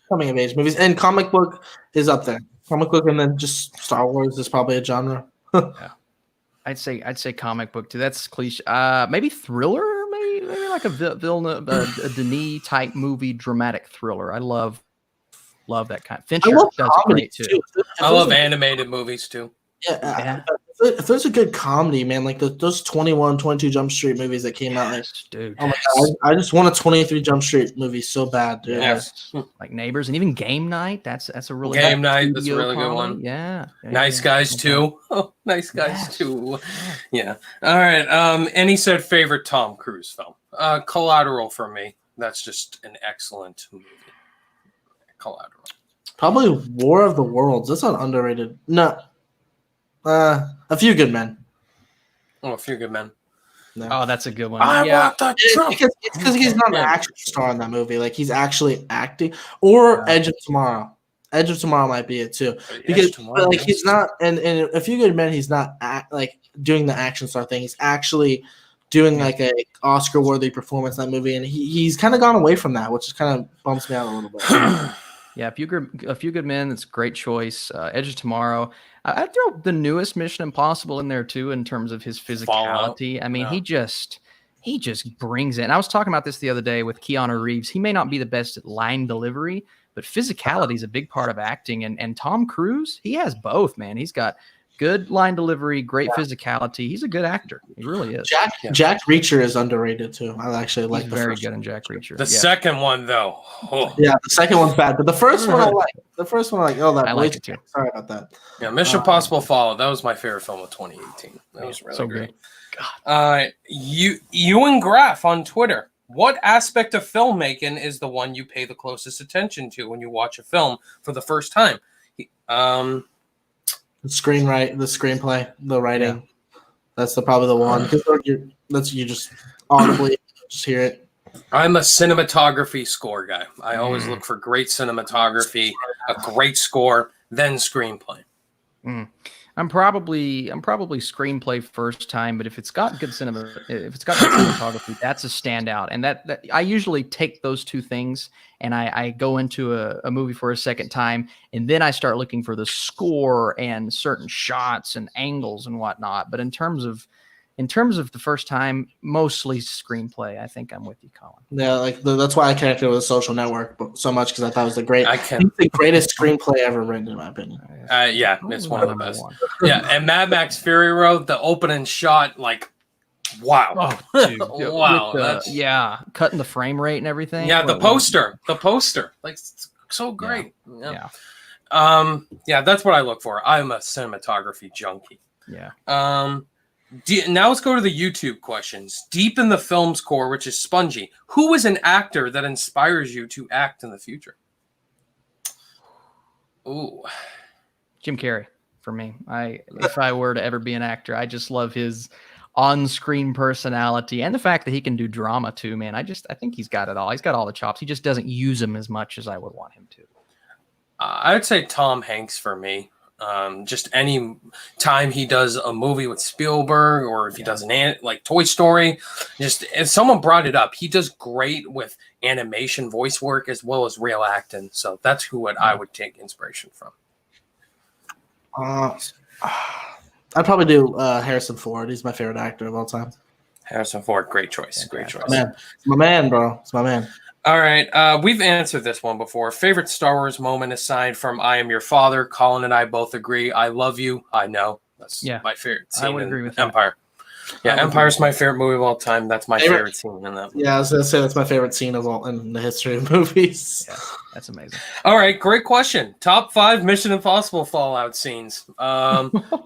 Coming of age movies, and comic book is up there. Comic book, and then just Star Wars is probably a genre. Yeah, I'd say comic book too. That's cliche. Maybe thriller, maybe like a Denis type movie, dramatic thriller. I love that kind. Fincher does it great too. I love animated movies too. Yeah. If there's a good comedy, man, like those 21, 22 Jump Street movies that came out, like, dude. Oh my God, I just want a 23 Jump Street movie so bad, dude. Yes. Like Neighbors, and even Game Night. That's a really Game Night. That's a really good one. Yeah. Nice Guys 2. Oh, Nice Guys 2. Yeah. All right. And he said favorite Tom Cruise film. Collateral for me. That's just an excellent movie. Collateral. Probably War of the Worlds. That's not underrated. No. A Few Good Men. Oh, A Few Good Men. No. Oh, that's a good one. It's because he's not an action star in that movie. Like, he's actually acting. Or Edge of Tomorrow. Edge of Tomorrow might be it too. Because like he's not, and A Few Good Men, he's not like doing the action star thing. He's actually doing like a Oscar-worthy performance in that movie, and he's kind of gone away from that, which kind of bumps me out a little bit. Yeah, A Few Good Men. That's a great choice. Edge of Tomorrow. I'd throw the newest Mission Impossible in there too, in terms of his physicality. I mean, he just brings it. And I was talking about this the other day with Keanu Reeves. He may not be the best at line delivery, but physicality is a big part of acting. And Tom Cruise, he has both, man. He's got good line delivery, great physicality. He's a good actor. He really is. Jack Reacher is underrated too. I actually like the very first good in Jack Reacher. The second one though. Oh. Yeah, the second one's bad, but the first one I like. The first one I like it too. Sorry about that. Yeah, Mission Impossible Fallout. That was my favorite film of 2018. That was really great. Ewan Graff on Twitter. What aspect of filmmaking is the one you pay the closest attention to when you watch a film for the first time? The screenplay, the writing. That's probably the one. Because you just audibly just hear it. I'm a cinematography score guy. I always look for great cinematography, a great score, then screenplay. I'm probably screenplay first time, but if it's got good cinematography, that's a standout. And that I usually take those two things and I go into a movie for a second time, and then I start looking for the score and certain shots and angles and whatnot. But in terms of the first time, mostly screenplay. I think I'm with you, Colin. Yeah, that's why I connected with The Social Network so much, because I thought it was the greatest screenplay ever written, in my opinion. It's one of the best. Yeah, and Mad Max Fury Road, the opening shot, like, wow. Oh, dude. Wow. Cutting the frame rate and everything. Yeah, the poster, like, it's so great. Yeah. That's what I look for. I'm a cinematography junkie. Yeah. Now let's go to the YouTube questions. Deep in the film score, which is spongy. Who is an actor that inspires you to act in the future? Ooh, Jim Carrey for me. If I were to ever be an actor, I just love his on-screen personality and the fact that he can do drama too, man. I think he's got it all. He's got all the chops. He just doesn't use them as much as I would want him to. I would say Tom Hanks for me. Just any time he does a movie with Spielberg, or if he does like Toy Story, just if someone brought it up, he does great with animation voice work as well as real acting. So that's who I would take inspiration from. I'd probably do Harrison Ford. He's my favorite actor of all time. Harrison Ford, great choice. Great choice. It's my man, bro. It's my man. All right. We've answered this one before. Favorite Star Wars moment aside from I Am Your Father. Colin and I both agree. I love you. I know. That's my favorite scene. I would agree with Empire. Yeah, Empire's my favorite movie of all time. That's my favorite scene in that movie. Yeah, I was going to say that's my favorite scene of all in the history of movies. Yeah, that's amazing. All right, great question. Top 5 Mission Impossible Fallout scenes.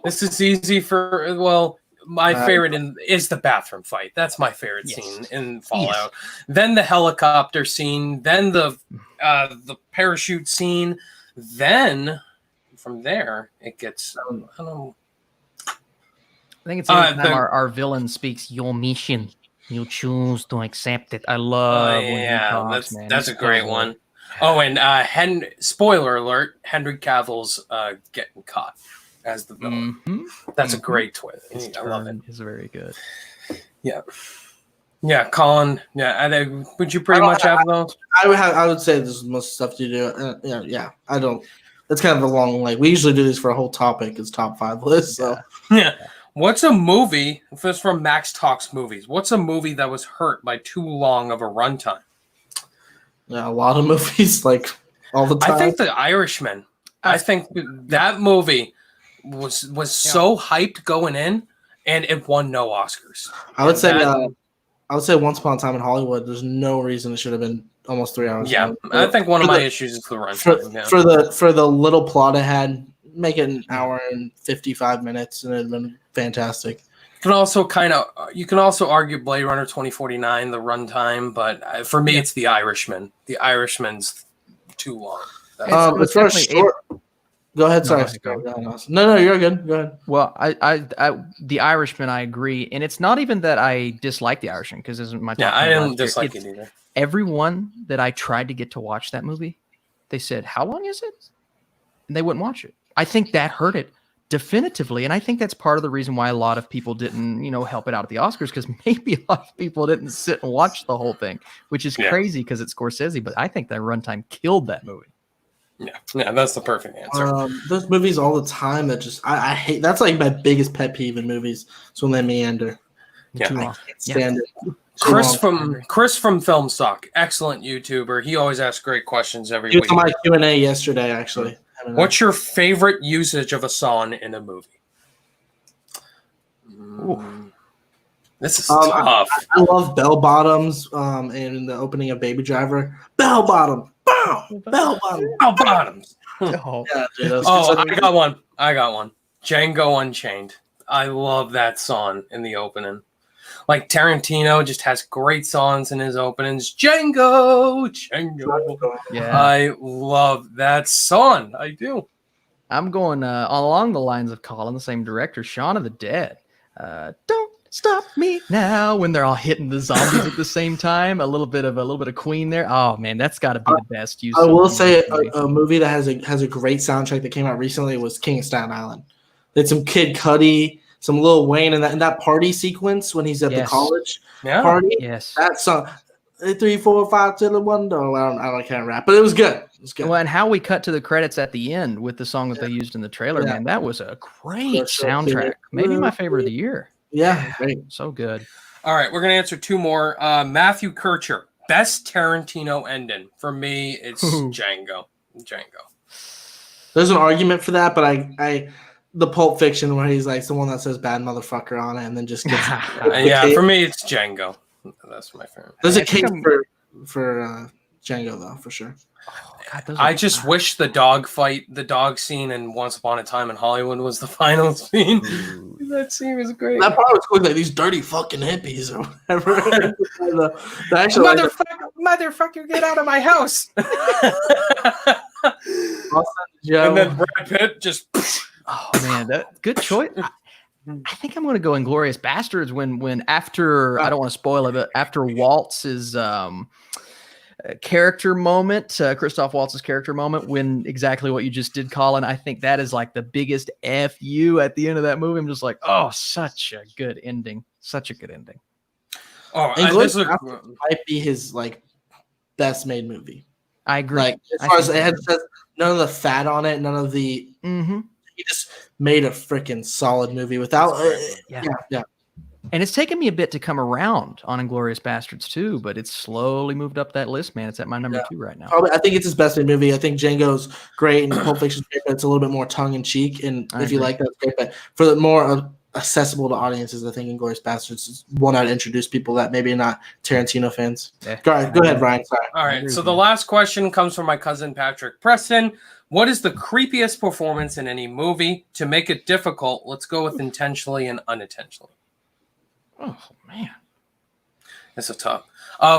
This is easy for, my favorite is the bathroom fight. That's my favorite scene in Fallout. Yes. Then the helicopter scene. Then the parachute scene. Then from there it gets. I don't know. I think it's every time our villain speaks your mission. You choose to accept it. I love. When he talks, man. That's a great one. Oh, and spoiler alert: Henry Cavill's getting caught. as the villain. Mm-hmm. That's a great twist. His I love it. turn is very good. Yeah. Yeah, Colin. Yeah, would you pretty much have those? I would say this is most stuff you do. Yeah. I don't. It's kind of a long. Like we usually do this for a whole topic. It's top 5 list. So yeah. What's a movie? If it's from Max Talks Movies, what's a movie that was hurt by too long of a runtime? Yeah, a lot of movies, like all the time. I think The Irishman. I think that movie was so hyped going in, and it won no Oscars. I would say Once Upon a Time in Hollywood. There's no reason it should have been almost 3 hours. Yeah, I think one of my issues is the runtime. For the little plot it had, make it an hour and 55 minutes, and it'd been fantastic. You can also argue Blade Runner 2049, the runtime, but for me, it's The Irishman. The Irishman's too long. As far as short, go ahead. Sorry. No, you're good. Go ahead. Well, I The Irishman, I agree, and it's not even that I dislike The Irishman because isn't my I didn't dislike it either. Everyone that I tried to get to watch that movie, they said, "How long is it?" And they wouldn't watch it. I think that hurt it definitively, and I think that's part of the reason why a lot of people didn't, help it out at the Oscars, because maybe a lot of people didn't sit and watch the whole thing, which is crazy because it's Scorsese. But I think that runtime killed that movie. Yeah, that's the perfect answer. There's movies all the time that just I hate. That's like my biggest pet peeve in movies. It's when they meander. Yeah, I can't stand it. Chris from Film Stock, excellent YouTuber. He always asks great questions every week. He was on my Q&A yesterday, actually. What's your favorite usage of a song in a movie? This is tough. I love bell bottoms. In the opening of Baby Driver, bell bottom, bow, bell bottom, bell bottoms. Yeah, dude, I got one. Django Unchained. I love that song in the opening. Like Tarantino just has great songs in his openings. Django. Yeah. I love that song. I do. I'm going along the lines of Colin, the same director, Shaun of the Dead. Don't stop me now, when they're all hitting the zombies at the same time. A little bit of Queen there. Oh man, that's got to be the best use. I will say a movie that has a great soundtrack that came out recently was King of Staten Island. It's some Kid Cudi, some Lil Wayne, and that party sequence when he's at the college party. Yes, that song. 3, 4, 5 to the window. I can't rap, but it was good. It was good. Well, and how we cut to the credits at the end with the song that they used in the trailer, man, that was a great soundtrack. Maybe my favorite of the year. Yeah, great. So good. All right, we're gonna answer 2 more. Matthew Kircher, best Tarantino ending. For me, it's Django. There's an argument for that, but I the Pulp Fiction where he's like the one that says "bad motherfucker" on it, and then just gets for me, it's Django. That's my favorite. There's a case for Django though, for sure. Oh, God, I just wish the dog scene in Once Upon a Time in Hollywood was the final scene. That scene was great. That part was cool, like these dirty fucking hippies or whatever. Motherfucker, get out of my house! And then Brad Pitt just. Oh man, that good choice. I think I'm going to go Inglourious Bastards when after I don't want to spoil it, but after Waltz's character moment, Christoph Waltz's character moment, when exactly what you just did, Colin. I think that is like the biggest FU at the end of that movie. I'm just like, oh, such a good ending, such a good ending. Oh, might be his like best made movie. I agree. Like as far as it has none of the fat on it, none of the. He just made a freaking solid movie without. Yeah. And it's taken me a bit to come around on Inglourious Bastards too, but it's slowly moved up that list, man. It's at my number 2 right now. Probably, I think it's his best made movie. I think Django's great and Pulp Fiction's great, but it's a little bit more tongue in cheek. And if you like that, it's great. But for the more accessible to audiences, I think Inglourious Bastards is one I'd introduce people that maybe are not Tarantino fans. Yeah. Go ahead, Brian. Sorry. All right. So the last question comes from my cousin Patrick Preston. What is the creepiest performance in any movie? To make it difficult, let's go with intentionally and unintentionally. Oh, man. That's a tough.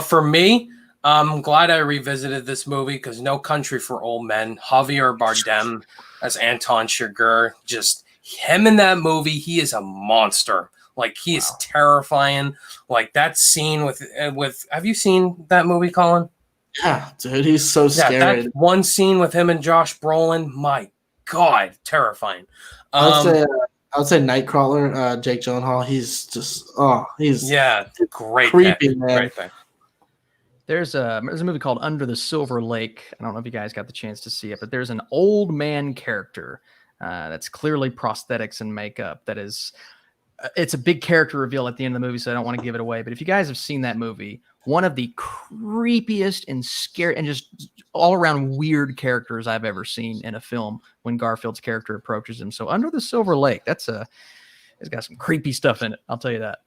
For me, I'm glad I revisited this movie because No Country for Old Men, Javier Bardem as Anton Chigurh, just him in that movie, he is a monster. Like, he is terrifying. Like, that scene with have you seen that movie, Colin? Yeah, dude, he's so scary. That one scene with him and Josh Brolin, my God, terrifying. I would say Nightcrawler, Jake Gyllenhaal. He's just he's great creepy, pick. man. Great pick. There's a movie called Under the Silver Lake. I don't know if you guys got the chance to see it, but there's an old man character that's clearly prosthetics and makeup. That is, it's a big character reveal at the end of the movie, so I don't want to give it away. But if you guys have seen that movie, one of the creepiest and scary and just all around weird characters I've ever seen in a film when Garfield's character approaches him. So Under the Silver Lake, it's got some creepy stuff in it. I'll tell you that.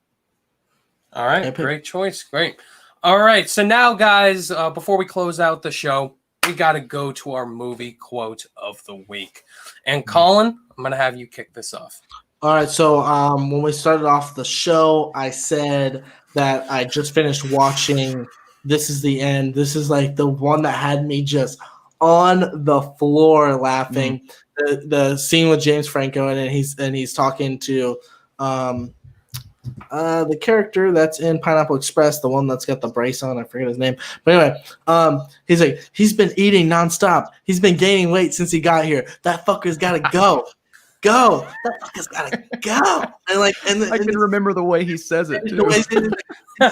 All right. Great choice. Great. All right. So now, guys, before we close out the show, we got to go to our movie quote of the week. And Colin, I'm going to have you kick this off. All right. So when we started off the show, I said that I just finished watching This Is the End. This is like the one that had me just on the floor laughing. The scene with James Franco and he's talking to the character that's in Pineapple Express, the one that's got the brace on. I forget his name. But anyway, he's like, he's been eating nonstop. He's been gaining weight since he got here. That fucker's got to go. Go! That fucker's gotta go! And I can remember the way he says it too. The way he says it, he's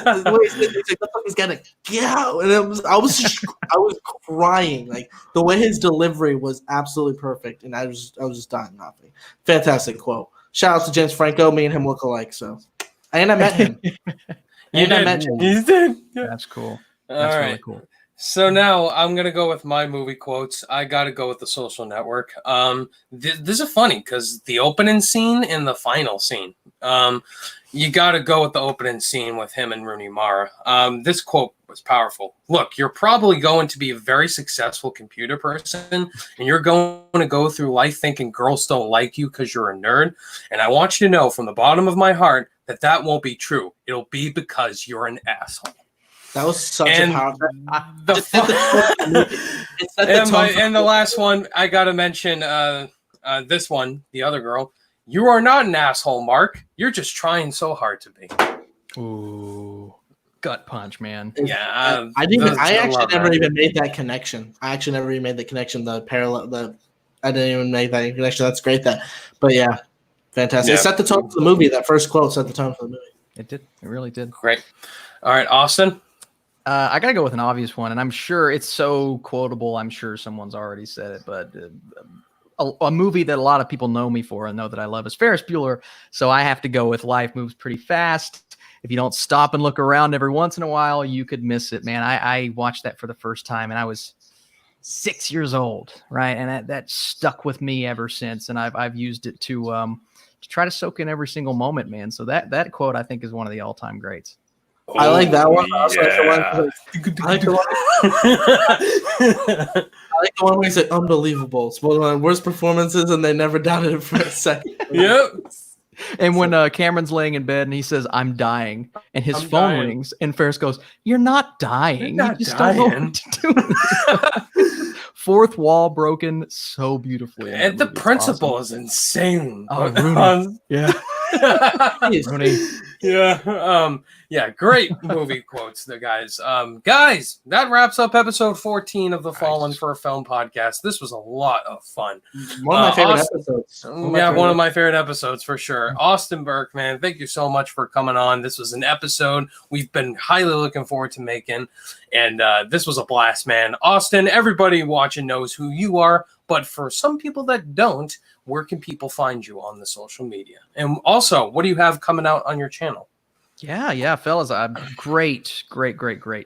like, that fucker's gotta go! And I was crying. Like the way his delivery was absolutely perfect, and I was just dying laughing. Fantastic quote. Shout out to James Franco. Me and him look alike. So, and I met him. You did. Yeah. That's cool. That's really cool. So now I'm going to go with my movie quotes. I got to go with The Social Network. This is funny because the opening scene and the final scene, you got to go with the opening scene with him and Rooney Mara. This quote was powerful. Look, you're probably going to be a very successful computer person, and you're going to go through life thinking girls don't like you because you're a nerd. And I want you to know from the bottom of my heart that won't be true. It'll be because you're an asshole. That was such a powerful. And the last one, I gotta mention this one, the other girl. You are not an asshole, Mark. You're just trying so hard to be. Ooh, gut punch, man. Yeah, I actually never even made that connection. I didn't even make that connection. That's great. But yeah, fantastic. It set the tone for the movie. That first quote set the tone for the movie. It did. It really did. Great. All right, Austin. I got to go with an obvious one, and I'm sure it's so quotable. I'm sure someone's already said it, but a movie that a lot of people know me for and know that I love is Ferris Bueller. So I have to go with Life Moves Pretty Fast. If you don't stop and look around every once in a while, you could miss it, man. I watched that for the first time, and I was 6 years old, right? And that stuck with me ever since, and I've used it to try to soak in every single moment, man. So that quote, I think, is one of the all-time greats. I like that one. Yeah. I like the one where he said unbelievable. It's one of my worst performances, and they never doubted it for a second. Yep. And when Cameron's laying in bed and he says, "I'm dying," and his phone rings, and Ferris goes, "You're not dying. You're not you just dying. don't know what to do." Fourth wall broken so beautifully. And the principal is insane. Oh, Rooney. Yeah. Rooney. Yeah, great movie quotes there, guys. Guys, that wraps up episode 14 of the Fallen for a Film podcast. This was a lot of fun. One of my favorite episodes. One of my favorite episodes for sure. Austin Burke, man, thank you so much for coming on. This was an episode we've been highly looking forward to making, and this was a blast, man. Austin, everybody watching knows who you are, but for some people that don't, where can people find you on the social media? And also, what do you have coming out on your channel? Yeah, fellas, great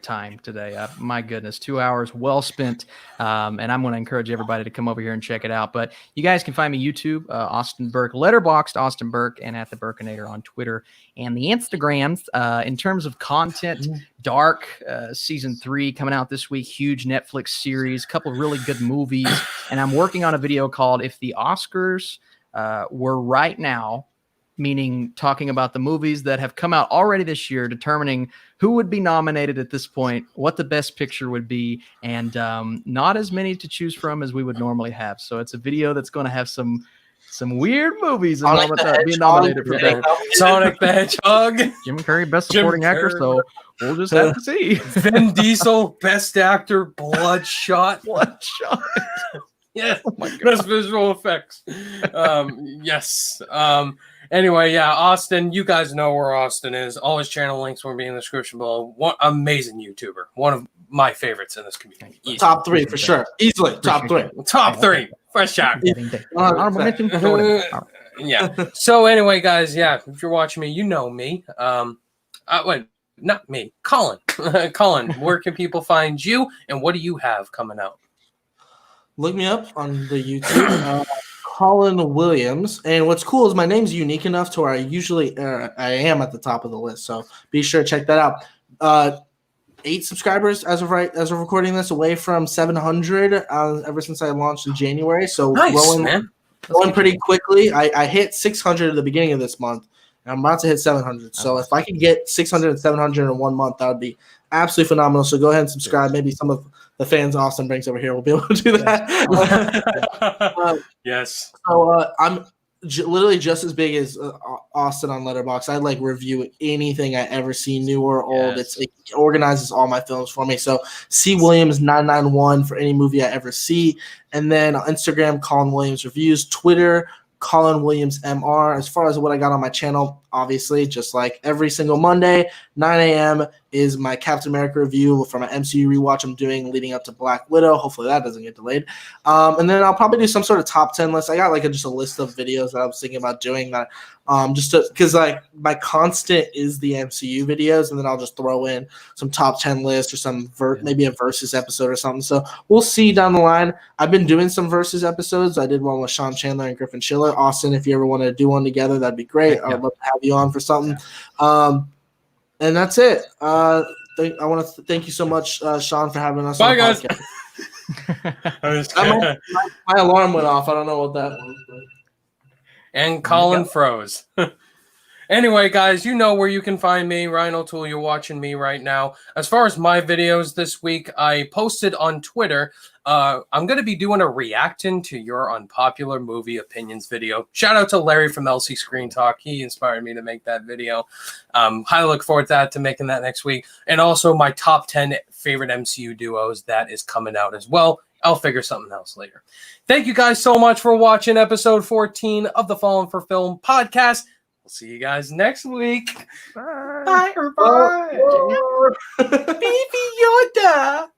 time today. My goodness, 2 hours well spent, and I'm going to encourage everybody to come over here and check it out. But you guys can find me YouTube, Austin Burke, letterboxed Austin Burke, and at the Burkinator on Twitter and the Instagrams. In terms of content, Dark season 3 coming out this week, huge Netflix series, a couple of really good movies, and I'm working on a video called "If the Oscars Were Right Now," meaning talking about the movies that have come out already this year, determining who would be nominated at this point, what the best picture would be, and not as many to choose from as we would normally have. So it's a video that's going to have some weird movies being nominated for that. Sonic the Hedgehog. Jim Carrey, best supporting actor, so we'll just have to see. Vin Diesel, best actor, Bloodshot. Yes, Oh my God. best visual effects. Yes. Anyway, yeah, Austin, you guys know where Austin is. All his channel links will be in the description below. One amazing YouTuber. One of my favorites in this community. Easy. Top 3 for sure. Easily. Top 3. Top 3. Fresh shot. Honorable mention, Jordan. All right. Yeah. So anyway, guys, yeah, if you're watching me, you know me. Wait, not me. Colin. Colin, where can people find you, and what do you have coming out? Look me up on the YouTube, Colin Williams. And what's cool is my name's unique enough to where I am at the top of the list. So be sure to check that out. 8 subscribers as of recording this, away from 700 ever since I launched in January. So Nice, growing, man. going pretty quickly. I hit 600 at the beginning of this month, and I'm about to hit 700. So if I could get 600 and 700 in 1 month, that would be absolutely phenomenal. So go ahead and subscribe. Maybe some of the fans Austin brings over here will be able to do that. Yes. So I'm literally just as big as Austin on Letterboxd. I like review anything I ever see, new or old. Yes. It organizes all my films for me. So C Williams 991 for any movie I ever see, and then on Instagram, Colin Williams Reviews, Twitter, Colin Williams MR. As far as what I got on my channel, obviously, just like every single Monday, 9 a.m. is my Captain America review for my MCU rewatch I'm doing leading up to Black Widow. Hopefully that doesn't get delayed. And then I'll probably do some sort of top 10 list. I got like just a list of videos that I was thinking about doing that just because like my constant is the MCU videos, and then I'll just throw in some top 10 lists or some maybe a versus episode or something. So we'll see down the line. I've been doing some versus episodes. I did one with Sean Chandler and Griffin Schiller. Austin, if you ever want to do one together, that'd be great. I would love to have you on for something. And that's it. I want to thank you so much, Sean, for having us. Bye, on the guys. podcast. My alarm went off. I don't know what that was. But... And Colin froze. Anyway, guys, you know where you can find me. Ryan O'Toole, you're watching me right now. As far as my videos this week, I posted on Twitter. I'm going to be doing a reacting to your unpopular movie opinions video. Shout out to Larry from LC Screen Talk. He inspired me to make that video. Highly look forward to making that next week. And also my top 10 favorite MCU duos. That is coming out as well. I'll figure something else later. Thank you guys so much for watching episode 14 of the Fallen for Film podcast. We'll see you guys next week. Bye. Bye, everybody. Baby Yoda.